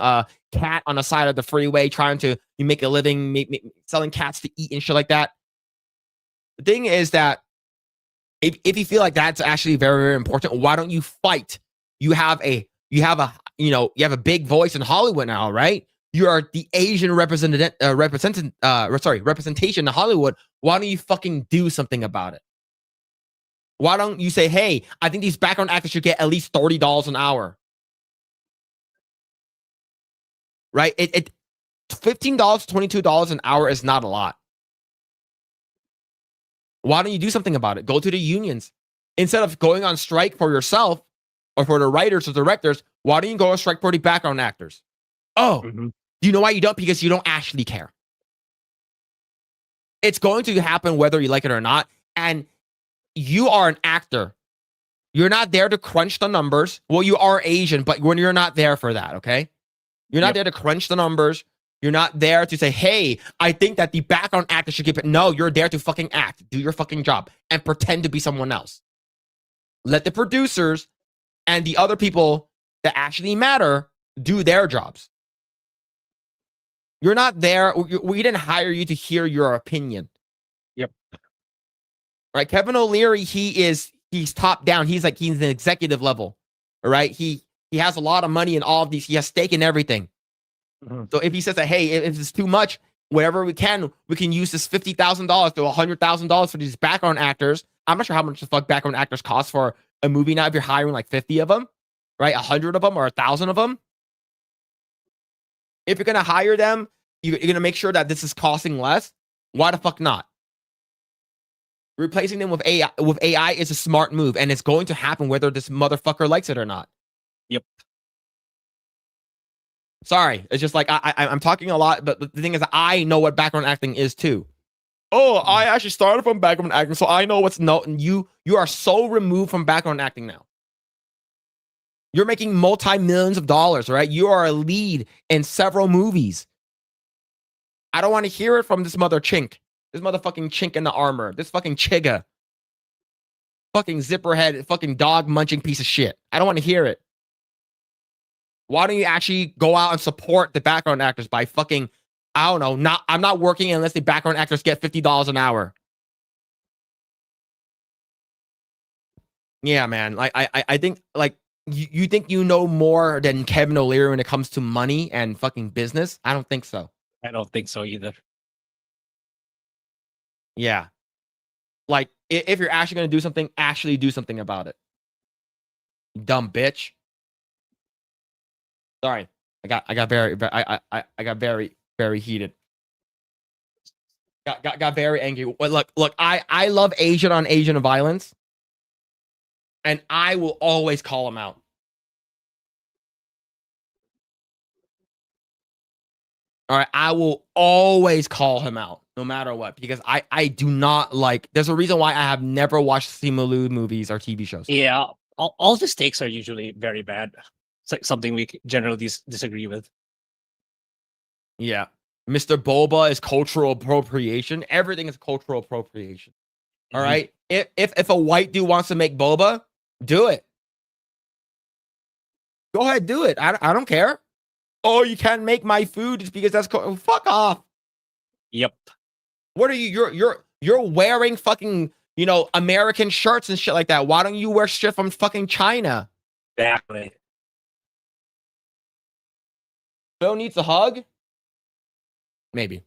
cat on the side of the freeway, trying to make a living, selling cats to eat and shit like that. The thing is that if you feel like that's actually very, very important, why don't you fight? You have a big voice in Hollywood now, right? You are the Asian representation in Hollywood. Why don't you fucking do something about it? Why don't you say, hey, I think these background actors should get at least $30 an hour? Right? $15, $22 an hour is not a lot. Why don't you do something about it? Go to the unions. Instead of going on strike for yourself or for the writers or directors, why don't you go on strike for the background actors? Oh, do you know why you don't? Because you don't actually care. It's going to happen whether you like it or not. And you are an actor. You're not there to crunch the numbers. Well, you are Asian, but when you're not there for that, okay? You're not there to crunch the numbers. You're not there to say, hey, I think that the background actor should get it. No, you're there to fucking act. Do your fucking job and pretend to be someone else. Let the producers and the other people that actually matter do their jobs. You're not there. We didn't hire you to hear your opinion. Yep. Right. Kevin O'Leary, he's top down. He's an executive level. All right. He has a lot of money in all of these. He has stake in everything. So if he says that, hey, if it's too much, whatever we can use this $50,000 to $100,000 for these background actors. I'm not sure how much the fuck background actors cost for a movie now if you're hiring like 50 of them, right? 100 of them or 1,000 of them. If you're going to hire them, you're going to make sure that this is costing less. Why the fuck not? Replacing them with AI is a smart move, and it's going to happen whether this motherfucker likes it or not. Yep. Sorry, it's just like I'm talking a lot, but the thing is, I know what background acting is too. Oh, I actually started from background acting, so I know what's no. And you are so removed from background acting now. You're making multi-millions of dollars, right? You are a lead in several movies. I don't want to hear it from this chink. This motherfucking chink in the armor. This fucking chigga. Fucking zipperhead, fucking dog munching piece of shit. I don't want to hear it. Why don't you actually go out and support the background actors by fucking, I don't know, I'm not working unless the background actors get $50 an hour. Yeah, man. Like I think like you think you know more than Kevin O'Leary when it comes to money and fucking business? I don't think so. I don't think so either. Yeah. Like, if you're actually going to do something, actually do something about it. You dumb bitch. Sorry. I got very heated. Got very angry. Look, I love Asian on Asian violence. And I will always call him out. All right, I will always call him out, no matter what, because I do not like. There's a reason why I have never watched Simu Liu movies or TV shows. Yeah, all the stakes are usually very bad. It's like something we generally disagree with. Yeah, Mr. Boba is cultural appropriation. Everything is cultural appropriation. All right, if a white dude wants to make boba, do it. Go ahead, do it. I don't care. Oh, you can't make my food just because that's fuck off. Yep. What are you? You're wearing fucking, American shirts and shit like that. Why don't you wear shit from fucking China? Exactly. Phil needs a hug? Maybe.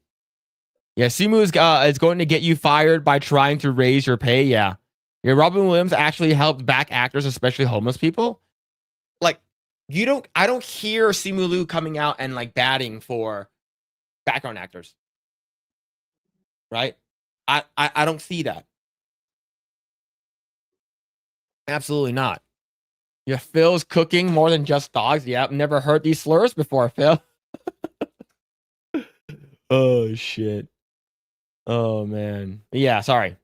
Yeah, Simu is going to get you fired by trying to raise your pay. Yeah. Yeah, Robin Williams actually helped back actors, especially homeless people. Like, I don't hear Simu Liu coming out and like batting for background actors. Right? I don't see that. Absolutely not. Yeah, Phil's cooking more than just dogs. Yeah, I've never heard these slurs before, Phil. Oh shit. Oh man. Yeah, sorry.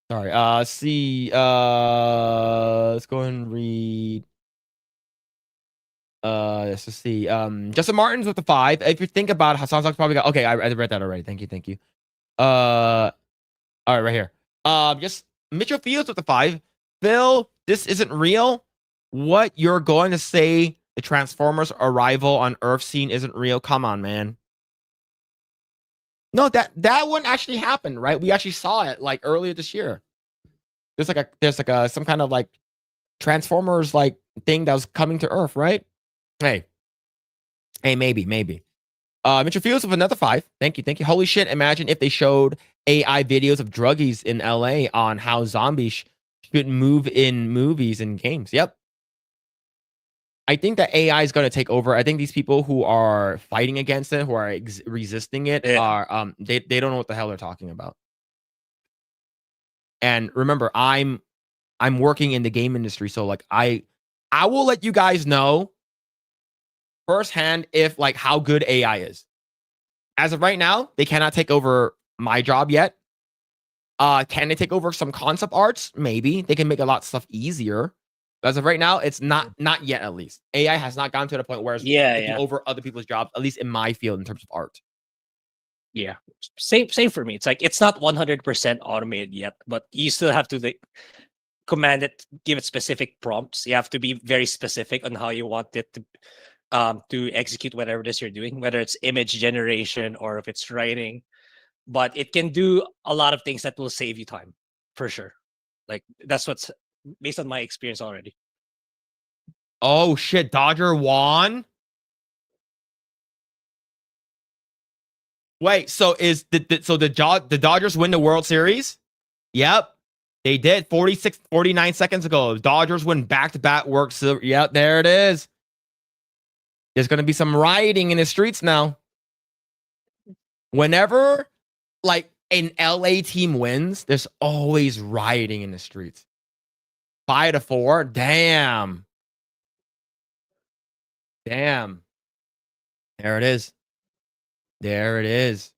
Let's go and read. Let's just see. Justin Martin's with the 5. If you think about it, Hassan Sok's probably got. Okay, I read that already. Thank you. All right, right here. Just Mitchell Fields with the 5. Phil, this isn't real. What you're going to say? The Transformers arrival on Earth scene isn't real. Come on, man. No, that one actually happened, right? We actually saw it like earlier this year. There's some kind of like Transformers like thing that was coming to Earth, right? Hey, maybe. Mitchell Fields with another 5. Thank you. Holy shit! Imagine if they showed AI videos of druggies in LA on how zombies should move in movies and games. Yep. I think that AI is going to take over. I think these people who are fighting against it, who are resisting it, are they don't know what the hell they're talking about. And remember, I'm working in the game industry, so like I will let you guys know firsthand if like how good AI is. As of right now, they cannot take over my job yet. Can they take over some concept arts? Maybe they can make a lot of stuff easier. As of right now, it's not yet. At least AI has not gotten to the point where it's taking over other people's jobs. At least in my field, in terms of art. Yeah, same for me. It's like it's not 100% automated yet, but you still have to command it, give it specific prompts. You have to be very specific on how you want it to execute whatever it is you're doing, whether it's image generation or if it's writing. But it can do a lot of things that will save you time, for sure. Like that's what's based on my experience already. Oh shit, Dodger won. Wait, so the Dodgers win the World Series? Yep. They did 49 seconds ago. Dodgers win back-to-back World Series. Yep, there it is. There's going to be some rioting in the streets now. Whenever like an LA team wins, there's always rioting in the streets. 5-4. Damn. Damn. There it is. There it is.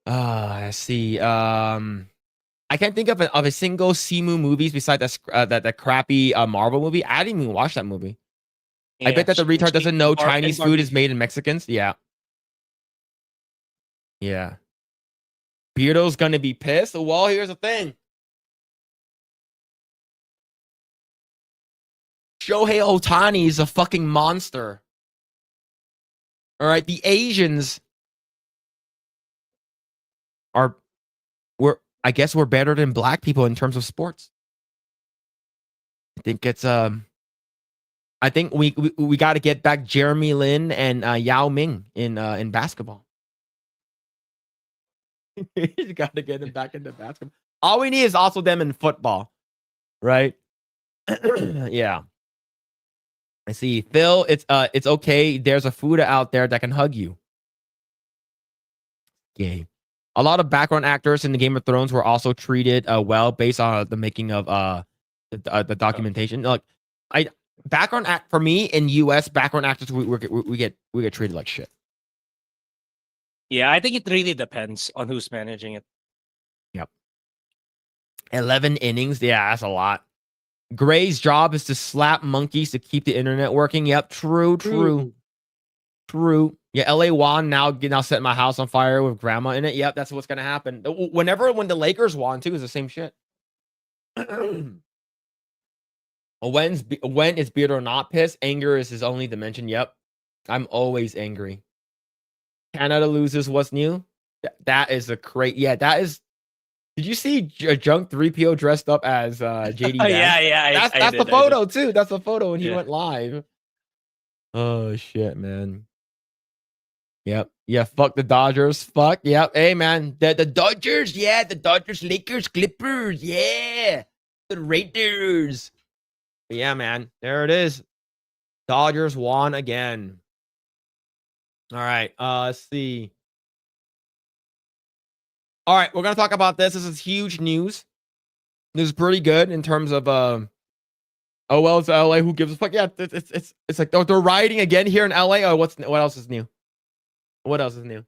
Let's see. I can't think of a single Simu movies besides that crappy Marvel movie. I didn't even watch that movie. I bet that the retard doesn't know Chinese food is made in Mexicans. Yeah. Yeah. Beardo's gonna be pissed. Well, here's the thing. Shohei Ohtani is a fucking monster. All right, the Asians I guess we're better than black people in terms of sports. I think it's I think we got to get back Jeremy Lin and Yao Ming in basketball. You got to get them back into basketball. All we need is also them in football, right? Yeah. I see. Phil, it's okay. There's a Fuda out there that can hug you. Yay. A lot of background actors in the Game of Thrones were also treated well based on the making of the documentation. Like background act for me in US background actors we get treated like shit. Yeah, I think it really depends on who's managing it. Yep. 11 innings. Yeah, That's a lot. Grae's job is to slap monkeys to keep the internet working. Yep. True. Yeah, LA won. Now set my house on fire with grandma in it. Yep, that's what's gonna happen. When the Lakers won too, is the same shit. When is Beardo not pissed? Anger is his only dimension. Yep. I'm always angry. Canada loses. What's new? That is a great. Yeah, that is. Did you see Junk 3PO dressed up as JD? Yeah. That's the photo too. That's the photo when he went live. Oh shit, man. Yep. Yeah. Fuck the Dodgers. Fuck. Yep. Hey, man. The Dodgers. Yeah. The Dodgers, Lakers, Clippers. Yeah. The Raiders. But yeah, man. There it is. Dodgers won again. All right. Let's see. All right. We're going to talk about this. This is huge news. This is pretty good in terms of, oh, well, it's LA. Who gives a fuck? Yeah. It's like they're rioting again here in LA. Oh, what else is new? What else is new?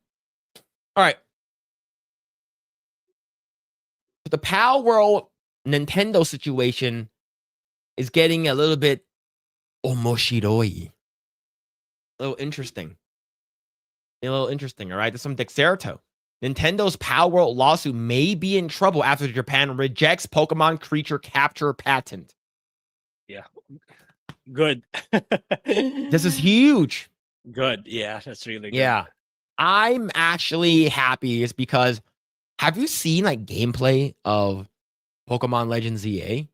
All right. The Pal World Nintendo situation is getting a little bit omoshiroi. A little interesting. All right? There's some Dexerto. Nintendo's Pal World lawsuit may be in trouble after Japan rejects Pokemon creature capture patent. Yeah. Good. This is huge. Good. Yeah, that's really good. Yeah. I'm actually happy is because have you seen like gameplay of Pokemon Legends EA?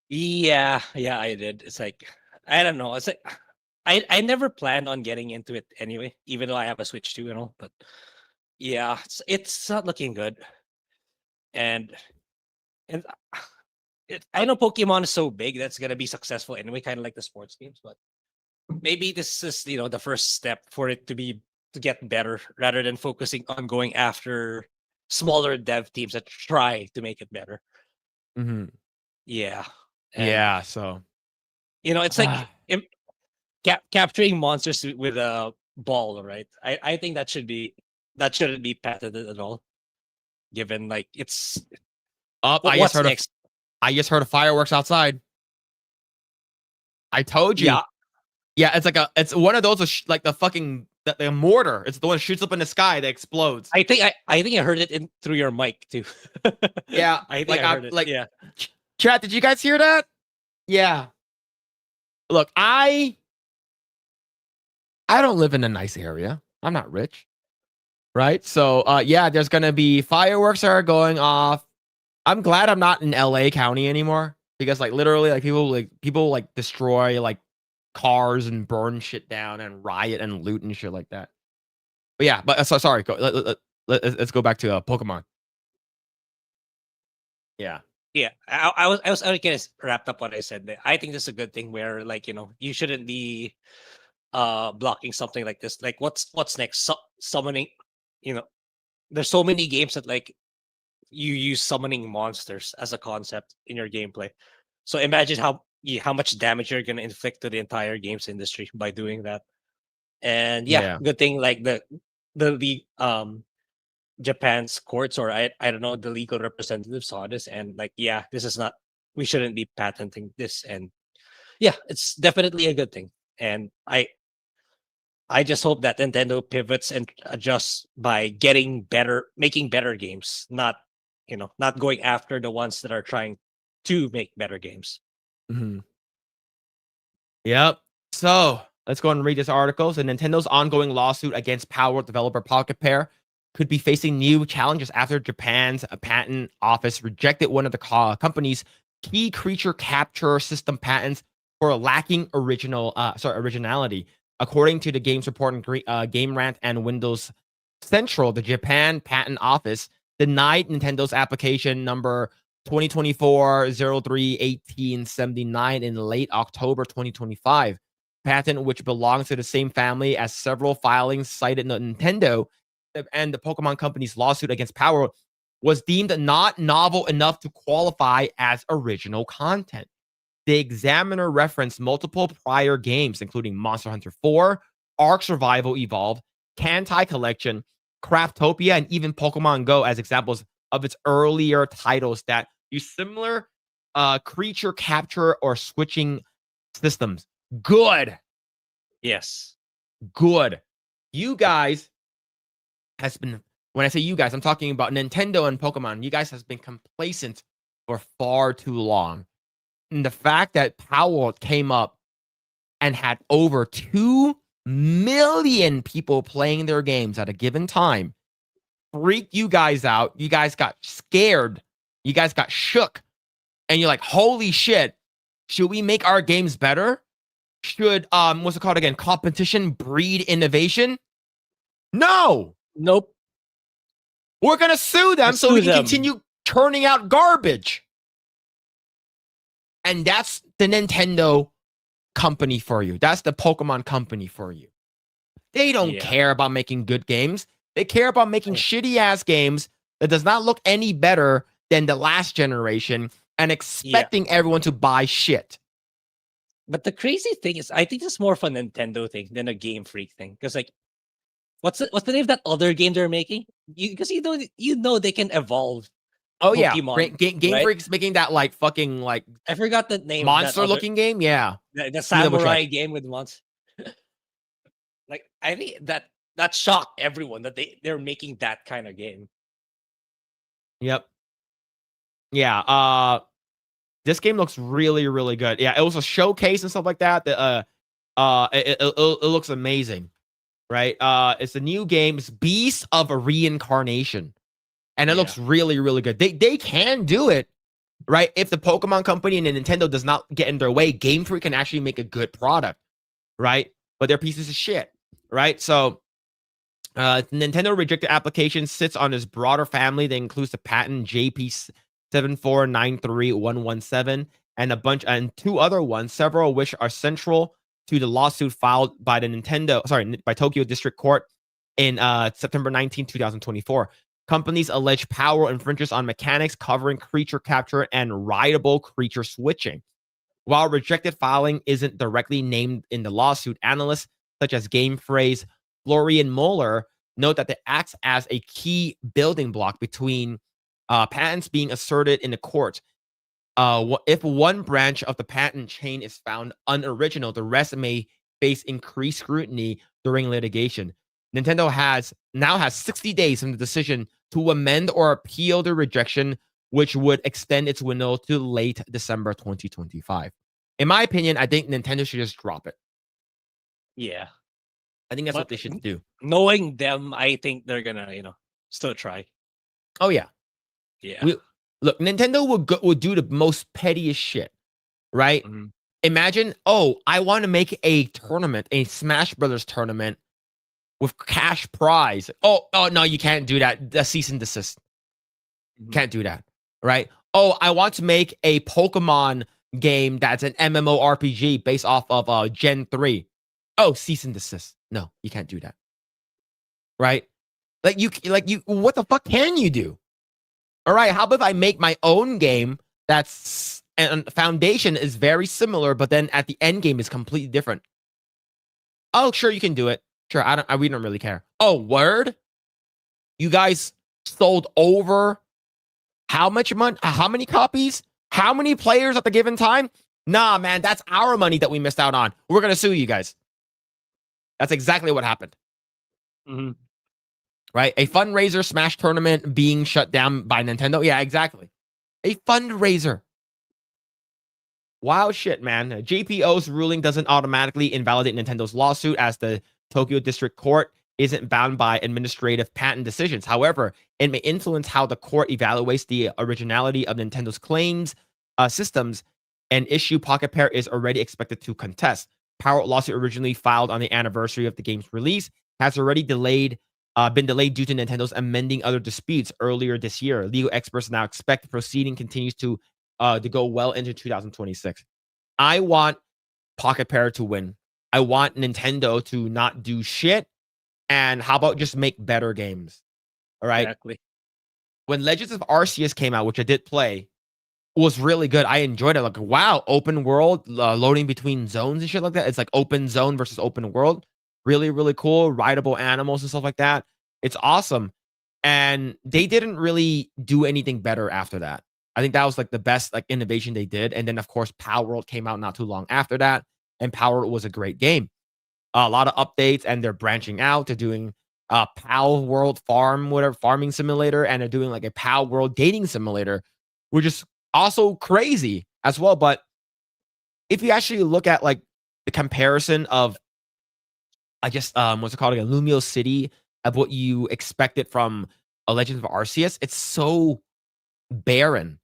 Yeah, I did. It's like I don't know. It's like I never planned on getting into it anyway, even though I have a Switch too and all. But yeah, it's not looking good. And I know Pokemon is so big that's gonna be successful anyway, kind of like the sports games. But maybe this is the first step for it to get better rather than focusing on going after smaller dev teams that try to make it better. Mm-hmm. Yeah. Yeah. So it's like capturing monsters with a ball, right? I think that shouldn't be patented at all. Given like it's I just heard of fireworks outside. I told you. Yeah, it's one of those like the fucking the mortar. It's the one that shoots up in the sky that explodes. I think I heard it through your mic too. Yeah, I heard it. Yeah. Chat, did you guys hear that? Yeah. Look, I don't live in a nice area. I'm not rich. Right? So yeah, there's gonna be fireworks that are going off. I'm glad I'm not in LA County anymore. Because like literally like people like destroy like cars and burn shit down and riot and loot and shit like that. But yeah, sorry. Let's go back to Pokemon. Yeah. Yeah, I was kind of wrapped up what I said there. I think this is a good thing where like you shouldn't be blocking something like this. Like what's next? Summoning, there's so many games that like you use summoning monsters as a concept in your gameplay. So imagine how much damage you're gonna inflict to the entire games industry by doing that. And yeah, Yeah. good thing like the Japan's courts, or I don't know, the legal representatives saw this and like, yeah, this is not, we shouldn't be patenting this. And yeah, it's definitely a good thing. And I just hope that Nintendo pivots and adjusts by making better games, not not going after the ones that are trying to make better games. Mhm. Yep. So let's go and read this article. So Nintendo's ongoing lawsuit against Power developer Pocket Pair could be facing new challenges after Japan's patent office rejected one of the company's key creature capture system patents for lacking originality. According to the games report and Game Rant and Windows Central, the Japan Patent Office denied Nintendo's application number 2024-03-1879 in late October 2025. Patent, which belongs to the same family as several filings cited in Nintendo and the Pokemon Company's lawsuit against Power, was deemed not novel enough to qualify as original content. The examiner referenced multiple prior games, including Monster Hunter 4, Ark Survival Evolved, Kantai Collection, Craftopia, and even Pokemon Go as examples of its earlier titles that use similar creature capture or switching systems. Good. Yes. Good. You guys has been, when I say you guys, I'm talking about Nintendo and Pokemon. You guys has been complacent for far too long. And the fact that Powell came up and had over 2 million people playing their games at a given time freaked you guys out. You guys got scared. You guys got shook. And you're like, holy shit, should we make our games better? Should, what's it called again? Competition breed innovation? No. Nope. We're going to sue them so we can continue turning out garbage. And that's the Nintendo company for you. That's the Pokemon company for you. They don't care about making good games. They care about making shitty ass games that does not look any better than the last generation and expecting everyone to buy shit. But the crazy thing is, I think it's more of a Nintendo thing than a Game Freak thing. Because like, what's the name of that other game they're making? Because you know they can evolve. Oh Pokemon, yeah, Game right? Freak's making that like fucking like I forgot the name. monster looking game. Yeah, the samurai game with monsters. Like I think that shocked everyone that they're making that kind of game. Yep. Yeah. This game looks really, really good. Yeah, it was a showcase and stuff like that. It looks amazing, right? It's a new game. It's Beast of Reincarnation, and it looks really, really good. They can do it, right? If the Pokemon Company and Nintendo does not get in their way, Game Freak can actually make a good product, right? But they're pieces of shit, right? So, Nintendo rejected application sits on this broader family that includes the patent JP7493117 and a bunch and 2 other ones, several of which are central to the lawsuit filed by by Tokyo District Court in September 19, 2024. Companies allege Power infringes on mechanics covering creature capture and rideable creature switching. While rejected filing isn't directly named in the lawsuit, analysts such as Game Phrase, Florian Muller note that it acts as a key building block between patents being asserted in the court. If one branch of the patent chain is found unoriginal, the rest may face increased scrutiny during litigation. Nintendo now has 60 days from the decision to amend or appeal the rejection, which would extend its window to late December 2025. In my opinion, I think Nintendo should just drop it. Yeah. I think that's what they should do. Knowing them, I think they're gonna, still try. Oh yeah. Yeah. Look, Nintendo will do the most pettiest shit, right? Mm-hmm. Imagine, I want to make a tournament, a Smash Brothers tournament with cash prize. Oh no, you can't do that. The cease and desist. Can't do that, right? I want to make a Pokemon game that's an MMORPG based off of Gen 3. Cease and desist. No, you can't do that. Right? Like you, what the fuck can you do? All right, how about if I make my own game that's and foundation is very similar, but then at the end game is completely different. Oh, sure, you can do it. Sure, we don't really care. Oh, word? You guys sold over how much money? How many copies? How many players at the given time? Nah, man, that's our money that we missed out on. We're gonna sue you guys. That's exactly what happened. Mhm. Right? A fundraiser Smash tournament being shut down by Nintendo. Yeah, exactly. A fundraiser. Wow, shit, man. JPO's ruling doesn't automatically invalidate Nintendo's lawsuit, as the Tokyo District Court isn't bound by administrative patent decisions. However, it may influence how the court evaluates the originality of Nintendo's claims, systems, and issue Pocket Pair is already expected to contest. Power lawsuit, originally filed on the anniversary of the game's release, has already been delayed due to Nintendo's amending other disputes earlier this year. Legal experts now expect the proceeding continues to go well into 2026. I want Pocket Pair to win. I want Nintendo to not do shit. And how about just make better games? All right. Exactly. When Legends of Arceus came out, which I did play, was really good. I enjoyed it. Like, wow, open world, loading between zones and shit like that. It's like open zone versus open world. Really, really cool. Rideable animals and stuff like that. It's awesome. And they didn't really do anything better after that. I think that was like the best like innovation they did. And then of course, Power World came out not too long after that. And Power World was a great game. A lot of updates, and they're branching out. They're doing Power World farming simulator, and they're doing like a Power World dating simulator, which is also crazy as well. But if you actually look at like the comparison of, I guess, what's it called again, Lumio City, of what you expected from a Legends of Arceus, it's so barren.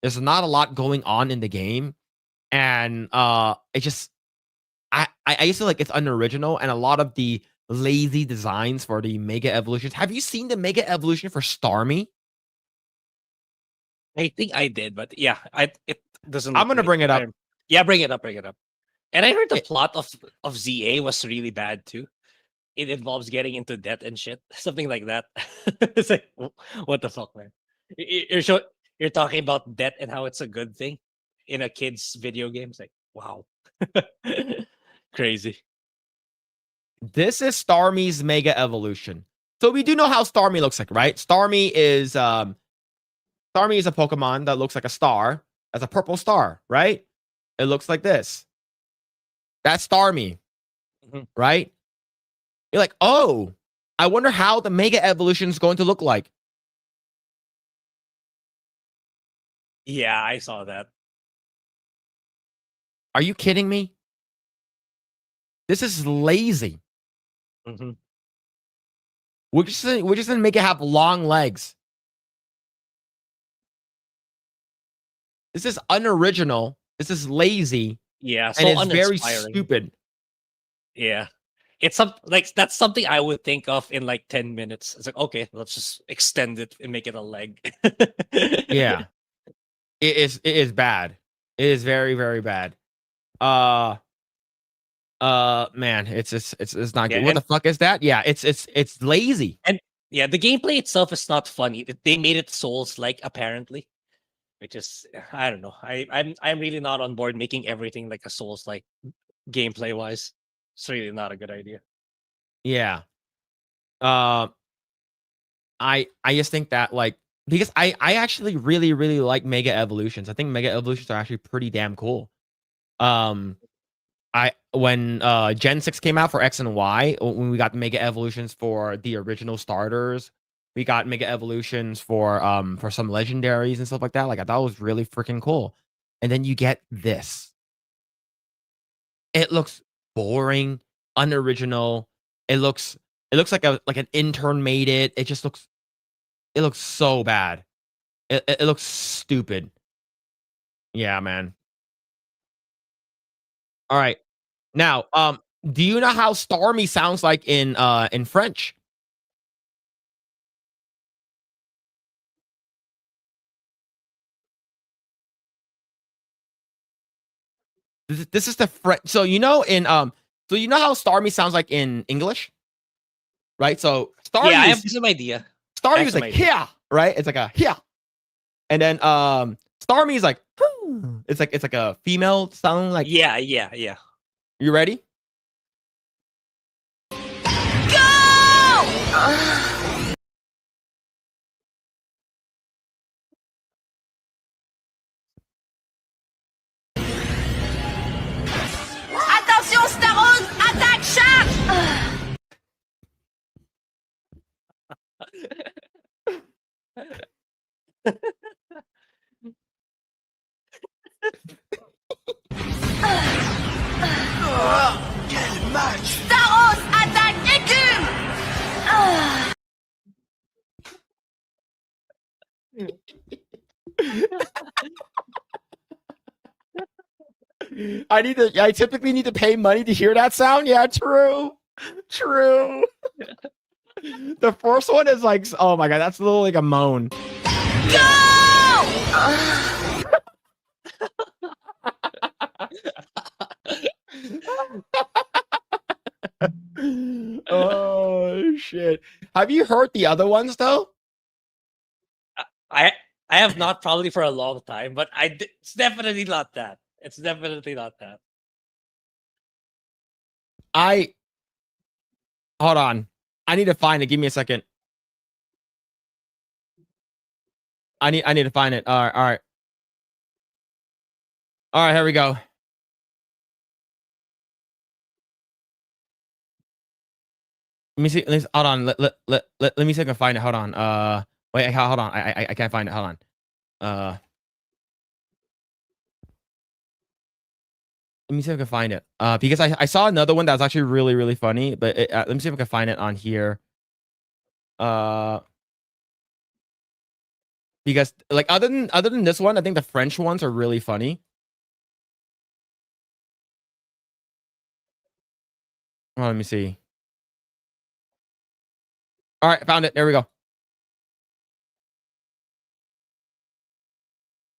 There's not a lot going on in the game, and it just I used to like it's unoriginal, and a lot of the lazy designs for the Mega Evolutions. Have you seen the Mega Evolution for Starmie? I think I did, but yeah, it doesn't. I'm look gonna great. bring it up. Yeah, bring it up, bring it up. And I heard the plot of ZA was really bad too. It involves getting into debt and shit, something like that. It's like, what the fuck, man? You're talking about debt and how it's a good thing in a kid's video game. It's like, wow, crazy. This is Starmie's Mega Evolution. So we do know how Starmie looks like, right? Starmie is a Pokemon that looks like a star. As a purple star, right? It looks like this. That's Starmie, right? You're like, oh, I wonder how the Mega Evolution is going to look like. Yeah, I saw that. Are you kidding me? This is lazy. Mm-hmm. We're just gonna make it have long legs. This is unoriginal. This is lazy. Yeah, so and it's very uninspiring. stupid. Yeah. It's that's something I would think of in like 10 minutes. It's like, okay, let's just extend it and make it a leg. Yeah. It is bad. It is very, very bad. Man, it's not Yeah, good. What the fuck is that? Yeah, it's lazy. And yeah, the gameplay itself is not funny. They made it Souls-like, apparently. Which is, I don't know. I'm really not on board making everything like a Souls-like gameplay wise. It's really not a good idea. Yeah. I just think that like, because I actually really, really like Mega Evolutions. I think Mega Evolutions are actually pretty damn cool. When Gen 6 came out for X and Y, when we got Mega Evolutions for the original starters, we got Mega Evolutions for some legendaries and stuff like that. Like, I thought it was really freaking cool. And then you get this. It looks boring, unoriginal. It looks like an intern made it. It looks so bad. It looks stupid. Yeah, man. All right. Now, do you know how Starmie sounds like in French? This is the French. So you know how Starmie sounds like in English, right? So Starmie Yeah, I have is some idea. Starmie have is some like idea. yeah, right? It's like a yeah. And then Starmie is like it's like a female sound like Yeah. you ready? Attention, Staros! Attaque Shark! Staros! Attaque Écume! I typically need to pay money to hear that sound. Yeah, true. The first one is like, oh my god, that's a little like a moan. Oh shit. Have you heard the other ones though? I have not probably for a long time, but it's definitely not that. It's definitely not that. Hold on. I need to find it. Give me a second. I need to find it. All right. All right, here we go. Let me see. Hold on. Let me see if I can find it. Hold on. Wait. Hold on. I can't find it. Hold on. Let me see if I can find it. Because I saw another one that was actually really funny. But let me see if I can find it on here. Because like other than this one, I think the French ones are really funny. Oh, let me see. All right, found it. There we go.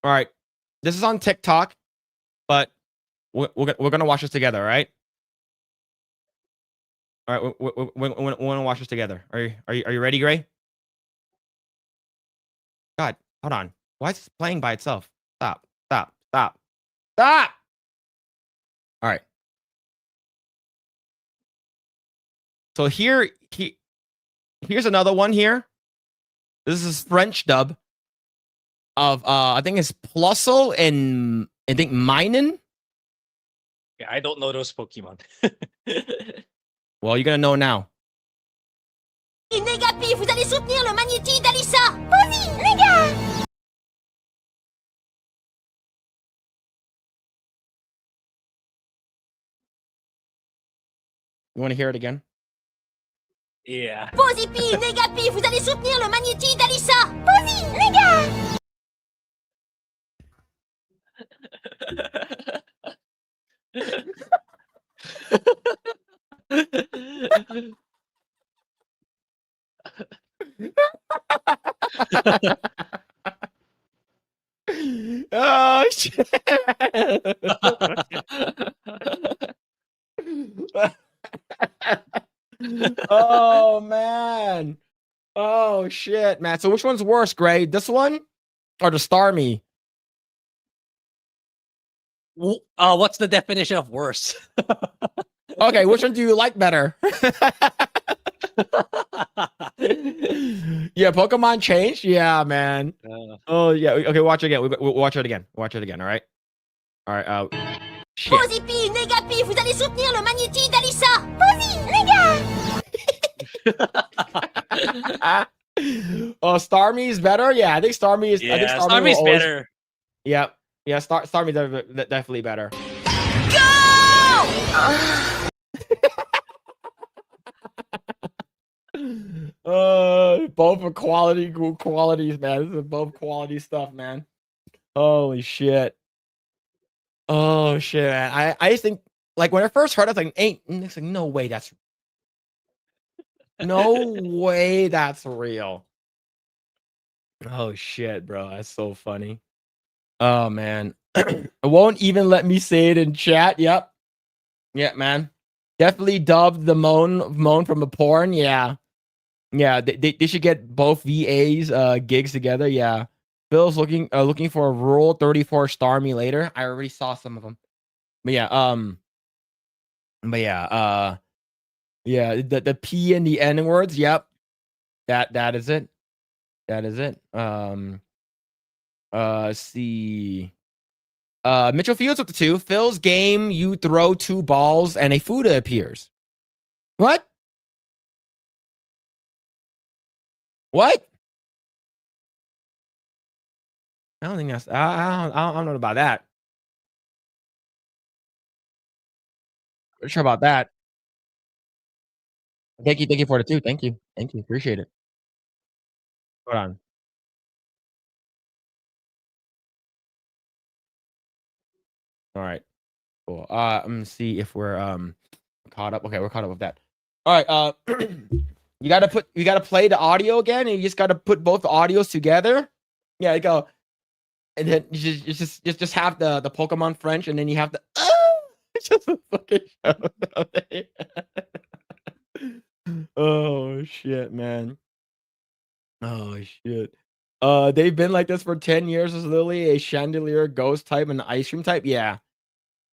All right, this is on TikTok, but we're gonna watch this together. All right. All right, we're gonna watch this together. Are you ready, Grae? God, hold on. Why is this playing by itself? Stop. All right. So here's another one here. This is French dub of I think it's Plusle and I think Minen. Yeah, I don't know those Pokemon. Well, you're gonna know now. Négapi, vous allez soutenir le magnéti d'Alissa! Vas-y, les gars! You want to hear it again? Yeah. Posipi, Négapi, vous allez soutenir le magnéti d'Alissa! Vas-y, les gars! Oh shit. Oh man. Oh shit, man. So which one's worse, Grae? This one or the Starmie? What's the definition of worse? Okay, which one do you like better? Yeah, Pokemon changed. Yeah, man. Oh yeah. Okay, watch it again. We'll watch it again. Watch it again. All right. All right. Shit. Posipi, Négapi, vous allez soutenir le magnéti d'Alissa! Vas-y, les gars! Oh, Starmie is better. Yeah, I think Starmie is. I think Yeah, Starmie Starmie's will always- better. Yeah, yeah. Starmie definitely better. Both are qualities, man. This is both quality stuff, man. Holy shit. Oh shit, man. I just think like when I first heard it, I was like, it's like no way that's real. Oh shit, bro. That's so funny. Oh man. It won't even let me say it in chat. Yep. Yeah, man. Definitely dubbed the moan from a porn. Yeah. Yeah, they should get both VAs gigs together. Yeah. Phil's looking for a rural 34 star me later. I already saw some of them. But yeah, the P and the N words. Yep. That is it. That is it. See. Mitchell Fields with the 2. Phil's game, you throw 2 balls and a Fuda appears. What? What? I don't think that's. I don't know about that. Not sure about that. Thank you for the 2. Thank you, appreciate it. Hold on. All right, cool. Let me see if we're caught up. Okay, we're caught up with that. All right. You gotta play the audio again, and you just gotta put both the audios together. Yeah, you go, and then you just have the Pokemon French, and then you have the. It's just a fucking show. Oh shit, man. Oh shit. They've been like this for 10 years. Is literally a chandelier, ghost type, and an ice cream type. Yeah.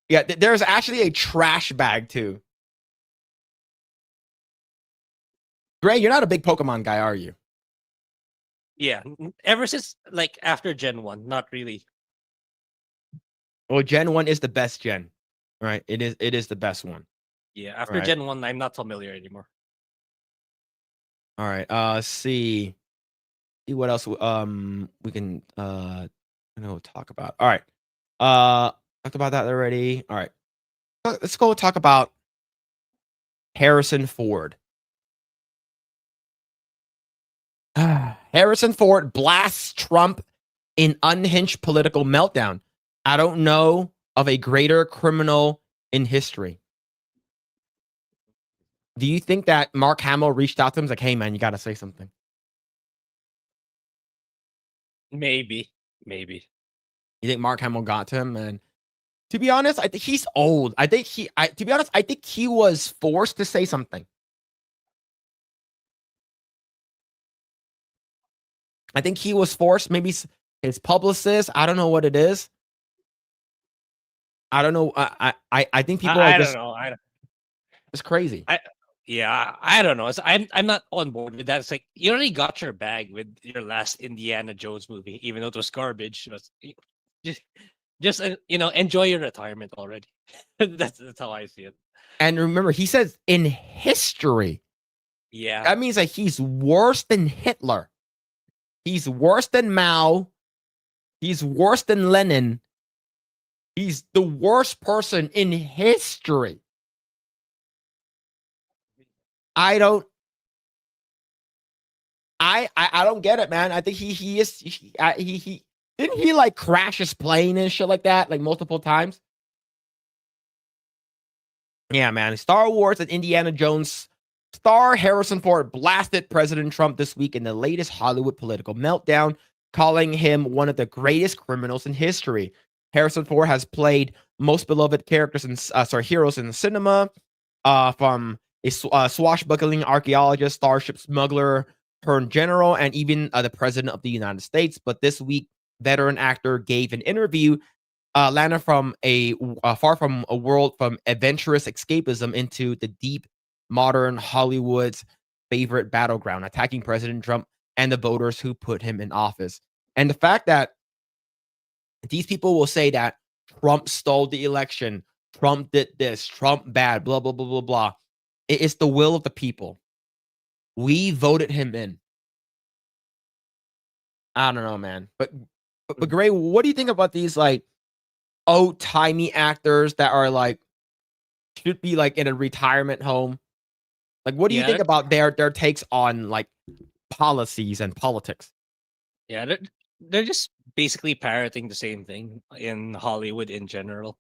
Yeah, there's actually a trash bag too. Grae, you're not a big Pokemon guy, are you? Yeah, ever since like after Gen 1, not really. Well, Gen 1 is the best gen. Right? It is the best one. Yeah, after Right. Gen 1, I'm not familiar anymore. All right. See what else we can talk about. All right. Talked about that already. All right. Let's go talk about Harrison Ford. Harrison Ford blasts Trump in unhinged political meltdown. I don't know of a greater criminal in history. Do you think that Mark Hamill reached out to him? Like, hey man, you got to say something. Maybe. You think Mark Hamill got to him? And to be honest, I think he's old. I think he was forced to say something. I think he was forced. Maybe his publicist. I don't know what it is. I don't know. I think people I are don't just. know. It's crazy. I don't know. I'm not on board with that. It's like you already got your bag with your last Indiana Jones movie, even though it was garbage. But just enjoy your retirement already. that's how I see it. And remember, he says in history. Yeah. That means that he's worse than Hitler. He's worse than Mao. He's worse than Lenin. He's the worst person in history. I don't get it, man. I think he didn't he like crash his plane and shit like that like multiple times. Yeah, man. Star Wars and Indiana Jones star Harrison Ford blasted President Trump this week in the latest Hollywood political meltdown, calling him one of the greatest criminals in history. Harrison Ford has played most beloved characters heroes in cinema, from a swashbuckling archaeologist, starship smuggler turned general, and even the president of the United States. But this week, veteran actor gave an interview, landed from far from a world from adventurous escapism into the deep modern Hollywood's favorite battleground, attacking President Trump and the voters who put him in office. And the fact that these people will say that Trump stole the election, Trump did this, Trump bad, blah, blah, blah, blah, blah. It's the will of the people. We voted him in. I don't know, man. But Grae, what do you think about these like old-timey actors that are like should be like in a retirement home? Like, what do you think about their takes on like policies and politics? Yeah, they're just basically parroting the same thing in Hollywood in general.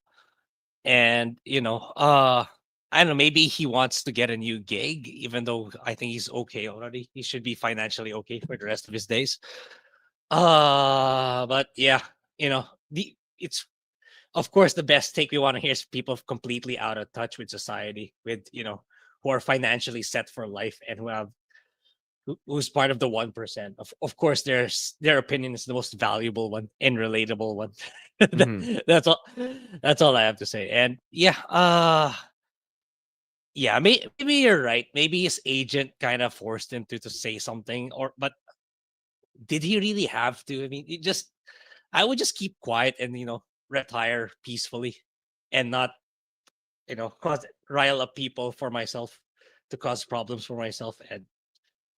And I don't know, maybe he wants to get a new gig, even though I think he's okay already. He should be financially okay for the rest of his days. But yeah, it's of course the best take we want to hear is people completely out of touch with society, with who are financially set for life and who have who's part of the 1%. Of course, their opinion is the most valuable one and relatable one. That's all. That's all I have to say. And yeah, yeah, maybe you're right. Maybe his agent kind of forced him to say something, but did he really have to? I mean, I would just keep quiet and retire peacefully, and not rile up people for myself to cause problems for myself. And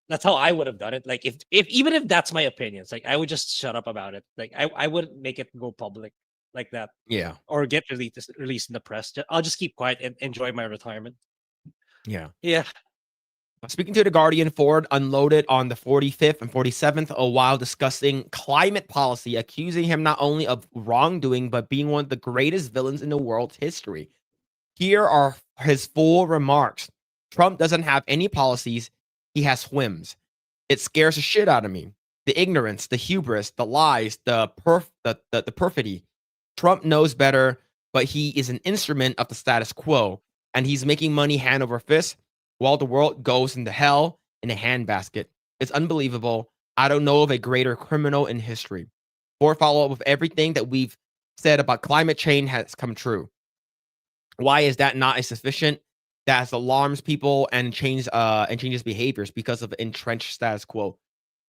that's how I would have done it. Like if even if that's my opinion, it's like I would just shut up about it. Like I wouldn't make it go public like that. Yeah. Or get released in the press. I'll just keep quiet and enjoy my retirement. Yeah. Yeah. Speaking to the Guardian, Ford unloaded on the 45th and 47th while discussing climate policy, accusing him not only of wrongdoing, but being one of the greatest villains in the world's history. Here are his full remarks. Trump doesn't have any policies. He has whims. It scares the shit out of me. The ignorance, the hubris, the lies, the perfidy. Trump knows better, but he is an instrument of the status quo, and he's making money hand over fist while the world goes into hell in a handbasket. It's unbelievable. I don't know of a greater criminal in history. For follow-up of everything that we've said about climate change has come true. Why is that not sufficient? That alarms people and changes behaviors because of entrenched status quo.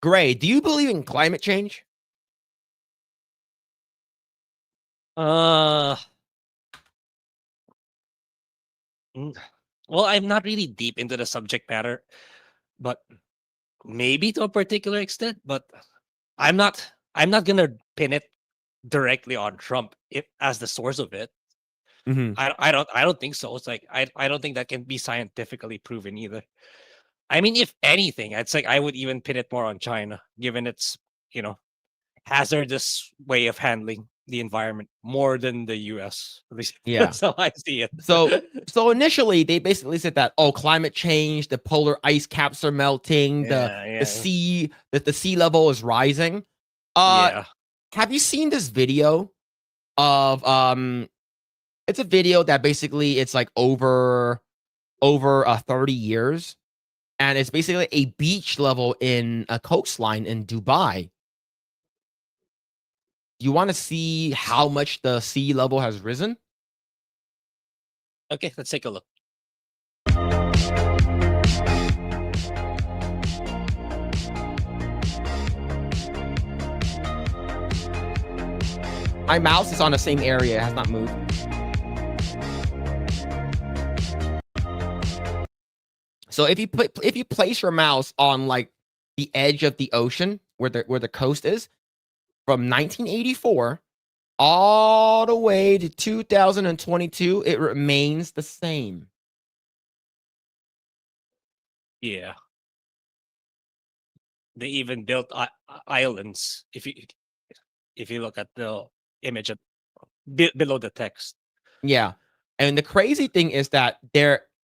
Grae, do you believe in climate change? Well, I'm not really deep into the subject matter, but maybe to a particular extent. But I'm not gonna pin it directly on Trump as the source of it. I don't think so. It's like I don't think that can be scientifically proven either. I mean, if anything, it's like I would even pin it more on China, given its hazardous way of handling the environment more than the US. At least that's how I see it. So initially they basically said that climate change, the polar ice caps are melting, the sea level is rising. Have you seen this video of it's a video that basically it's like over 30 years, and it's basically a beach level in a coastline in Dubai. You want to see how much the sea level has risen? Okay, let's take a look. My mouse is on the same area. It has not moved. So if you place your mouse on like the edge of the ocean where the coast is, from 1984 all the way to 2022, it remains the same. Yeah. They even built islands. If you look at the image below the text. Yeah, and the crazy thing is that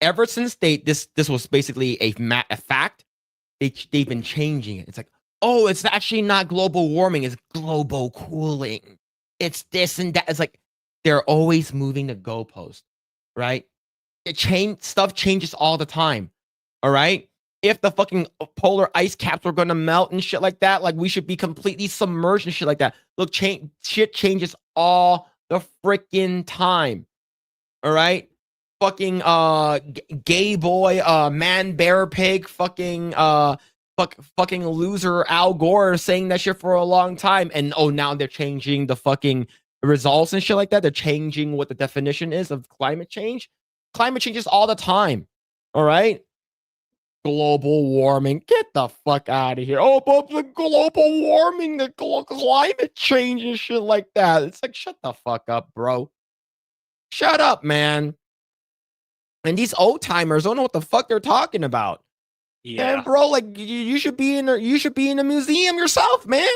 ever since this was basically a fact, they've been changing it. It's like, oh, it's actually not global warming, it's global cooling. It's this and that. It's like they're always moving the goalpost, right? Stuff changes all the time. All right. If the fucking polar ice caps were gonna melt and shit like that, like we should be completely submerged and shit like that. Look, shit changes all the freaking time. All right. Fucking gay boy, man, bear, pig, fucking fucking loser Al Gore saying that shit for a long time, and now they're changing the fucking results and shit like that. They're changing what the definition is of climate change. Climate changes all the time. All right. Global warming. Get the fuck out of here. Oh, but the global warming, the climate change and shit like that. It's like, shut the fuck up, bro. Shut up, man. And these old timers don't know what the fuck they're talking about. Yeah, and bro, like you should be in a museum yourself, man.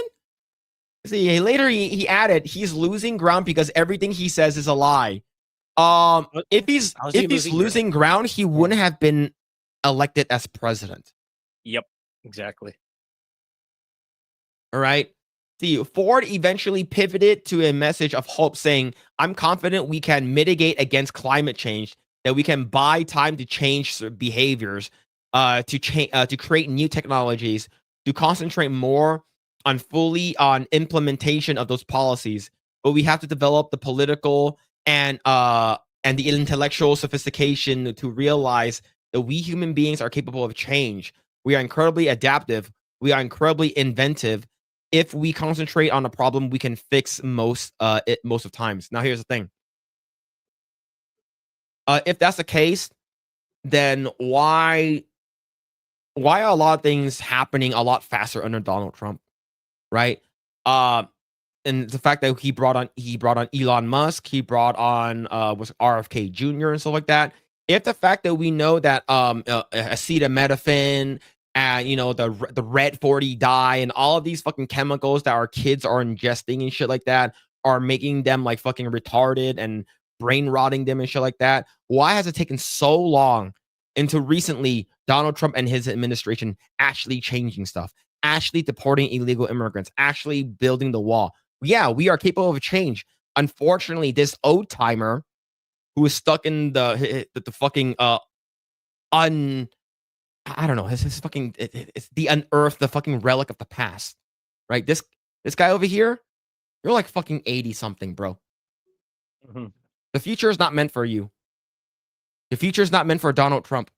See, later he added he's losing ground because everything he says is a lie. If he's losing ground, he wouldn't have been elected as president. Yep, exactly. All right. See, Ford eventually pivoted to a message of hope, saying, "I'm confident we can mitigate against climate change, that we can buy time to change behaviors, to create new technologies, to concentrate more on implementation of those policies. But we have to develop the political and the intellectual sophistication to realize that we human beings are capable of change. We are incredibly adaptive. We are incredibly inventive. If we concentrate on a problem, we can fix most of times. Now, here's the thing. If that's the case, then why are a lot of things happening a lot faster under Donald Trump, right? And the fact that he brought on Elon Musk, he brought on was RFK Jr. and stuff like that. If the fact that we know that acetaminophen and the red 40 dye and all of these fucking chemicals that our kids are ingesting and shit like that are making them like fucking retarded and brain rotting them and shit like that, why has it taken so long into recently Donald Trump and his administration actually changing stuff, actually deporting illegal immigrants, actually building the wall? Yeah, we are capable of change. Unfortunately, this old timer who is stuck in the fucking I don't know, his fucking it's the unearthed, the fucking relic of the past, right? This guy over here, you're like fucking 80 something, bro. Mhm. The future is not meant for you. The future is not meant for Donald Trump.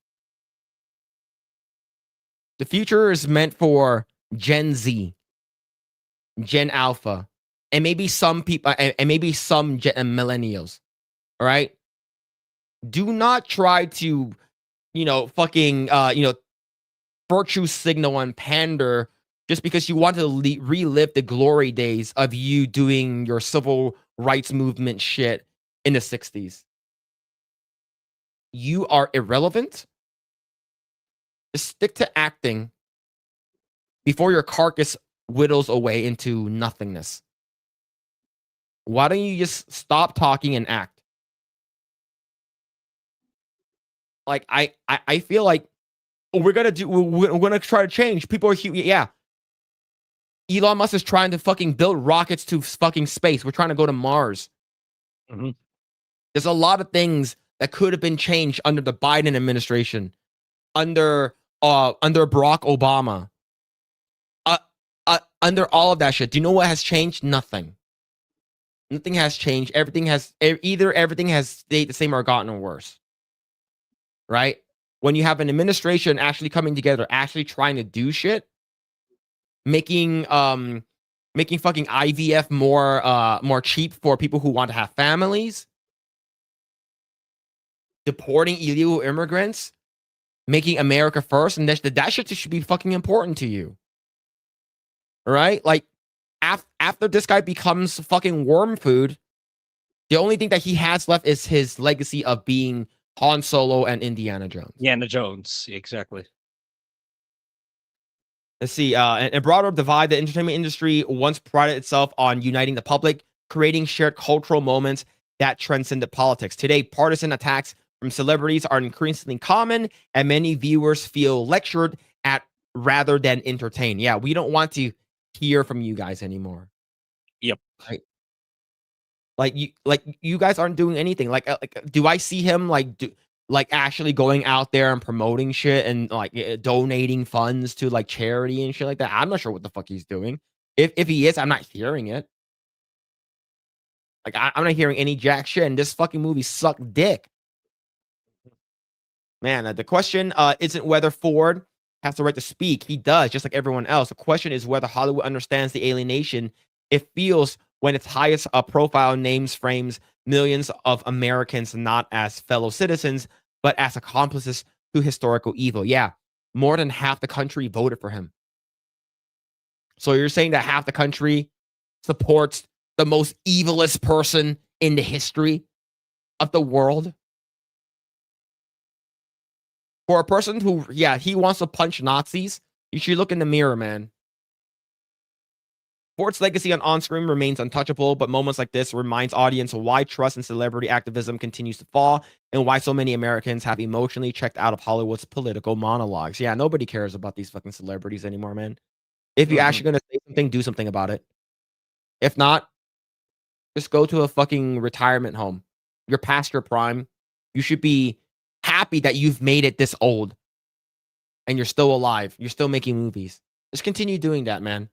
The future is meant for Gen Z, Gen Alpha, and maybe some people, and maybe some millennials. All right. Do not try to, fucking, virtue signal and pander just because you want to relive the glory days of you doing your civil rights movement shit in the 60s. You are irrelevant. Just stick to acting before your carcass whittles away into nothingness. Why don't you just stop talking and act? Like I feel like we're gonna try to change. People are yeah. Elon Musk is trying to fucking build rockets to fucking space. We're trying to go to Mars. Mhm. There's a lot of things that could have been changed under the Biden administration, under Barack Obama, under all of that shit. Do you know what has changed? Nothing. Nothing has changed. Everything has stayed the same or gotten worse. Right? When you have an administration actually coming together, actually trying to do shit, making fucking IVF more cheap for people who want to have families, deporting illegal immigrants, making America first, and that shit should be fucking important to you. All right? Like, after this guy becomes fucking worm food, the only thing that he has left is his legacy of being Han Solo and Indiana Jones. Indiana Jones, exactly. Let's see. A broader divide, the entertainment industry once prided itself on uniting the public, creating shared cultural moments that transcended politics. Today, partisan attacks from celebrities are increasingly common, and many viewers feel lectured at rather than entertained. Yeah, we don't want to hear from you guys anymore. Yep. Right? Like you guys aren't doing anything. Like do I see him actually going out there and promoting shit and donating funds to like charity and shit like that? I'm not sure what the fuck he's doing. If he is, I'm not hearing it. Like I'm not hearing any jack shit. And this fucking movie sucked dick. Man, the question isn't whether Ford has the right to speak. He does, just like everyone else. The question is whether Hollywood understands the alienation it feels when its highest profile names frames millions of Americans not as fellow citizens, but as accomplices to historical evil. Yeah, more than half the country voted for him. So you're saying that half the country supports the most evilest person in the history of the world? For a person who, he wants to punch Nazis, you should look in the mirror, man. Ford's legacy on-screen remains untouchable, but moments like this reminds audience why trust in celebrity activism continues to fall and why so many Americans have emotionally checked out of Hollywood's political monologues. Yeah, nobody cares about these fucking celebrities anymore, man. If you're actually going to say something, do something about it. If not, just go to a fucking retirement home. You're past your prime. You should be happy that you've made it this old. and you're still alive. You're still making movies. Just continue doing that, man.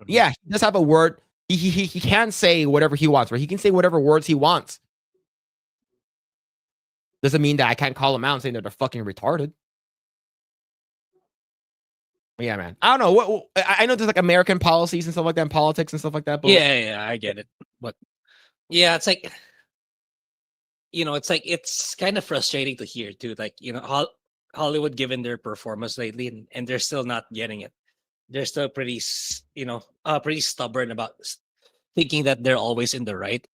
Mhm. Yeah, he does have a word. He can say whatever he wants, right? He can say whatever words he wants. Doesn't mean that I can't call them out and say that they're fucking retarded. But yeah, man. I don't know. I know there's like American policies and stuff like that, and politics and stuff like that. But Yeah, I get it. But yeah, it's like, it's like it's kind of frustrating to hear too. Like, Hollywood given their performance lately, and they're still not getting it. They're still pretty, pretty stubborn about thinking that they're always in the right.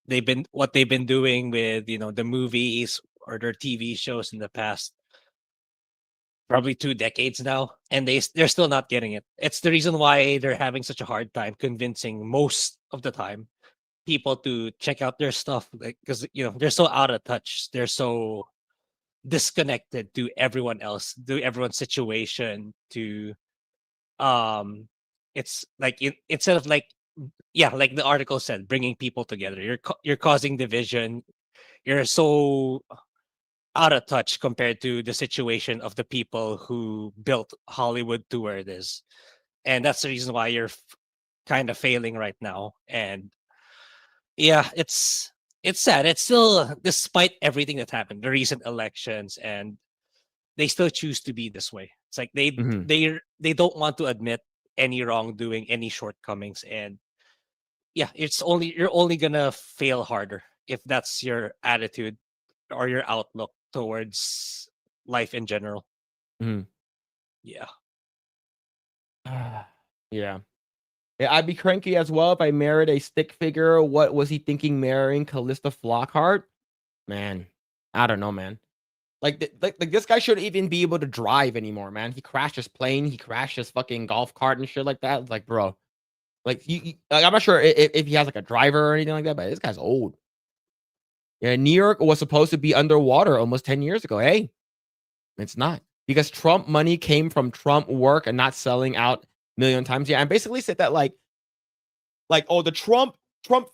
What they've been doing with the movies or their TV shows in the past probably 2 decades now, and they're still not getting it. It's the reason why they're having such a hard time convincing most of the time people to check out their stuff, like, because they're so out of touch, they're so disconnected to everyone else, to everyone's situation, to it's like instead of like, yeah, like the article said, bringing people together, you're causing division. You're so out of touch compared to the situation of the people who built Hollywood to where it is. And that's the reason why you're kind of failing right now. And yeah, it's sad. It's still, despite everything that happened, the recent elections, and they still choose to be this way. It's like Mhm. they don't want to admit any wrongdoing, any shortcomings. And yeah, you're only gonna fail harder if that's your attitude or your outlook towards life in general. Mhm. Yeah. Yeah. Yeah, I'd be cranky as well if I married a stick figure. What was he thinking marrying Callista Flockhart? Man, I don't know, man. Like this guy shouldn't even be able to drive anymore, man. He crashed his plane. He crashed his fucking golf cart and shit like that. It's like, bro, like like, I'm not sure if he has like a driver or anything like that, but this guy's old. Yeah, New York was supposed to be underwater almost 10 years ago. Hey, it's not, because Trump money came from Trump work and not selling out a million times. Yeah, and basically said that like oh, the Trump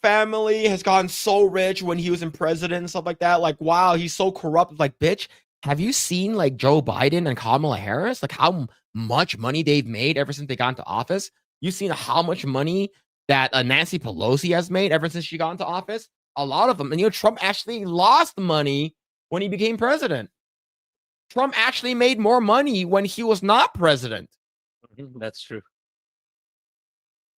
family has gotten so rich when he was in president and stuff like that. Like, wow, he's so corrupt. Like, bitch, have you seen like Joe Biden and Kamala Harris? Like how much money they've made ever since they got into office? You've seen how much money that Nancy Pelosi has made ever since she got into office? A lot of them. And Trump actually lost money when he became president. Trump actually made more money when he was not president. That's true.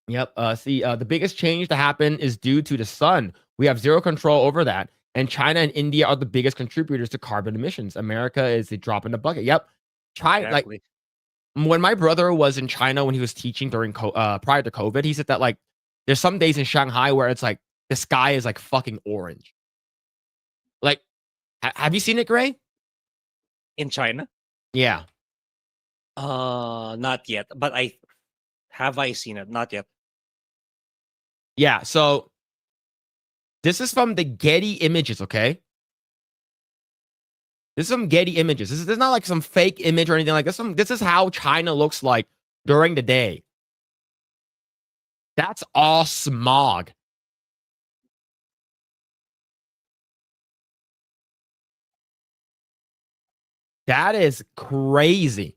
Yep. The biggest change to happen is due to the sun. We have zero control over that. And China and India are the biggest contributors to carbon emissions. America is a drop in the bucket. Yep. China, Exactly. like when my brother was in China when he was teaching during prior to COVID, he said that like there's some days in Shanghai where it's like the sky is like fucking orange. Like, have you seen it, Grae? In China? Yeah. Not yet. But I seen it? Not yet. Yeah. So this is from the Getty Images, okay? This is some Getty Images. This is not like some fake image or anything like this. This is how China looks like during the day. That's all smog. That is crazy.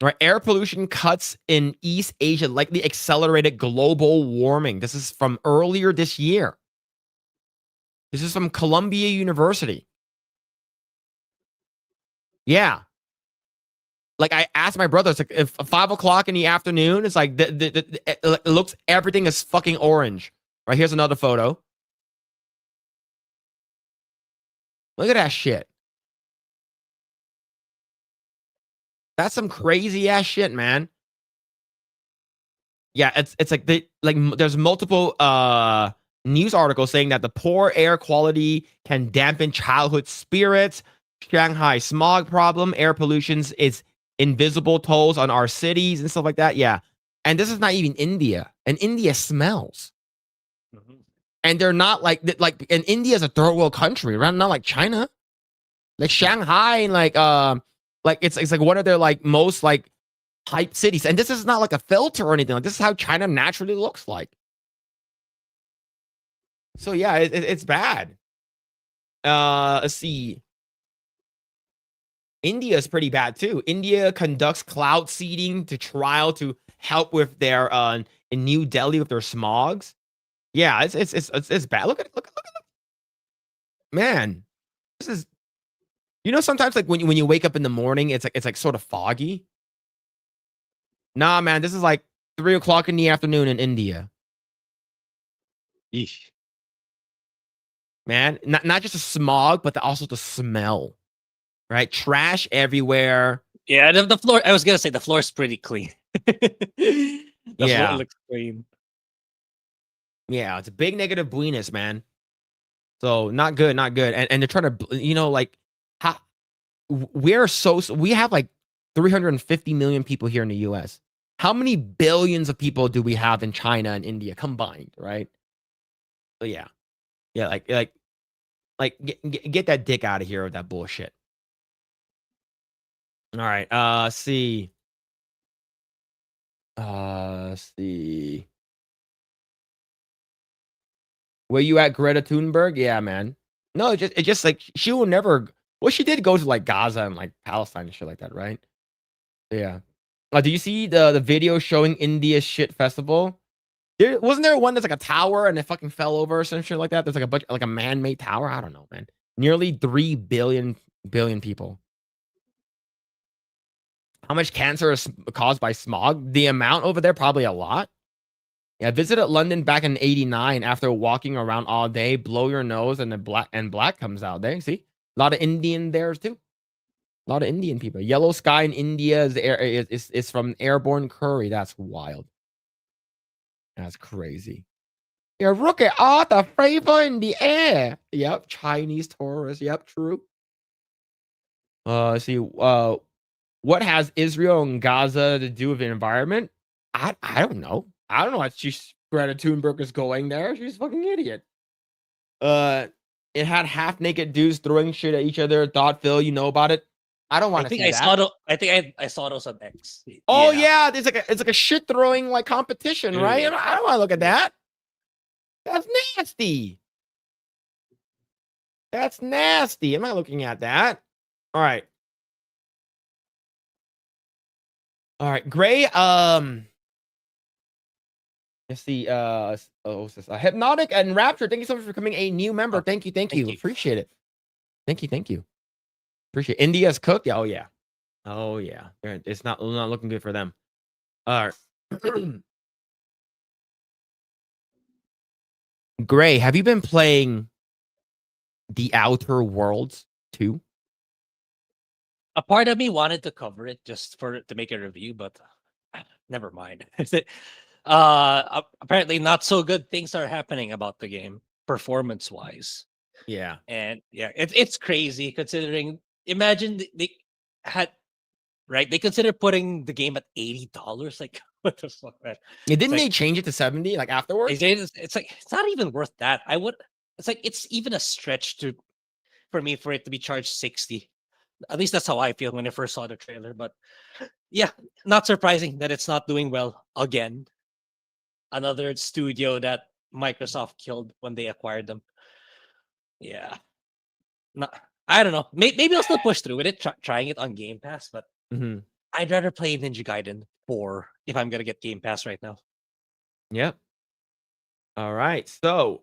Right, air pollution cuts in East Asia likely accelerated global warming. This is from earlier this year. This is from Columbia University. Yeah. Like I asked my brother, it's like if 5 o'clock in the afternoon, it's like it looks, everything is fucking orange. Right, here's another photo. Look at that shit. That's some crazy ass shit, man. Yeah, it's like there's multiple news articles saying that the poor air quality can dampen childhood spirits. Shanghai smog problem, air pollution is invisible tolls on our cities and stuff like that. Yeah, and this is not even India, and India smells. Mhm. And they're not like and India is a third world country, right? Not like China, like Shanghai, and like it's like one of their like most like hyped cities. And this is not like a filter or anything. Like this is how China naturally looks like. So yeah, it's bad. Let's see. India is pretty bad too. India conducts cloud seeding to trial to help with their in New Delhi with their smogs. Yeah, it's bad. Look at man. This is sometimes like when you wake up in the morning, it's like sort of foggy. Nah, man, this is like 3 o'clock in the afternoon in India. Eesh. Man, not just the smog, but also the smell. Right? Trash everywhere. Yeah, the floor. I was gonna say the floor is pretty clean. The Yeah. floor looks clean. Yeah, it's a big negative bueness, man. So not good, not good. And they're trying to, like, how we have like 350 million people here in the US. How many billions of people do we have in China and India combined, right? So yeah, get that dick out of here with that bullshit. All right, see. See. Where you at, Greta Thunberg? Yeah, man. No, it just like she will never. Well, she did go to like Gaza and like Palestine and shit like that, right? Yeah. Do you see the video showing India's shit festival? Wasn't there one that's like a tower and it fucking fell over or some shit like that? There's like a bunch like a man-made tower. I don't know, man. Nearly 3 billion people. How much cancer is caused by smog? The amount over there, probably a lot. Yeah, I visited London back in '89 after walking around all day. Blow your nose and black comes out. There, see, a lot of Indian there too. A lot of Indian people. Yellow sky in India is from airborne curry. That's wild. That's crazy. Yeah, look at all the flavor in the air. Yep, Chinese tourists. Yep, true. See, what has Israel and Gaza to do with the environment? I don't know. I don't know why Greta Thunberg is going there. She's a fucking idiot. It had half naked dudes throwing shit at each other. Thought Phil, you know about it? I don't want to see that. I saw those on X. Oh yeah, it's like a shit throwing like competition, right? I don't want to look at that. That's nasty. That's nasty. I'm not looking at that. All right. All right, Grae. Let's see. Hypnotic and Rapture. Thank you so much for becoming a new member. Thank you. thank you. Appreciate it. Thank you. Appreciate it. India's cooked. Yeah. Oh yeah. It's not looking good for them. All right. Grae, have you been playing The Outer Worlds 2? A part of me wanted to cover it just to make a review, but never mind. Apparently not so good things are happening about the game performance wise. Yeah. And yeah, it's crazy considering. Imagine they had they considered putting the game at $80. Like what the fuck, man? Yeah, didn't they change it to 70 like afterwards? It's like it's not even worth that. It's like it's even a stretch for it to be charged 60. At least that's how I feel when I first saw the trailer. But yeah, not surprising that it's not doing well again. Another studio that Microsoft killed when they acquired them. Yeah. I don't know. Maybe I'll still push through with it, trying it on Game Pass, but I'd rather play Ninja Gaiden 4 if I'm going to get Game Pass right now. Yep. All right. So,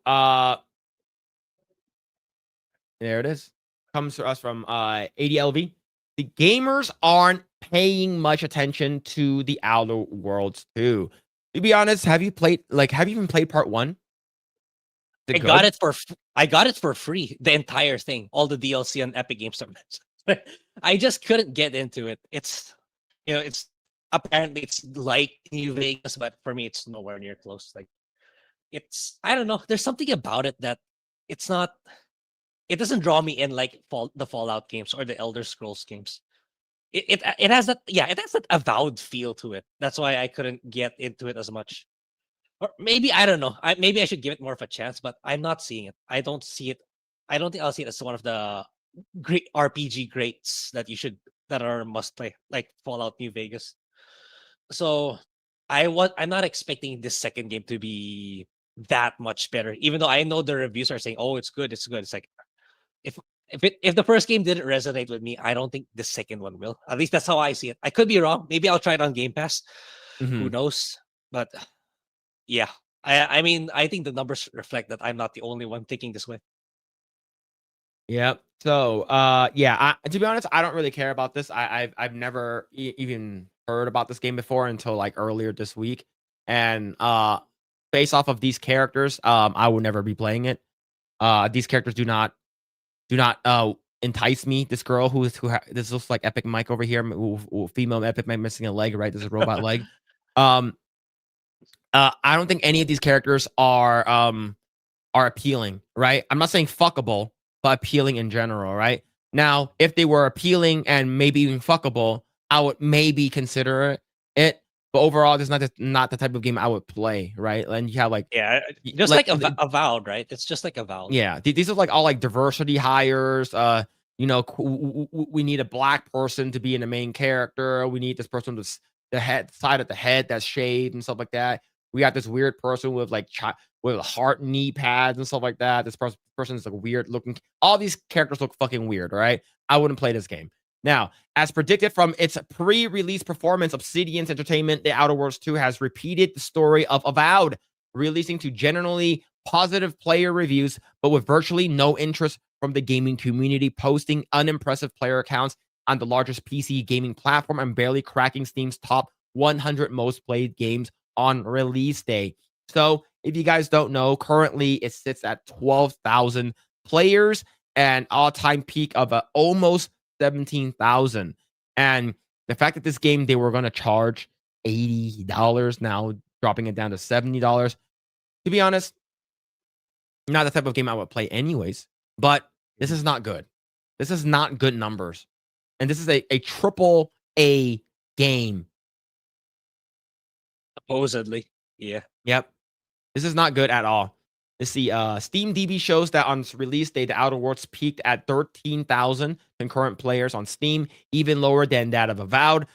there it is. Comes to us from ADLV. The gamers aren't paying much attention to The Outer Worlds 2. To be honest, have you even played part 1? I got it for free, the entire thing, all the DLC on Epic Games Store. I just couldn't get into it. It's apparently it's like New Vegas, but for me it's nowhere near close. Like I don't know. There's something about it that it doesn't draw me in like the Fallout games or the Elder Scrolls games. It has that avowed feel to it. That's why I couldn't get into it as much. Or maybe I don't know. Maybe I should give it more of a chance, but I'm not seeing it. I don't see it. I don't think I'll see it as one of the great RPG greats that are must play, like Fallout New Vegas. So I'm not expecting this second game to be that much better, even though I know the reviews are saying, "Oh, it's good, it's good." It's like if the first game didn't resonate with me, I don't think the second one will. At least that's how I see it. I could be wrong. Maybe I'll try it on Game Pass. Who Mhm. knows? But yeah, I mean, I think the numbers reflect that I'm not the only one thinking this way. Yep. So, yeah. To be honest, I don't really care about this. I've never even heard about this game before until like earlier this week, and based off of these characters, I will never be playing it. These characters do not entice me. This girl this looks like Epic Mike over here, female Epic Mike missing a leg, right? This is a robot leg. I don't think any of these characters are appealing, right? I'm not saying fuckable, but appealing in general, right? Now, if they were appealing and maybe even fuckable, I would maybe consider it. But overall, this is not the type of game I would play, right? And you have like Yeah, just like Avowed, right? It's just like Avowed. yeah, these are like all like diversity hires. You know, we need a black person to be in the main character. We need this person with the side of the head that's shaved and stuff like that. We got this weird person with like with heart knee pads and stuff like that. This person is like weird looking. All these characters look fucking weird. All right, I wouldn't play this game. Now, as predicted from its pre-release performance, Obsidian's Entertainment, The Outer Worlds 2 has repeated the story of Avowed, releasing to generally positive player reviews, but with virtually no interest from the gaming community, posting unimpressive player accounts on the largest PC gaming platform and barely cracking Steam's top 100 most played games on release day. So, if you guys don't know, currently it sits at 12,000 players and all-time peak of almost 17,000. And the fact that this game they were going to charge $80, now dropping it down to $70. To be honest, not the type of game I would play anyways, but this is not good. This is not good numbers. And this is a triple A game. Supposedly. Yeah. Yep. This is not good at all. Let's see. Steam DB shows that on release day, The Outer Worlds peaked at 13,000 concurrent players on Steam, even lower than that of Avowed,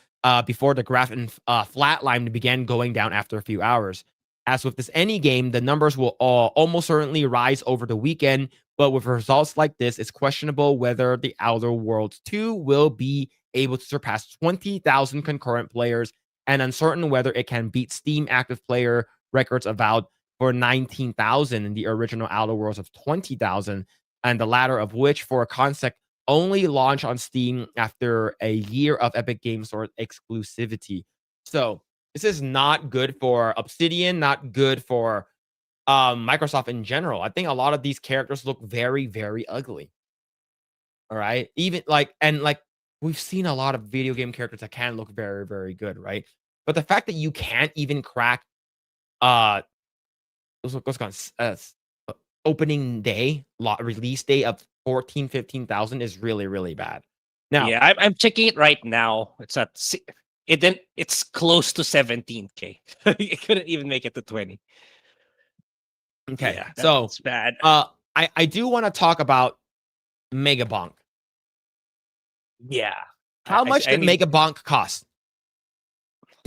before the graph flatline began going down after a few hours. As with this any game, the numbers will almost certainly rise over the weekend, but with results like this, it's questionable whether The Outer Worlds 2 will be able to surpass 20,000 concurrent players, and uncertain whether it can beat Steam active player records Avowed for 19,000 in the original Outer Worlds of 20,000, and the latter of which, for a concept, only launched on Steam after a year of Epic Games Store exclusivity. So this is not good for Obsidian, not good for Microsoft in general. I think a lot of these characters look very, very ugly. All right, even like we've seen a lot of video game characters that can look very, very good, right? But the fact that you can't even crack what's called opening day, release day of 15,000 is really, really bad. Now, yeah, I'm checking it right now. It's at it's close to 17K. It couldn't even make it to 20. okay, Yeah, so it's bad. I do want to talk about Megabonk. Yeah. How much did Megabonk cost?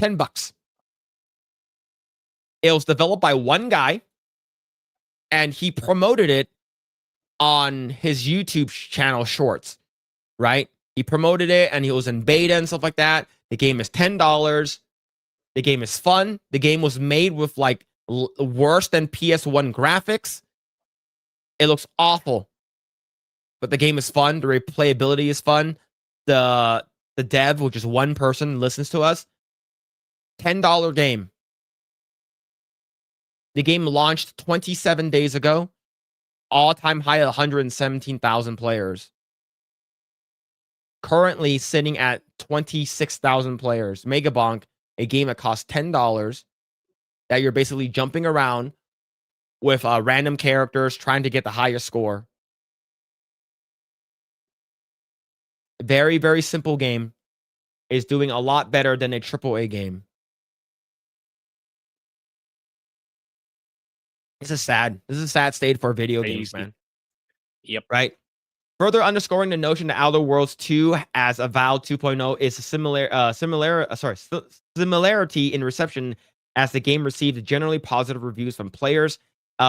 $10. It was developed by one guy, and he promoted it on his YouTube channel Shorts, right? He promoted it, and he was in beta and stuff like that. The game is $10. The game is fun. The game was made with like worse than PS1 graphics. It looks awful, but the game is fun. The replayability is fun. The dev, which is one person, listens to us. $10 game. The game launched 27 days ago. All-time high of 117,000 players. Currently sitting at 26,000 players. Megabonk, a game that costs $10, that you're basically jumping around with random characters trying to get the highest score. Very, very simple game. Is doing a lot better than a AAA game. This is sad. This is a sad state for video games, man. Yep. Right? Further underscoring the notion that Outer Worlds 2 as Avowed 2.0 is a similarity in reception, as the game received generally positive reviews from players,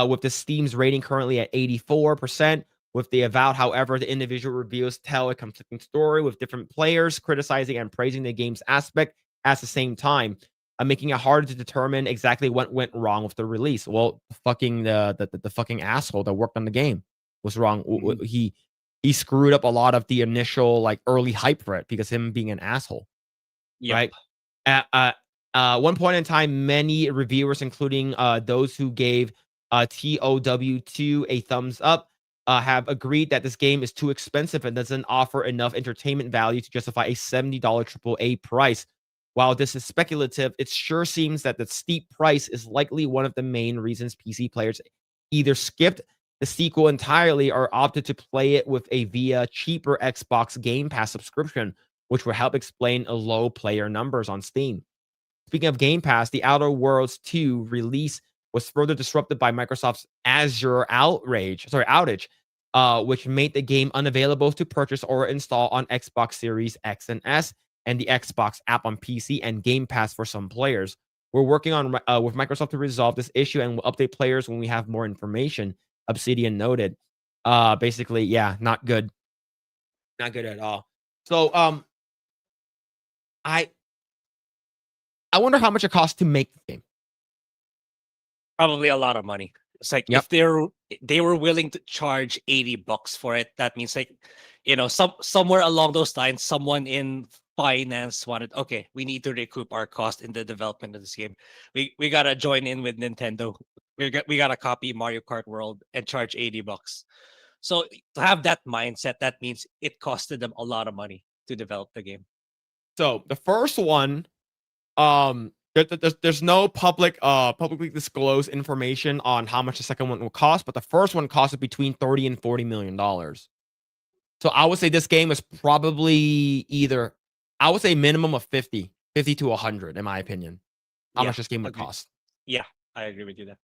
with the Steam's rating currently at 84%, with the avowed. However, the individual reviews tell a conflicting story, with different players criticizing and praising the game's aspect at the same time, making it harder to determine exactly what went wrong with the release. Well, the fucking asshole that worked on the game was wrong. He screwed up a lot of the initial like early hype for it because him being an asshole. Yep. Right. At one point in time, many reviewers, including those who gave TOW2 a thumbs up, have agreed that this game is too expensive and doesn't offer enough entertainment value to justify a $70 AAA price. While this is speculative, it sure seems that the steep price is likely one of the main reasons PC players either skipped the sequel entirely or opted to play it with a via cheaper Xbox Game Pass subscription, which will help explain a low player numbers on Steam. Speaking of Game Pass, the Outer Worlds 2 release was further disrupted by Microsoft's Azure outage, which made the game unavailable to purchase or install on Xbox Series X and S and the Xbox app on PC and Game Pass for some players. We're working on with Microsoft to resolve this issue and we'll update players when we have more information, Obsidian noted. Basically, yeah, not good. Not good at all. So, I wonder how much it costs to make the game. Probably a lot of money. It's like Yep. if they were willing to charge $80 for it, that means like, somewhere along those lines, someone in finance wanted, okay, we need to recoup our cost in the development of this game. We gotta join in with Nintendo. We gotta copy Mario Kart World and charge $80. So to have that mindset, that means it costed them a lot of money to develop the game. So the first one, there's no publicly disclosed information on how much the second one will cost, but the first one costed between $30 and $40 million. So I would say this game is probably I would say minimum of 50 to 100, in my opinion. How much this game would agreed. cost. Yeah, I agree with you there.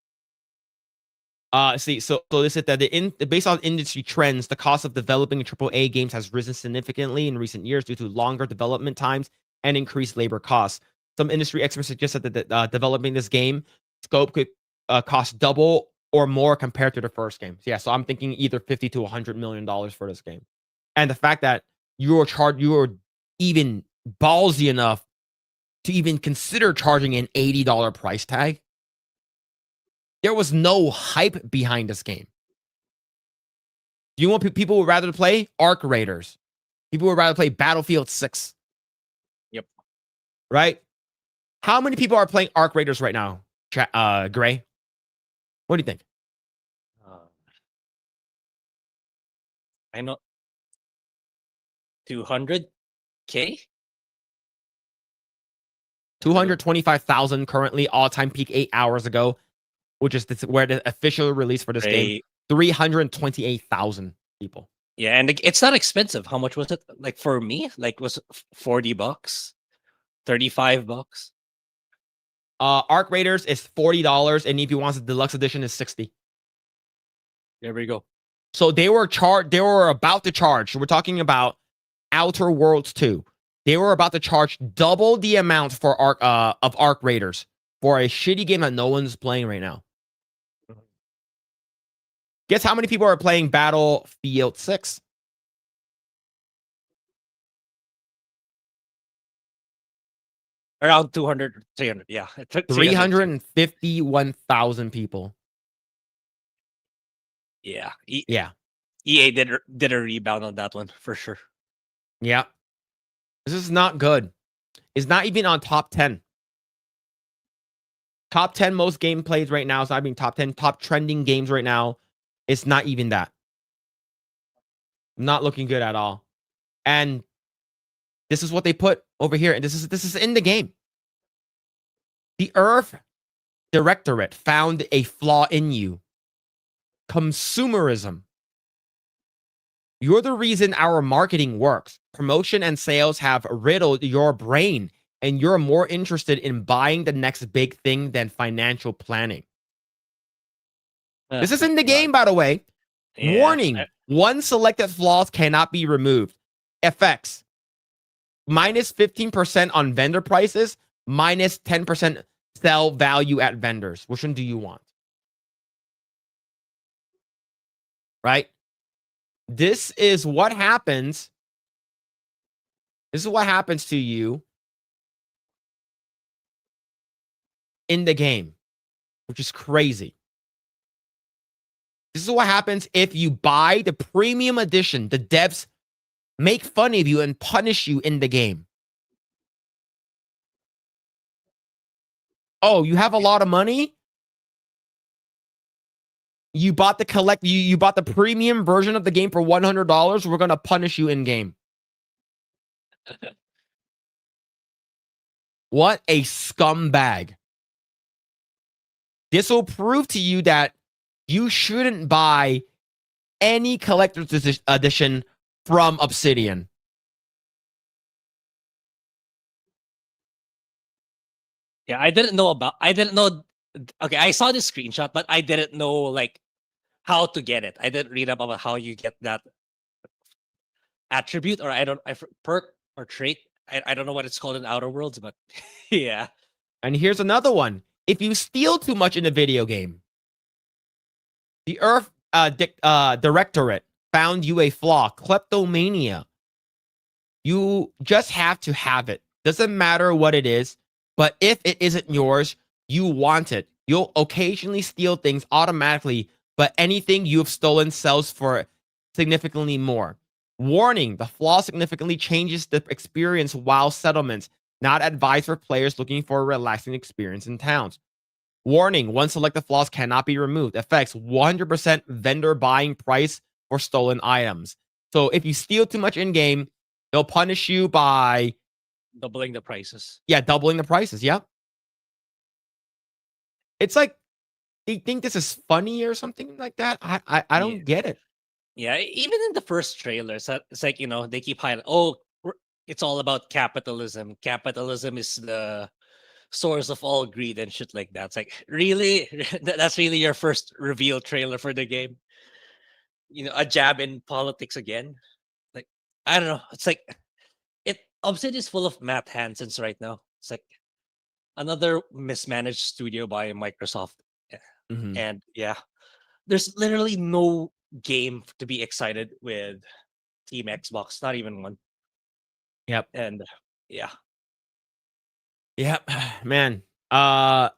So they said that based on industry trends, the cost of developing AAA games has risen significantly in recent years due to longer development times and increased labor costs. Some industry experts suggested that developing this game scope could cost double or more compared to the first game. So, yeah, so I'm thinking either $50 to $100 million for this game. And the fact that you're even ballsy enough to even consider charging an $80 price tag. There was no hype behind this game. Do you want people would rather play Arc Raiders? People would rather play Battlefield 6. Yep. Right? How many people are playing Arc Raiders right now, Grae? What do you think? I know 200K? 225,000 currently, all-time peak 8 hours ago, which is where the official release for this game. 328,000 people. Yeah, and it's not expensive. How much was it? Like for me, like was it $40, $35? Arc Raiders is $40, and if you want the deluxe edition, is $60. There we go. So they were about to charge. We're talking about Outer Worlds 2. They were about to charge double the amount for Arc Raiders for a shitty game that no one's playing right now. Guess how many people are playing Battlefield 6? Around 200, 300. Yeah. 351,000 people. Yeah. Yeah. EA did a rebound on that one for sure. Yeah. This is not good. It's not even on top 10. Top 10 most game plays right now. It's not even top 10 top trending games right now. It's not even that. Not looking good at all. And this is what they put over here. And this is in the game. The Earth Directorate found a flaw in you. Consumerism. You're the reason our marketing works. Promotion and sales have riddled your brain, and you're more interested in buying the next big thing than financial planning. This is in the game, by the way. Yeah. Warning. One selected flaws cannot be removed. FX. Minus 15% on vendor prices. Minus 10% sell value at vendors. Which one do you want? Right? This is what happens. This is what happens to you in the game, which is crazy. This is what happens if you buy the premium edition. The devs make fun of you and punish you in the game. Oh, you have a lot of money? You bought the you bought the premium version of the game for $100. We're gonna punish you in game. What a scumbag. This will prove to you that you shouldn't buy any collector's edition from Obsidian. Yeah, I didn't know. Okay, I saw the screenshot, but I didn't know like how to get it. I didn't read up about how you get that attribute, or perk or trait. I don't know what it's called in Outer Worlds, but yeah. And here's another one. If you steal too much in a video game, the Earth Directorate found you a flaw, kleptomania. You just have to have it. Doesn't matter what it is, but if it isn't yours, you want it. You'll occasionally steal things automatically, but anything you've stolen sells for significantly more. Warning, the flaw significantly changes the experience while settlements. Not advised for players looking for a relaxing experience in towns. Warning, once selected flaws cannot be removed. Affects 100% vendor buying price for stolen items. So if you steal too much in-game, they'll punish you by... doubling the prices. Yeah, doubling the prices, yep. It's like, they think this is funny or something like that. I don't get it. Yeah, even in the first trailers, it's like, they keep highlighting, it's all about capitalism. Capitalism is the source of all greed and shit like that. It's like, really? That's really your first reveal trailer for the game? A jab in politics again? Like, I don't know. It's like, Obsidian is full of Matt Hansons right now. It's like another mismanaged studio by Microsoft. Mhm. And yeah, there's literally no game to be excited with Team Xbox, not even one. Yep. And yeah. Yep, man. To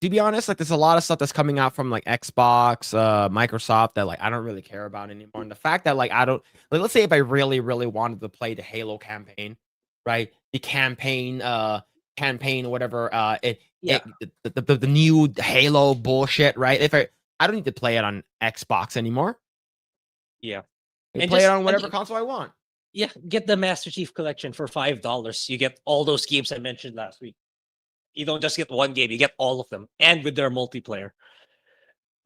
be honest, like there's a lot of stuff that's coming out from like Xbox, Microsoft that like I don't really care about anymore. And the fact that like I don't like, let's say if I really, really wanted to play the Halo campaign, right? The campaign, whatever, the new Halo bullshit, right? If I don't need to play it on Xbox anymore. Yeah. I And play it just- on whatever console I want. Yeah, get the Master Chief Collection for $5. You get all those games I mentioned last week. You don't just get one game, you get all of them. And with their multiplayer.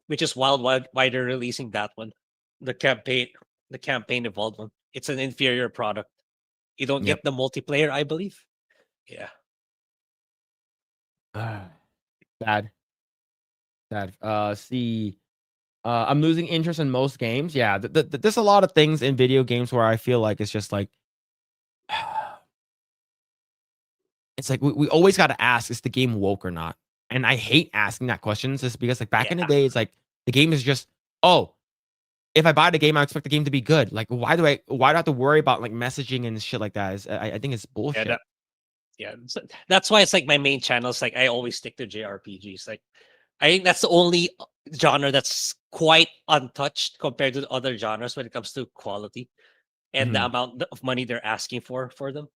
Which is why they're releasing that one. The campaign evolved one. It's an inferior product. You don't Yep. get the multiplayer, I believe. Yeah. Sad. I'm losing interest in most games. Yeah, there's a lot of things in video games where I feel like it's just like, it's like we always got to ask, is the game woke or not? And I hate asking that question just because like back in the day, it's like the game is just, oh, if I buy the game, I expect the game to be good. Like, why do I have to worry about like messaging and shit like that? I think it's bullshit. That's why it's like my main channel is like I always stick to JRPGs. Like I think that's the only genre that's quite untouched compared to the other genres when it comes to quality and the amount of money they're asking for them.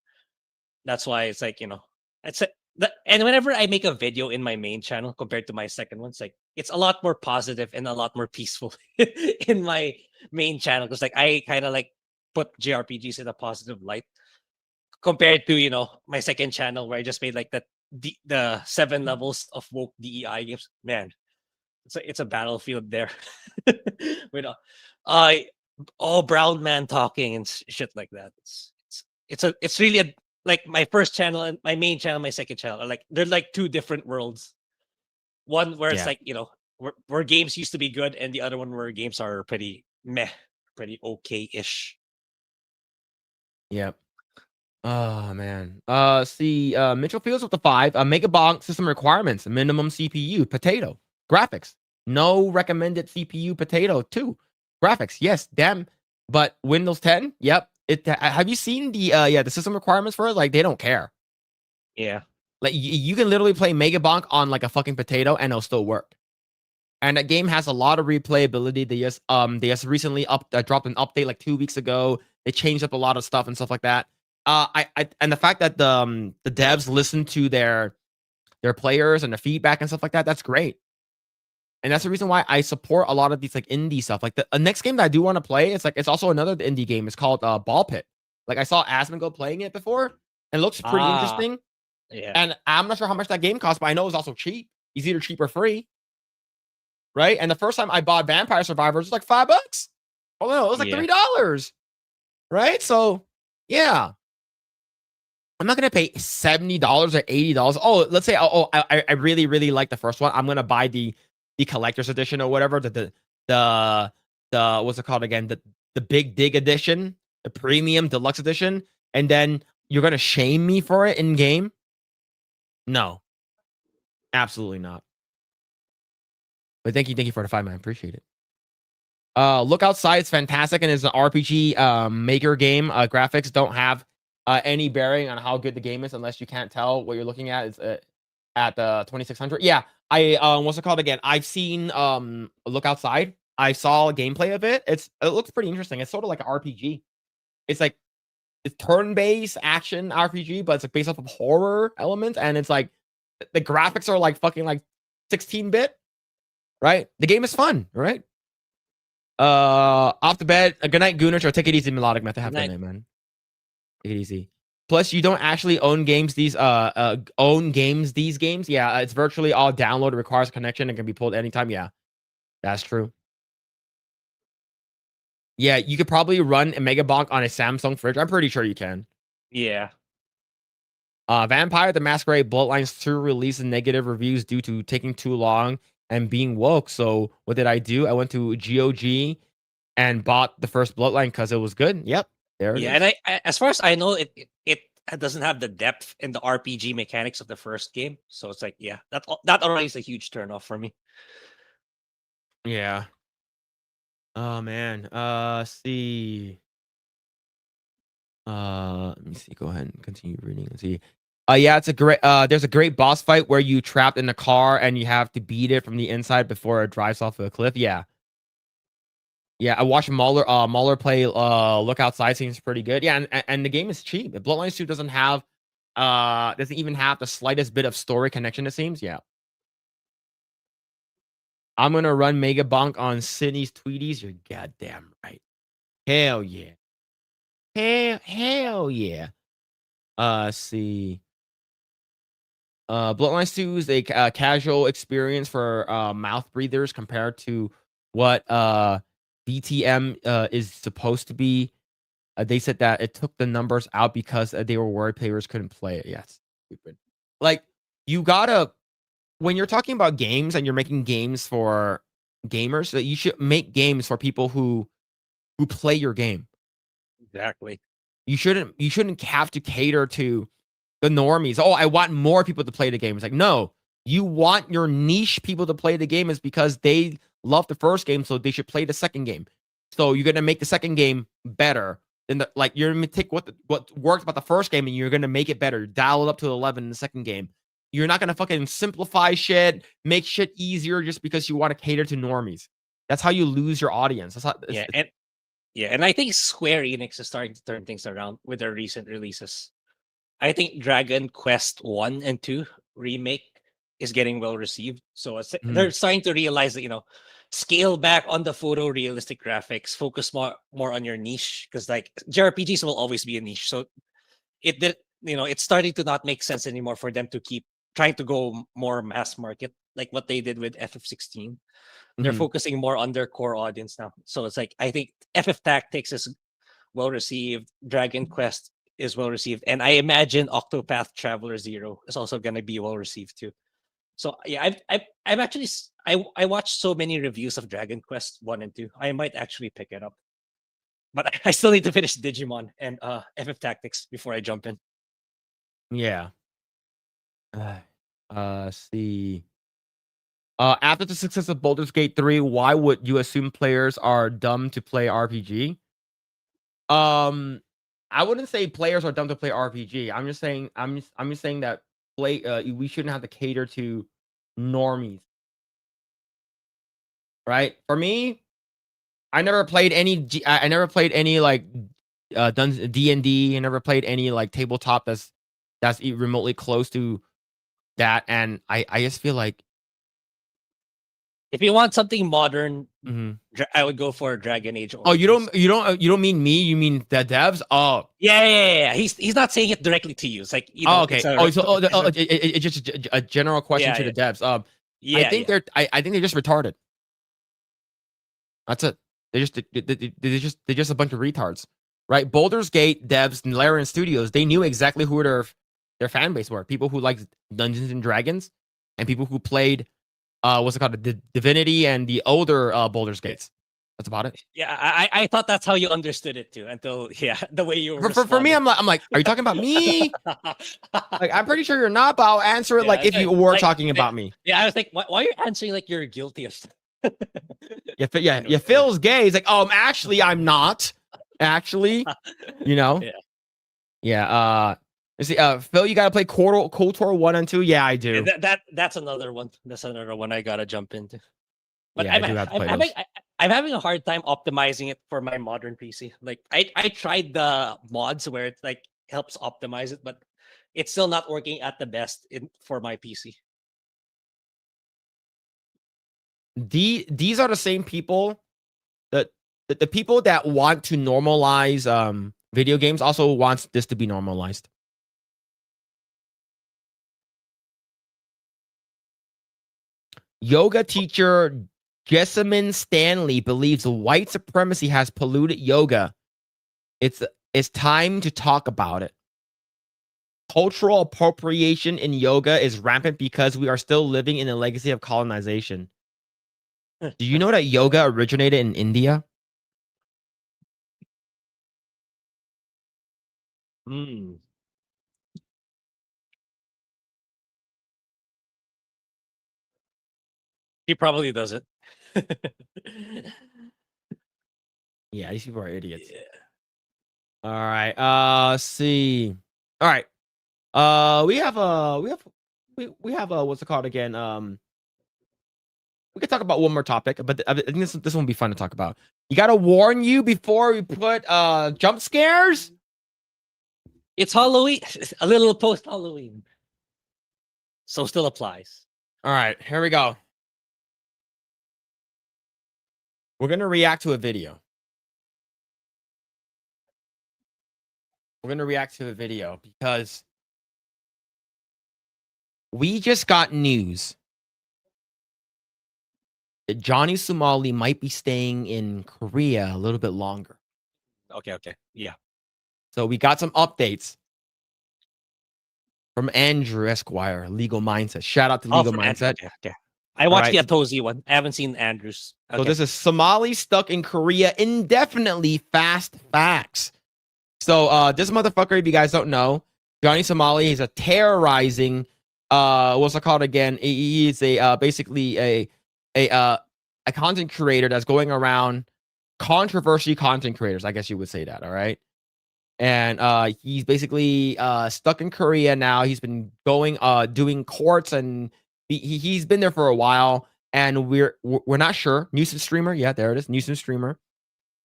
That's why it's like, and whenever I make a video in my main channel compared to my second one, it's a lot more positive and a lot more peaceful in my main channel because like I kind of like put JRPGs in a positive light compared to my second channel where I just made like the 7 levels of woke DEI games. Man, it's a battlefield there. with brown man talking and shit like that. It's really like my first channel and my main channel, my second channel are like they're like two different worlds. One where it's like where games used to be good, and the other one where games are pretty meh, pretty okay-ish. Yep. Oh man. Mitchell Fields with the 5. Megabox system requirements: minimum CPU, potato, graphics. No recommended CPU, potato. 2 graphics. Yes, damn. But Windows 10, yep. Have you seen the system requirements for it? Like they don't care. Yeah. Like you can literally play Mega Bonk on like a fucking potato and it'll still work. And that game has a lot of replayability. They just recently dropped an update like 2 weeks ago. They changed up a lot of stuff and stuff like that. And the fact that the devs listen to their players and the feedback and stuff like that, that's great. And that's the reason why I support a lot of these like indie stuff. Like the next game that I do want to play, it's also another indie game. It's called Ball Pit. Like I saw Asmongold playing it before, and it looks pretty interesting. Yeah. And I'm not sure how much that game costs, but I know it's also cheap. It's either cheap or free. Right? And the first time I bought Vampire Survivors, it was like $5. Oh no, it was like $3. Right? So yeah. I'm not gonna pay $70 or $80. Oh, let's say I really, really like the first one. I'm gonna buy the collector's edition or whatever. The what's it called again? The Big Dig edition, the premium deluxe edition, and then you're gonna shame me for it in game? No. Absolutely not. But thank you for the 5 man. Appreciate it. Look Outside is fantastic and is an RPG maker game. Graphics don't have any bearing on how good the game is unless you can't tell what you're looking at. It's at the 2600. Yeah, what's it called again? I've seen Look Outside. I saw a gameplay of it. It looks pretty interesting. It's sort of like an RPG. It's like it's turn-based action RPG, but it's like based off of horror elements, and it's like the graphics are like fucking like 16-bit. Right? The game is fun, right? Off the bed. Good night, Gooners, or take it easy, Melodic Method. Have a good night, man. Take it easy. Plus, you don't actually own games these games. Yeah, it's virtually all download. It requires a connection and can be pulled anytime. Yeah, that's true. Yeah, you could probably run a Mega Bonk on a Samsung fridge. I'm pretty sure you can. Yeah. Vampire the Masquerade Bloodlines 2 released negative reviews due to taking too long and being woke. So what did I do? I went to GOG and bought the first Bloodline because it was good. Yep. There it is. And I, as far as I know, it doesn't have the depth in the RPG mechanics of the first game. So it's like, yeah, that already is a huge turnoff for me. Yeah. Oh man. See. Let me see. Go ahead and continue reading and see. Yeah, it's a great there's a great boss fight where you trapped in the car and you have to beat it from the inside before it drives off of a cliff. Yeah. Yeah, I watched Mauler play Look Outside, seems pretty good. Yeah, and the game is cheap. Bloodlines 2 doesn't even have the slightest bit of story connection, it seems. Yeah. I'm gonna run Mega Bonk on Sydney's Tweeties. You're goddamn right. Hell yeah. Hell yeah. See. Bloodlines 2 is a casual experience for mouth breathers compared to what BTM is supposed to be. They said that it took the numbers out because they were worried players couldn't play it. Yes. Stupid. Like, you gotta, when you're talking about games and you're making games for gamers, that you should make games for people who play your game. Exactly. You shouldn't have to cater to the normies. Oh, I want more people to play the game. It's like, no, you want your niche people to play the game is because they love the first game, so they should play the second game. So you're gonna make the second game better than you're gonna take what worked about the first game and you're gonna make it better. Dial it up to 11 in the second game. You're not gonna fucking simplify shit, make shit easier just because you want to cater to normies. That's how you lose your audience. That's how, and I think Square Enix is starting to turn things around with their recent releases. I think Dragon Quest 1 and 2 remake is getting well received. So they're starting to realize that, scale back on the photorealistic graphics, focus more on your niche, because like JRPGs will always be a niche. So it's starting to not make sense anymore for them to keep trying to go more mass market, like what they did with FF16. They're focusing more on their core audience now. So it's like, I think FF Tactics is well received, Dragon Quest is well received, and I imagine Octopath Traveler 0 is also going to be well received too. So yeah, I've actually I watched so many reviews of Dragon Quest 1 and 2. I might actually pick it up, but I still need to finish Digimon and FF Tactics before I jump in. Yeah. See. After the success of Baldur's Gate 3, why would you assume players are dumb to play RPG? I wouldn't say players are dumb to play RPG. I'm just saying that we shouldn't have to cater to normies. Right? For me, I never played any like D&D. I never played any like tabletop that's remotely close to that, and I just feel like If you want something modern, Mhm. I would go for Dragon Age. Oh, you Origins. don't mean me, you mean the devs? Oh. Yeah. He's not saying it directly to you. It's like, you know, Oh, okay. It's just a general question to the devs. yeah, I think I think they're just retarded. That's it. They're just a bunch of retards, right? Baldur's Gate devs and Larian Studios, they knew exactly who their fan base were. People who liked Dungeons and Dragons, and people who played what's it called, Divinity and the older Baldur's Gates. That's about it. Yeah, I thought that's how you understood it too, until the way you were For me, I'm like, are you talking about me? Like, I'm pretty sure you're not, but I'll answer it like if you were talking about me. Yeah, I was like, why are you answering like you're guilty of stuff? Yeah, Phil's gay. He's like, actually, I'm not. Actually, you know. Yeah. Let's see, Phil, you gotta play KOTOR 1 and 2. Yeah, I do. Yeah, that's another one. That's another one I gotta jump into. But yeah, I do have to play those. I'm having a hard time optimizing it for my modern PC. Like I tried the mods where it like helps optimize it, but it's still not working at the best for my PC. These are the same people that the people that want to normalize video games also wants this to be normalized. Yoga teacher Jessamine Stanley believes white supremacy has polluted yoga. It's time to talk about it. Cultural appropriation in yoga is rampant because we are still living in the legacy of colonization. Do you know that yoga originated in India? He probably doesn't. Yeah, these people are idiots. Yeah. All right. Let's see. All right. We have what's it called again? We could talk about one more topic, but I think this one will be fun to talk about. You gotta warn you before we put jump scares. It's Halloween, a little post Halloween, so still applies. All right, here we go. We're gonna react to a video. We're gonna react to a video because we just got news that Johnny Somali might be staying in Korea a little bit longer. Okay. Yeah. So we got some updates from Andrew Esquire, Legal Mindset. Shout out to Legal Mindset. Okay. I watched the Atozi one. I haven't seen Andrew's. Okay. So this is Somali stuck in Korea indefinitely. Fast facts. So this motherfucker, if you guys don't know, Johnny Somali is a terrorizing. What's it called again? He is basically a content creator that's going around controversy content creators. I guess you would say that. All right. And he's basically stuck in Korea now. He's been going doing courts, and he's been there for a while, and we're not sure. Nuisance streamer, yeah, there it is, nuisance streamer,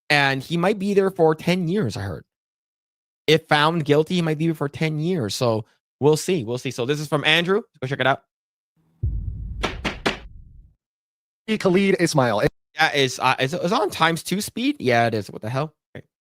and he might be there for 10 years. I heard, if found guilty, he might be there for 10 years. So we'll see. So this is from Andrew. Go check it out. Khalid Ismail. Yeah, is on ×2 speed? Yeah, it is. What the hell?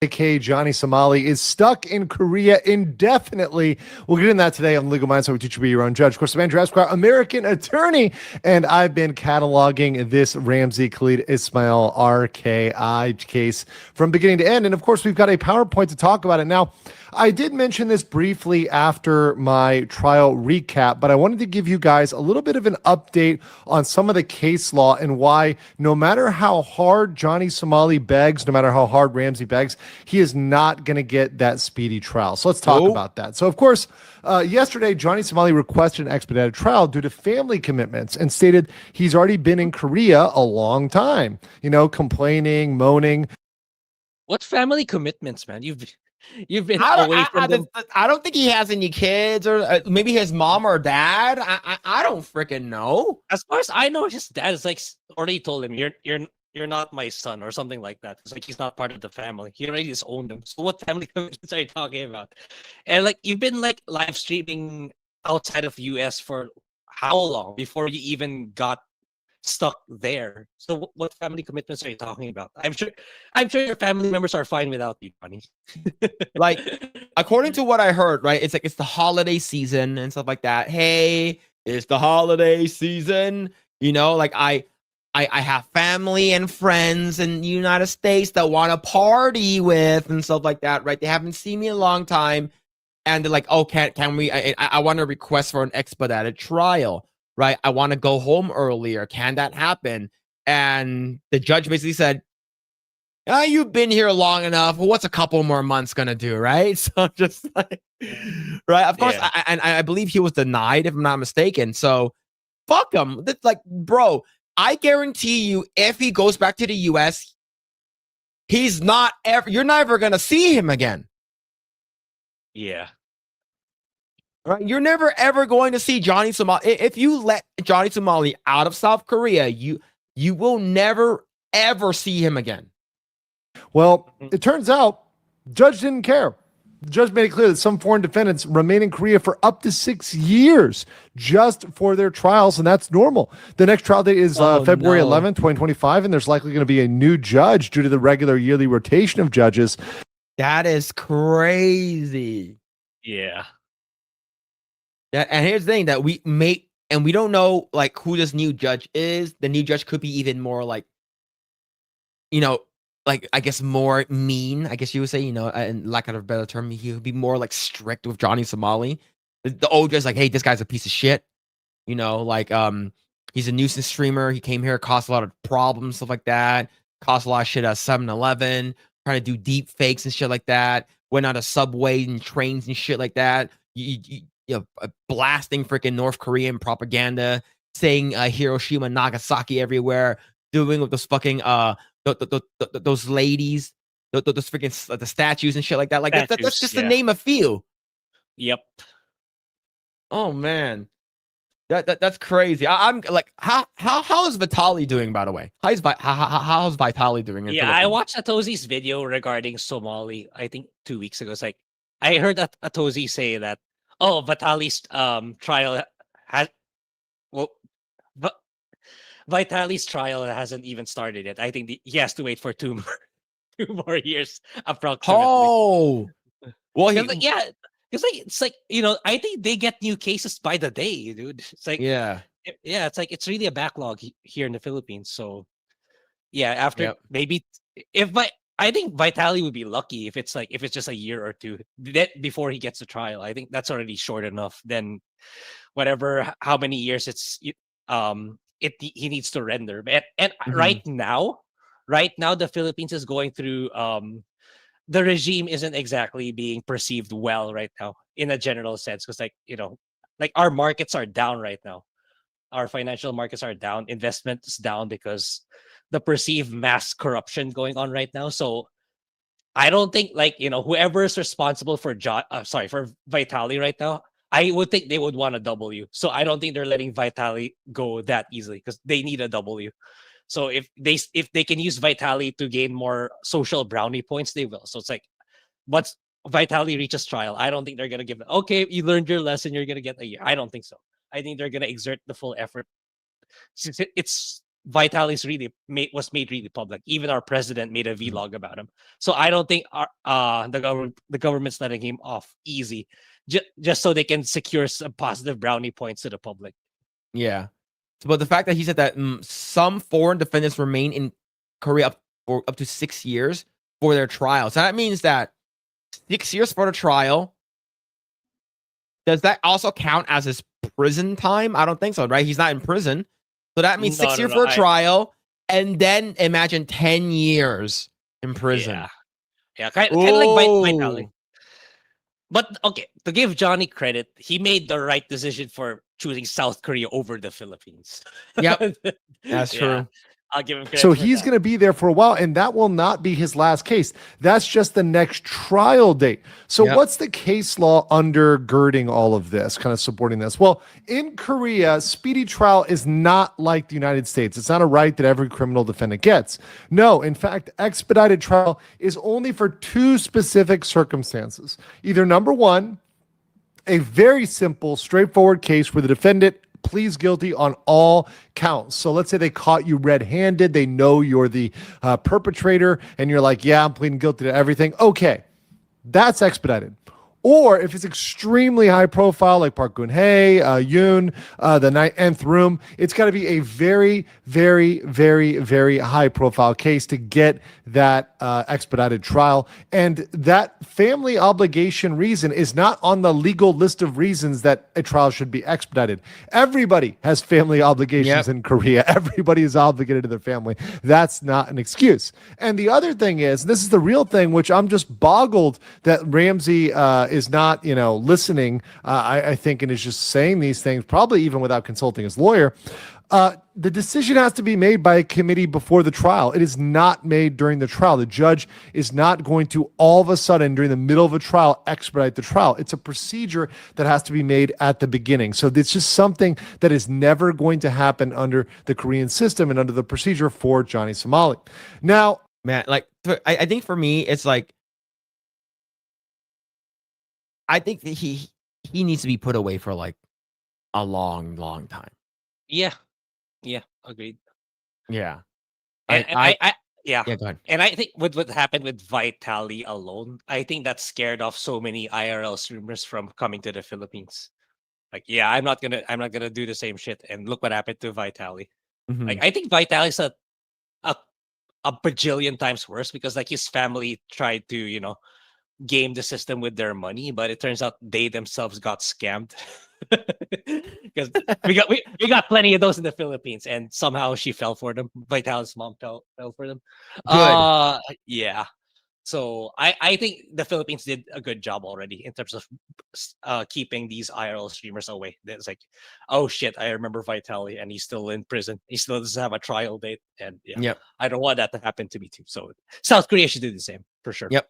AKA Johnny Somali is stuck in Korea indefinitely. We'll get into that today on Legal Mindset. We teach you to be your own judge. Of course, I'm Andrew Esquire, American attorney, and I've been cataloging this Ramzi Khalid Ismail RKI case from beginning to end. And of course, we've got a PowerPoint to talk about it. Now, I did mention this briefly after my trial recap, but I wanted to give you guys a little bit of an update on some of the case law and why no matter how hard Johnny Somali begs, no matter how hard Ramzi begs, he is not going to get that speedy trial. So let's talk about that. So, of course, yesterday, Johnny Somali requested an expedited trial due to family commitments and stated he's already been in Korea a long time, complaining, moaning. What family commitments, man? You've been I don't, away from them. I don't think he has any kids, or maybe his mom or dad. I don't freaking know. As far as I know, his dad is like already told him, you're not my son," or something like that. It's like he's not part of the family. He already disowned him. So what family commitments are you talking about? And like you've been like live streaming outside of US for how long before you even got stuck there? So what family commitments are you talking about? I'm sure your family members are fine without you, Johnny. Like, according to what I heard, right? It's like it's the holiday season and stuff like that. Hey, it's the holiday season. You know, like I have family and friends in the United States that want to party with and stuff like that, right? They haven't seen me in a long time, and they're like, "Oh, can we? I want to request for an expedited trial, right? I want to go home earlier. Can that happen?" And the judge basically said, "You've been here long enough. What's a couple more months gonna do, right?" So just like, right? Of course, Yeah. I believe he was denied, if I'm not mistaken. So fuck him. That's like, bro. I guarantee you, if he goes back to the US, he's not ever. You're never gonna see him again. Yeah. Right? You're never ever going to see Johnny Somali. If you let Johnny Somali out of South Korea, you will never ever see him again. Well, it turns out judge didn't care. The judge made it clear that some foreign defendants remain in Korea for up to 6 years just for their trials, and that's normal. The next trial date is February 11th, 2025, and there's likely going to be a new judge due to the regular yearly rotation of judges. That is crazy. Yeah. Yeah, and here's the thing that we don't know like who this new judge is. The new judge could be even more like, like I guess more mean. I guess you would say, and lack of a better term, he would be more like strict with Johnny Somali. The old judge's like, hey, this guy's a piece of shit. Like he's a nuisance streamer. He came here, caused a lot of problems, stuff like that. Caused a lot of shit at 7-Eleven, trying to do deep fakes and shit like that. Went on a subway and trains and shit like that. Blasting freaking North Korean propaganda, saying Hiroshima, Nagasaki everywhere, doing with those fucking those ladies, those freaking the statues and shit like that. Like that's just to name a few. Yep. Oh man, that's crazy. I'm like, how is Vitali doing? By the way, how's Vitali doing? Yeah, I watched Atozi's video regarding Somali. I think 2 weeks ago. It's like I heard Atozi say that, oh, Vitali's trial has Vitali's trial hasn't even started yet. I think he has to wait for 2 more years approximately. Oh, well, yeah, it's like I think they get new cases by the day, dude. It's like it's like it's really a backlog here in the Philippines. So yeah, after maybe I think Vitali would be lucky if it's just a year or two before he gets a trial. I think that's already short enough. Then how many years he needs to render. And right now the Philippines is going through the regime isn't exactly being perceived well right now in a general sense, because like our markets are down right now. Our financial markets are down, investment is down because the perceived mass corruption going on right now. So I don't think whoever is responsible for Vitali right now, I would think they would want a W. So I don't think they're letting Vitali go that easily because they need a W. So if they can use Vitali to gain more social brownie points, they will. So it's like once Vitali reaches trial, I don't think they're gonna give it. Okay, you learned your lesson, you're gonna get a year. I don't think so. I think they're gonna exert the full effort. Since it's Vitali's was made really public. Even our president made a vlog about him. So I don't think the government's letting him off easy, just so they can secure some positive brownie points to the public. Yeah. But the fact that he said that some foreign defendants remain in Korea for up to 6 years for their trial. So that means that 6 years for the trial. Does that also count as his prison time? I don't think so, right? He's not in prison. So that means 6 years for a trial, and then imagine 10 years in prison. Yeah, kind of like Vitali. But okay, to give Johnny credit, he made the right decision for choosing South Korea over the Philippines. Yep, that's true. I'll give him credit So for he's that. going to be there for a while, and that will not be his last case. That's just the next trial date. So Yep. what's the case law undergirding all of this, kind of supporting this? Well, in Korea, speedy trial is not like the United States. It's not a right that every criminal defendant gets. No, in fact, expedited trial is only for two specific circumstances. Either number one, a very simple, straightforward case where the defendant pleads guilty on all counts. So let's say they caught you red-handed. They know you're the perpetrator, and you're like, yeah, I'm pleading guilty to everything. Okay, that's expedited. Or if it's extremely high profile, like Park Geun-hye, Yoon, the Nth Room, it's got to be a very, very, very, very high profile case to get that expedited trial. And that family obligation reason is not on the legal list of reasons that a trial should be expedited. Everybody has family obligations in Korea. Everybody is obligated to their family. That's not an excuse. And the other thing is, this is the real thing, which I'm just boggled that Ramsey is not, listening, I think, and is just saying these things, probably even without consulting his lawyer. The decision has to be made by a committee before the trial. It is not made during the trial. The judge is not going to all of a sudden, during the middle of a trial, expedite the trial. It's a procedure that has to be made at the beginning. So it's just something that is never going to happen under the Korean system and under the procedure for Johnny Somali. Now, Man, like I think for me, it's like I think that he needs to be put away for like a long, long time. Yeah, agreed. Yeah. Yeah. Yeah, go ahead. And I think with what happened with Vitali alone, I think that scared off so many IRL streamers from coming to the Philippines. Like, yeah, I'm not gonna do the same shit. And look what happened to Vitali. Mhm. Like, I think Vitali's a bajillion times worse because like his family tried to, game the system with their money, but it turns out they themselves got scammed. Because we got plenty of those in the Philippines, and somehow she fell for them. Vital's mom fell for them. Good. Yeah. So I think the Philippines did a good job already in terms of keeping these IRL streamers away. It's like, oh shit, I remember Vitali, and he's still in prison. He still doesn't have a trial date, and Yep. I don't want that to happen to me too. So South Korea should do the same for sure. Yep.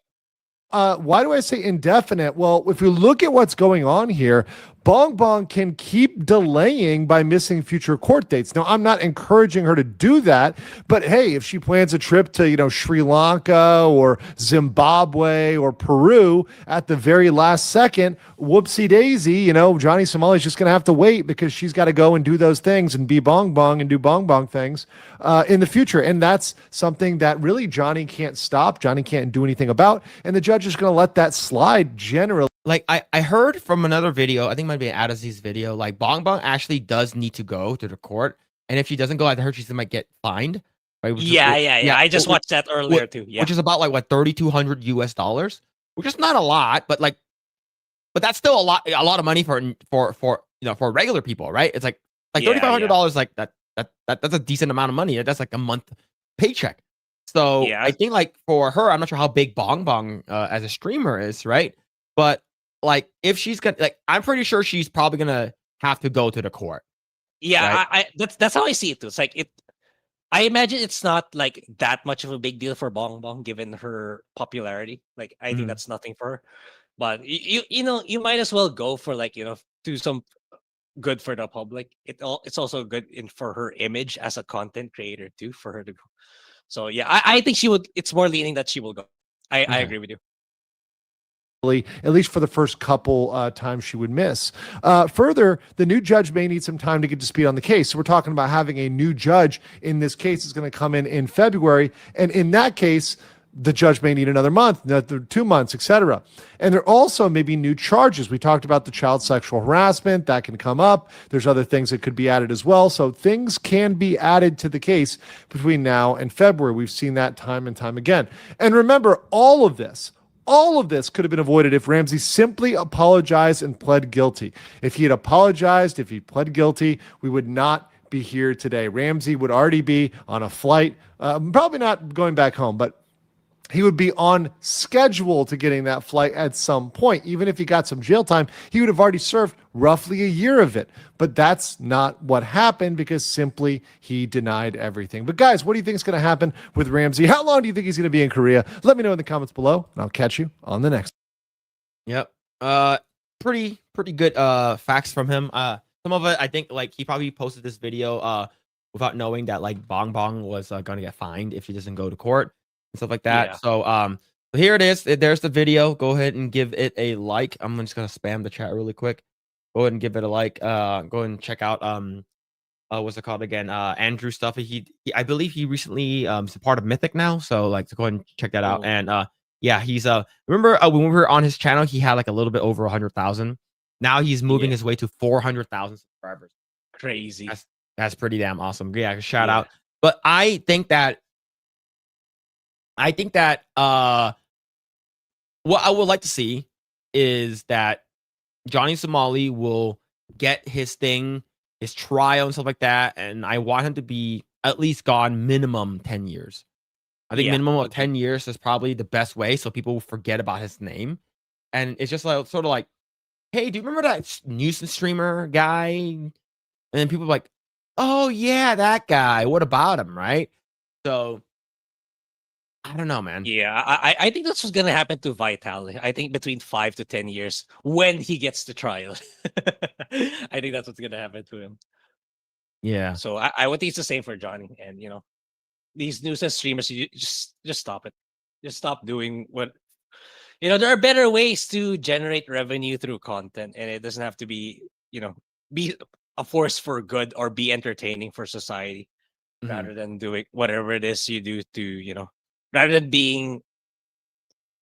why do I say indefinite? Well, if we look at what's going on here, Bong Bong can keep delaying by missing future court dates. Now, I'm not encouraging her to do that, but hey, if she plans a trip to, Sri Lanka or Zimbabwe or Peru at the very last second, whoopsie daisy, Johnny Somali's just going to have to wait because she's got to go and do those things and be Bong Bong and do Bong Bong things in the future. And that's something that really Johnny can't stop. Johnny can't do anything about. And the judge is going to let that slide generally. Like I heard from another video, I think it might be Adaz's video, like Bong Bong actually does need to go to the court. And if she doesn't go, I heard she might get fined. Right? Yeah. I just watched that earlier too. Yeah. Which is about like what, $3,200 US, which is not a lot, but that's still a lot of money for regular people, right? It's like $3,500, like that's a decent amount of money. That's like a month paycheck. So I think like for her, I'm not sure how big Bong Bong as a streamer is, right? But like if she's gonna, like, I'm pretty sure she's probably gonna have to go to the court. Yeah, right? that's how I see it too. It's like I imagine it's not like that much of a big deal for Bong Bong given her popularity. Like I think that's nothing for her. But you might as well go for like, do some good for the public. It's also good for her image as a content creator too, for her to go. So yeah, I think she would. It's more leaning that she will go. I agree with you. At least for the first couple times she would miss. Further, the new judge may need some time to get to speed on the case. So we're talking about having a new judge in this case is going to come in February. And in that case, the judge may need another month, another 2 months, etc. And there also may be new charges. We talked about the child sexual harassment. That can come up. There's other things that could be added as well. So things can be added to the case between now and February. We've seen that time and time again. And remember, all of this could have been avoided if Ramsey simply apologized and pled guilty. If he had apologized, if he pled guilty, we would not be here today. Ramsey would already be on a flight, probably not going back home, but he would be on schedule to getting that flight at some point. Even if he got some jail time, he would have already served roughly a year of it. But that's not what happened because simply he denied everything. But guys, what do you think is going to happen with Ramsey? How long do you think he's going to be in Korea? Let me know in the comments below, and I'll catch you on the next. Yep. Pretty good facts from him. Some of it, I think, like he probably posted this video without knowing that like Bong Bong was gonna get fined if he doesn't go to court and stuff like that. Yeah. So here it is. There's the video. Go ahead and give it a like. I'm just gonna spam the chat really quick. Go ahead and give it a like. Go ahead and check out what's it called again? Andrew stuff. He I believe he recently is a part of Mythic now. So like to go ahead and check that out. Oh. And yeah, he's remember when we were on his channel, he had like a little bit over 100,000. Now he's moving his way to 400,000 subscribers. Crazy. That's pretty damn awesome. Yeah, shout out. But I think that what I would like to see is that Johnny Somali will get his thing, his trial and stuff like that, and I want him to be at least gone minimum 10 years. I think minimum of 10 years is probably the best way so people will forget about his name. And it's just like sort of like, hey, do you remember that nuisance streamer guy? And then people are like, oh yeah, that guy. What about him, right? So I don't know, man. Yeah, I think that's what's gonna happen to Vital. I think between 5 to 10 years when he gets the trial. I think that's what's gonna happen to him. Yeah. So I would think it's the same for Johnny. And these nuisance streamers, you just stop it. Just stop doing what there are better ways to generate revenue through content, and it doesn't have to be be a force for good or be entertaining for society, rather than doing whatever it is you do to rather than being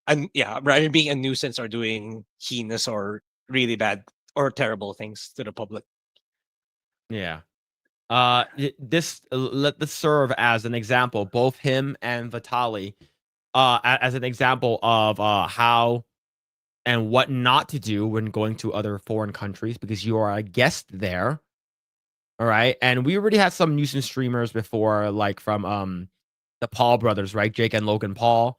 rather than being a nuisance or doing heinous or really bad or terrible things to the public. Yeah. Let this serve as an example, both him and Vitali, as an example of how and what not to do when going to other foreign countries because you are a guest there. All right. And we already had some nuisance streamers before, like from the Paul brothers, right? Jake and Logan Paul.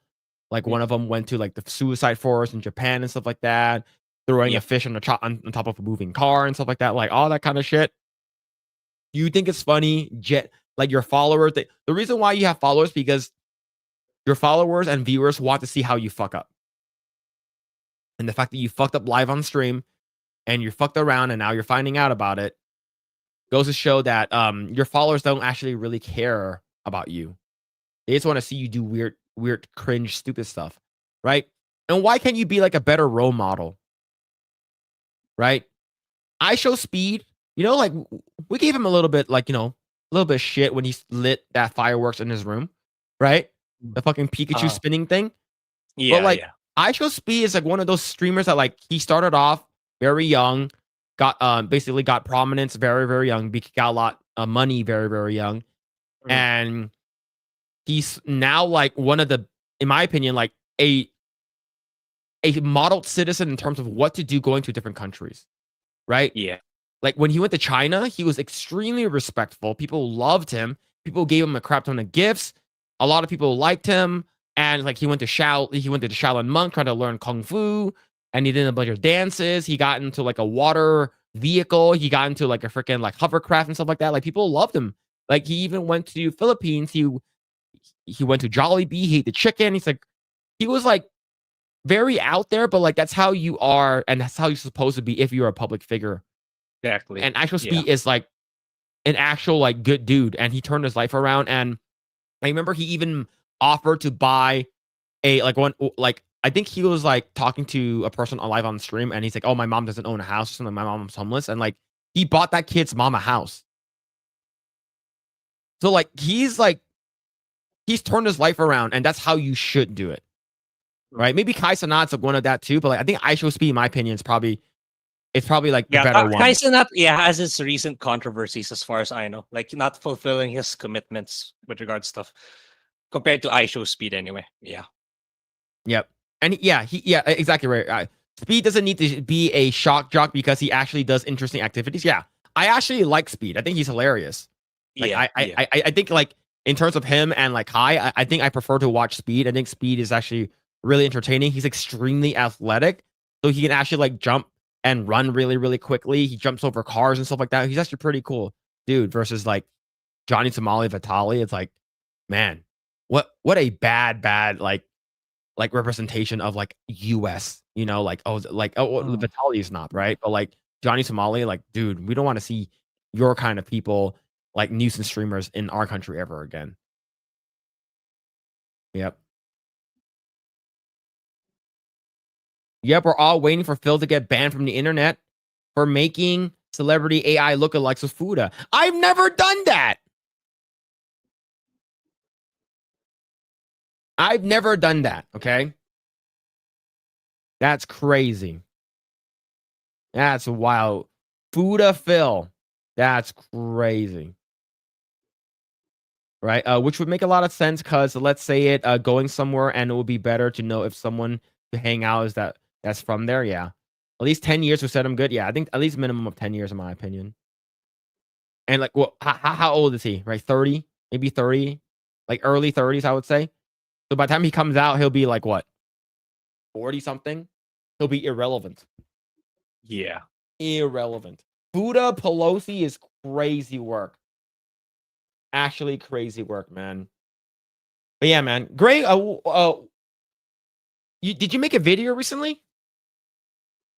Like one of them went to like the suicide forest in Japan and stuff like that, throwing a fish on top of a moving car and stuff like that, like all that kind of shit. You think it's funny, like your followers? The reason why you have followers because your followers and viewers want to see how you fuck up. And the fact that you fucked up live on stream and you fucked around and now you're finding out about it goes to show that your followers don't actually really care about you. They just want to see you do weird, cringe, stupid stuff, right? And why can't you be like a better role model, right? I show Speed, like we gave him a little bit, like, a little bit of shit when he lit that fireworks in his room, right? The fucking Pikachu spinning thing. Yeah, but like I show Speed is like one of those streamers that like he started off very young, got basically got prominence very, very young, got a lot of money very, very young. And he's now like one of the, in my opinion, like a modeled citizen in terms of what to do going to different countries, right? Yeah. Like when he went to China, he was extremely respectful. People loved him. People gave him a crap ton of gifts. A lot of people liked him. And like he went to the Shaolin monk trying to learn kung fu, and he did a bunch of dances. He got into like a water vehicle. He got into like a freaking like hovercraft and stuff like that. Like people loved him. Like he even went to Philippines. He went to Jollibee. He ate the chicken. He was like very out there, but like that's how you are, and that's how you're supposed to be if you're a public figure. Exactly. And actual Speed is like an actual like good dude, and he turned his life around. And I remember he even offered to buy I think he was like talking to a person live on stream, and he's like, "Oh, my mom doesn't own a house or something. My mom's homeless," and like he bought that kid's mom a house. So like he's turned his life around, and that's how you should do it, right? Maybe Kai Cenat's like one of that too, but like I think I Show Speed, in my opinion, is probably like the better one. Kai Cenat, has its recent controversies as far as I know, like not fulfilling his commitments with regards stuff compared to I Show Speed anyway. Yeah. Yep. And exactly right. Speed doesn't need to be a shock jock because he actually does interesting activities. Yeah. I actually like Speed. I think he's hilarious. Like, I think like in terms of him and like Kai, I think I prefer to watch Speed. I think Speed is actually really entertaining. He's extremely athletic, so he can actually like jump and run really, really quickly. He jumps over cars and stuff like that. He's actually pretty cool, dude. Versus like Johnny Somali Vitali, it's like, man, what a bad like representation of like US, you know, like Vitali is not right, but like Johnny Somali, like, dude, we don't want to see your kind of people like news and streamers in our country ever again. Yep. Yep, we're all waiting for Phil to get banned from the internet for making celebrity AI lookalikes with Fuda. I've never done that. I've never done that, okay? That's crazy. That's wild. Fuda Phil. That's crazy. Right? Which would make a lot of sense because let's say it going somewhere and it would be better to know if someone to hang out is that's from there. Yeah. At least 10 years would set him good. Yeah, I think at least minimum of 10 years in my opinion. And like, well, how old is he? Right? 30? Maybe 30? Like early 30s, I would say. So by the time he comes out, he'll be like what? 40 something? He'll be irrelevant. Yeah. Irrelevant. Buddha Pelosi is crazy work. Actually crazy work, man. But yeah, man. Grae, did you make a video recently?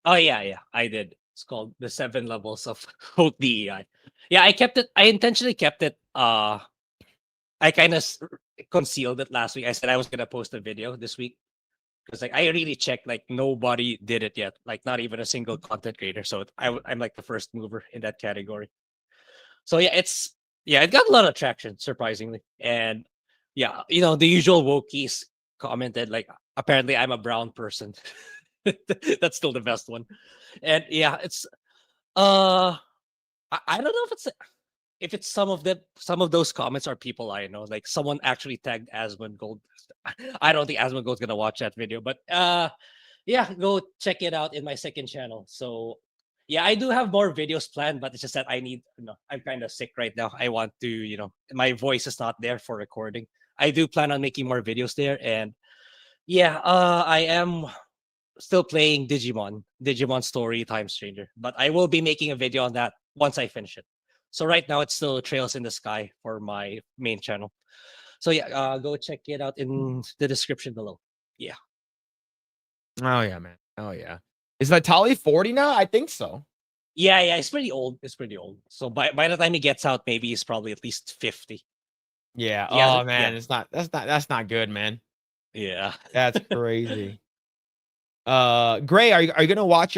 Oh yeah, I did. It's called The 7 Levels of Hope DEI. Yeah, I kept it. I intentionally kept it. I kind of concealed it last week. I said I was gonna post a video this week because like I really checked. Like nobody did it yet. Like not even a single content creator. So I'm like the first mover in that category. So yeah, it got a lot of traction surprisingly, and yeah, you know the usual wokies commented like apparently I'm a brown person. That's still the best one. And yeah, it's I don't know if it's some of those comments are people I know. Like someone actually tagged Asmongold. I don't think Asmongold's gonna watch that video, but yeah, go check it out in my second channel. So yeah, I do have more videos planned, but it's just that I'm kind of sick right now. I want to, my voice is not there for recording. I do plan on making more videos there, and yeah, I am still playing Digimon Story Time Stranger, but I will be making a video on that once I finish it. So right now it's still Trails in the Sky for my main channel. So yeah, go check it out in the description below. Yeah. Oh yeah, man. Oh yeah. Is Vitali 40 now? I think so. Yeah, it's pretty old. It's pretty old. So by the time he gets out, maybe he's probably at least 50. Yeah. Yeah, Oh man, yeah. that's not good, man. Yeah. That's crazy. Grae, are you gonna watch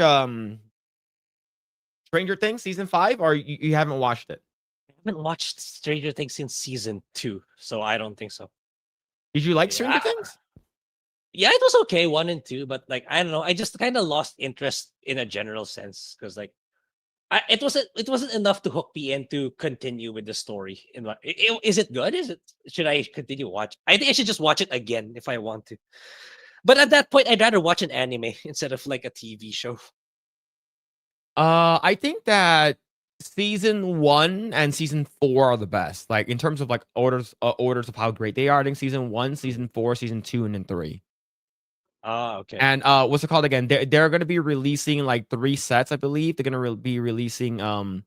Stranger Things season 5 or you haven't watched it? I haven't watched Stranger Things since season 2, so I don't think so. Did you like Stranger Things? Yeah, it was okay, 1 and 2, but like I don't know, I just kind of lost interest in a general sense because like it wasn't enough to hook me in to continue with the story. Is it good? Should I continue watch? I think I should just watch it again if I want to. But at that point, I'd rather watch an anime instead of like a TV show. I think that season 1 and season 4 are the best. Like in terms of like orders of how great they are. I think season 1, season 4, season 2, and then 3. Okay. And what's it called again? They're gonna be releasing like 3 sets, I believe. They're gonna be releasing in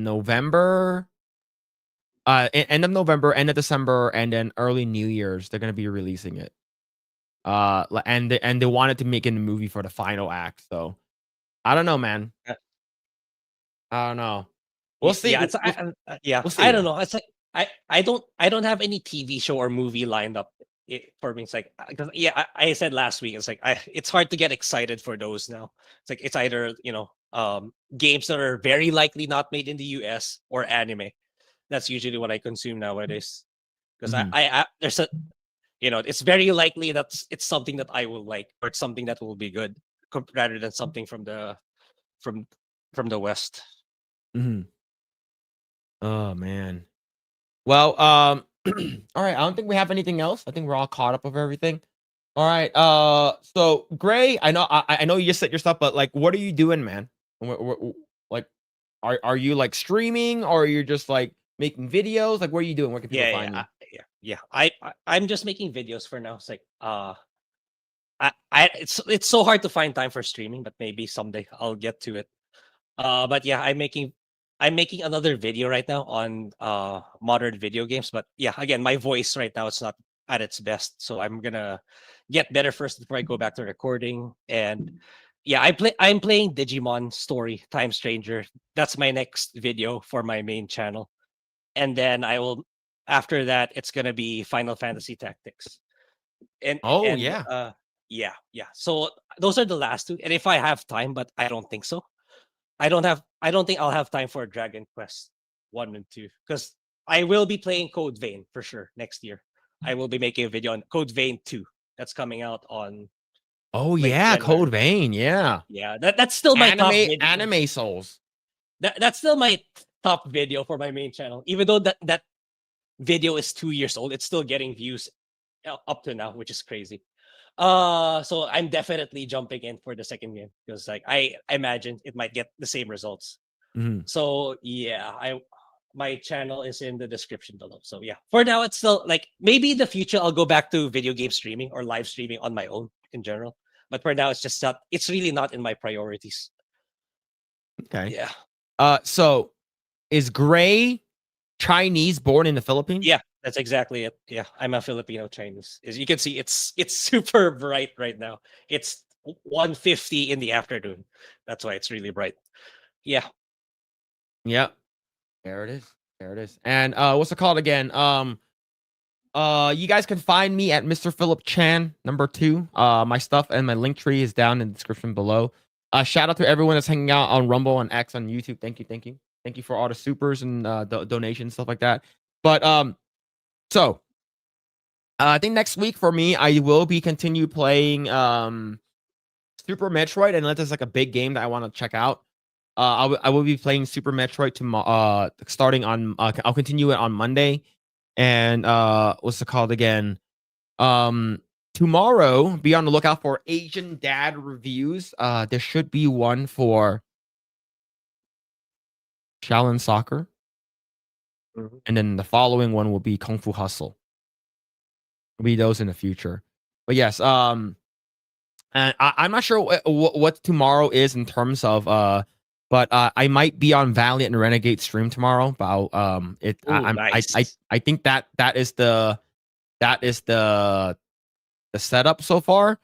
November. End of November, end of December, and then early New Year's. They're gonna be releasing it. And they wanted to make it a movie for the final act. So I don't know, man. I don't know. We'll see. Yeah, We'll see. I don't know. It's like I don't have any TV show or movie lined up for me. It's like because I said last week it's like it's hard to get excited for those now. It's like it's either games that are very likely not made in the US or anime. That's usually what I consume nowadays because I there's a it's very likely that it's something that I will like or it's something that will be good rather than something from the West. Mm-hmm. Oh man. Well, all right. I don't think we have anything else. I think we're all caught up with everything. All right. So Grae, I know you just said your stuff, but like, what are you doing, man? Like, are you like streaming, or you're just like making videos? Like, what are you doing? Where can people Yeah, find yeah, you? yeah. I'm just making videos for now. It's like it's so hard to find time for streaming, but maybe someday I'll get to it. But yeah, I'm making another video right now on modern video games. But yeah, again, my voice right now it's not at its best, so I'm gonna get better first before I go back to recording. And yeah, I'm playing Digimon Story Time Stranger. That's my next video for my main channel, and then I will after that it's gonna be Final Fantasy Tactics. And Oh and yeah. yeah. So those are the last two. And if I have time, but I don't think so. I don't think I'll have time for Dragon Quest 1 and 2 because I will be playing Code Vein for sure next year. I will be making a video on Code Vein 2 that's coming out on Oh late yeah, Code January. Vein. Yeah. Yeah, that's still my top video. Anime Souls. That's still my top video for my main channel. Even though that video is 2 years old, it's still getting views up to now, which is crazy. So I'm definitely jumping in for the second game because like I imagine it might get the same results. Mhm. So yeah, my channel is in the description below. So yeah, for now it's still like maybe in the future I'll go back to video game streaming or live streaming on my own in general. But for now it's just not. It's really not in my priorities. Okay. Yeah, So is Grae Chinese, born in the Philippines? yeah, that's exactly it. Yeah, I'm a Filipino Chinese. As you can see, it's super bright right now. It's 1:50 in the afternoon. That's why it's really bright. Yeah. Yep. There it is. There it is. And what's it called again? You guys can find me at Mr. Phillip Chan #2. My stuff and my link tree is down in the description below. Shout out to everyone that's hanging out on Rumble and X on YouTube. Thank you for all the supers and donations, stuff like that. But so I think next week for me, I will be continue playing Super Metroid, unless it's like a big game that I want to check out. I will be playing Super Metroid tomorrow. Starting on, I'll continue it on Monday, and what's it called again? Tomorrow, be on the lookout for Asian Dad reviews. There should be one for Shaolin Soccer, Mhm. and then the following one will be Kung Fu Hustle. Will be those in the future, but yes, and I'm not sure what tomorrow is in terms of but I might be on Valiant and Renegade stream tomorrow. But I'll, Nice. I think that is the setup so far.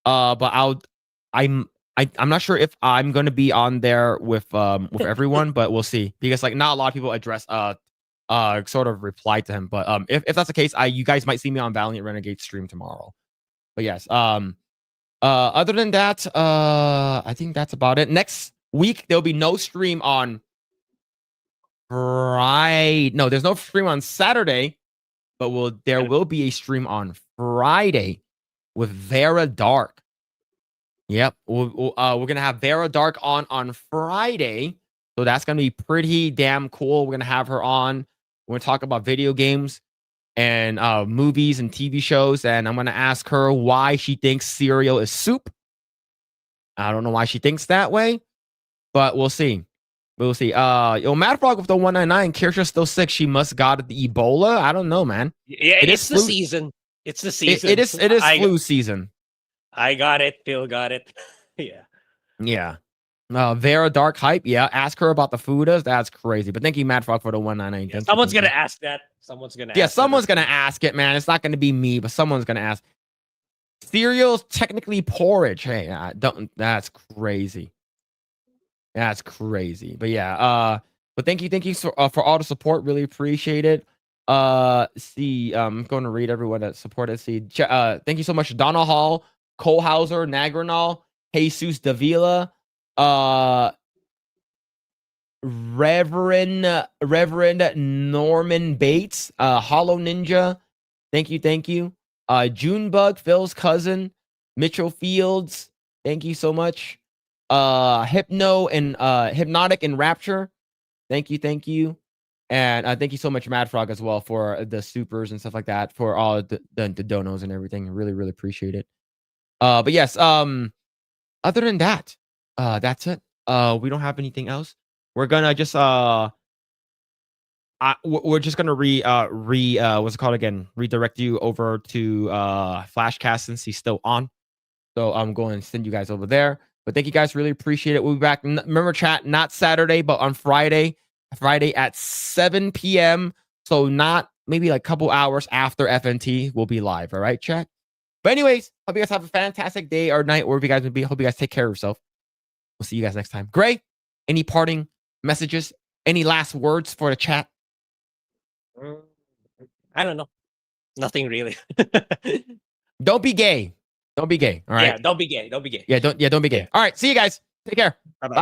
But I'm not sure if I'm gonna be on there with everyone, but we'll see, because like not a lot of people address sort of reply to him. But if that's the case, you guys might see me on Valiant Renegade stream tomorrow. But yes, other than that, I think that's about it. Next week there'll be no stream on Friday. No, there's no stream on Saturday, but there will be a stream on Friday with Vera Dark. Yep, we're gonna have Vera Dark on Friday, so that's gonna be pretty damn cool. We're gonna have her on. We're gonna talk about video games and movies and TV shows, and I'm gonna ask her why she thinks cereal is soup. I don't know why she thinks that way, but we'll see. We'll see. Yo, Mad Frog with the 199. Kirsha's still sick. She must got the Ebola. I don't know, man. Yeah, It it's is the flu- season. It's the season. It is flu season. I got it. Phil got it. Yeah. Yeah. Vera Dark hype. Yeah. Ask her about the Fudas. That's crazy. But thank you, Mad Frog, for the 199. Yeah, someone's gonna ask that. Someone's gonna. Yeah, ask someone's that. gonna ask it, man. It's not gonna be me, but someone's gonna ask. Cereal's technically porridge. Hey, don't. That's crazy. That's crazy. But yeah. But thank you for all the support. Really appreciate it. See, I'm going to read everyone that supported. See, thank you so much, Donna Hall, Cole Hauser, Nagranal, Jesus Davila, Reverend Norman Bates, Hollow Ninja. Thank you. Junebug, Phil's cousin, Mitchell Fields. Thank you so much. Hypno and Hypnotic and Rapture. Thank you. And thank you so much, Mad Frog, as well, for the supers and stuff like that, for all the donos and everything. I really appreciate it. But yes, other than that, that's it. We don't have anything else. we're gonna just we're just gonna what's it called again? Redirect you over to Flashcast since he's still on. So I'm going to send you guys over there. But thank you guys, really appreciate it. We'll be back. Remember, chat, not Saturday, but on Friday at 7 p.m. So not maybe like a couple hours after FNT, we'll be live. All right, chat. But anyways, hope you guys have a fantastic day or night, wherever you guys will be. Hope you guys take care of yourself. We'll see you guys next time. Grae, any parting messages? Any last words for the chat? I don't know. Nothing really. Don't be gay. Don't be gay. All right. Yeah, don't be gay. Don't be gay. Don't be gay. All right. See you guys. Take care. Bye-bye. Bye.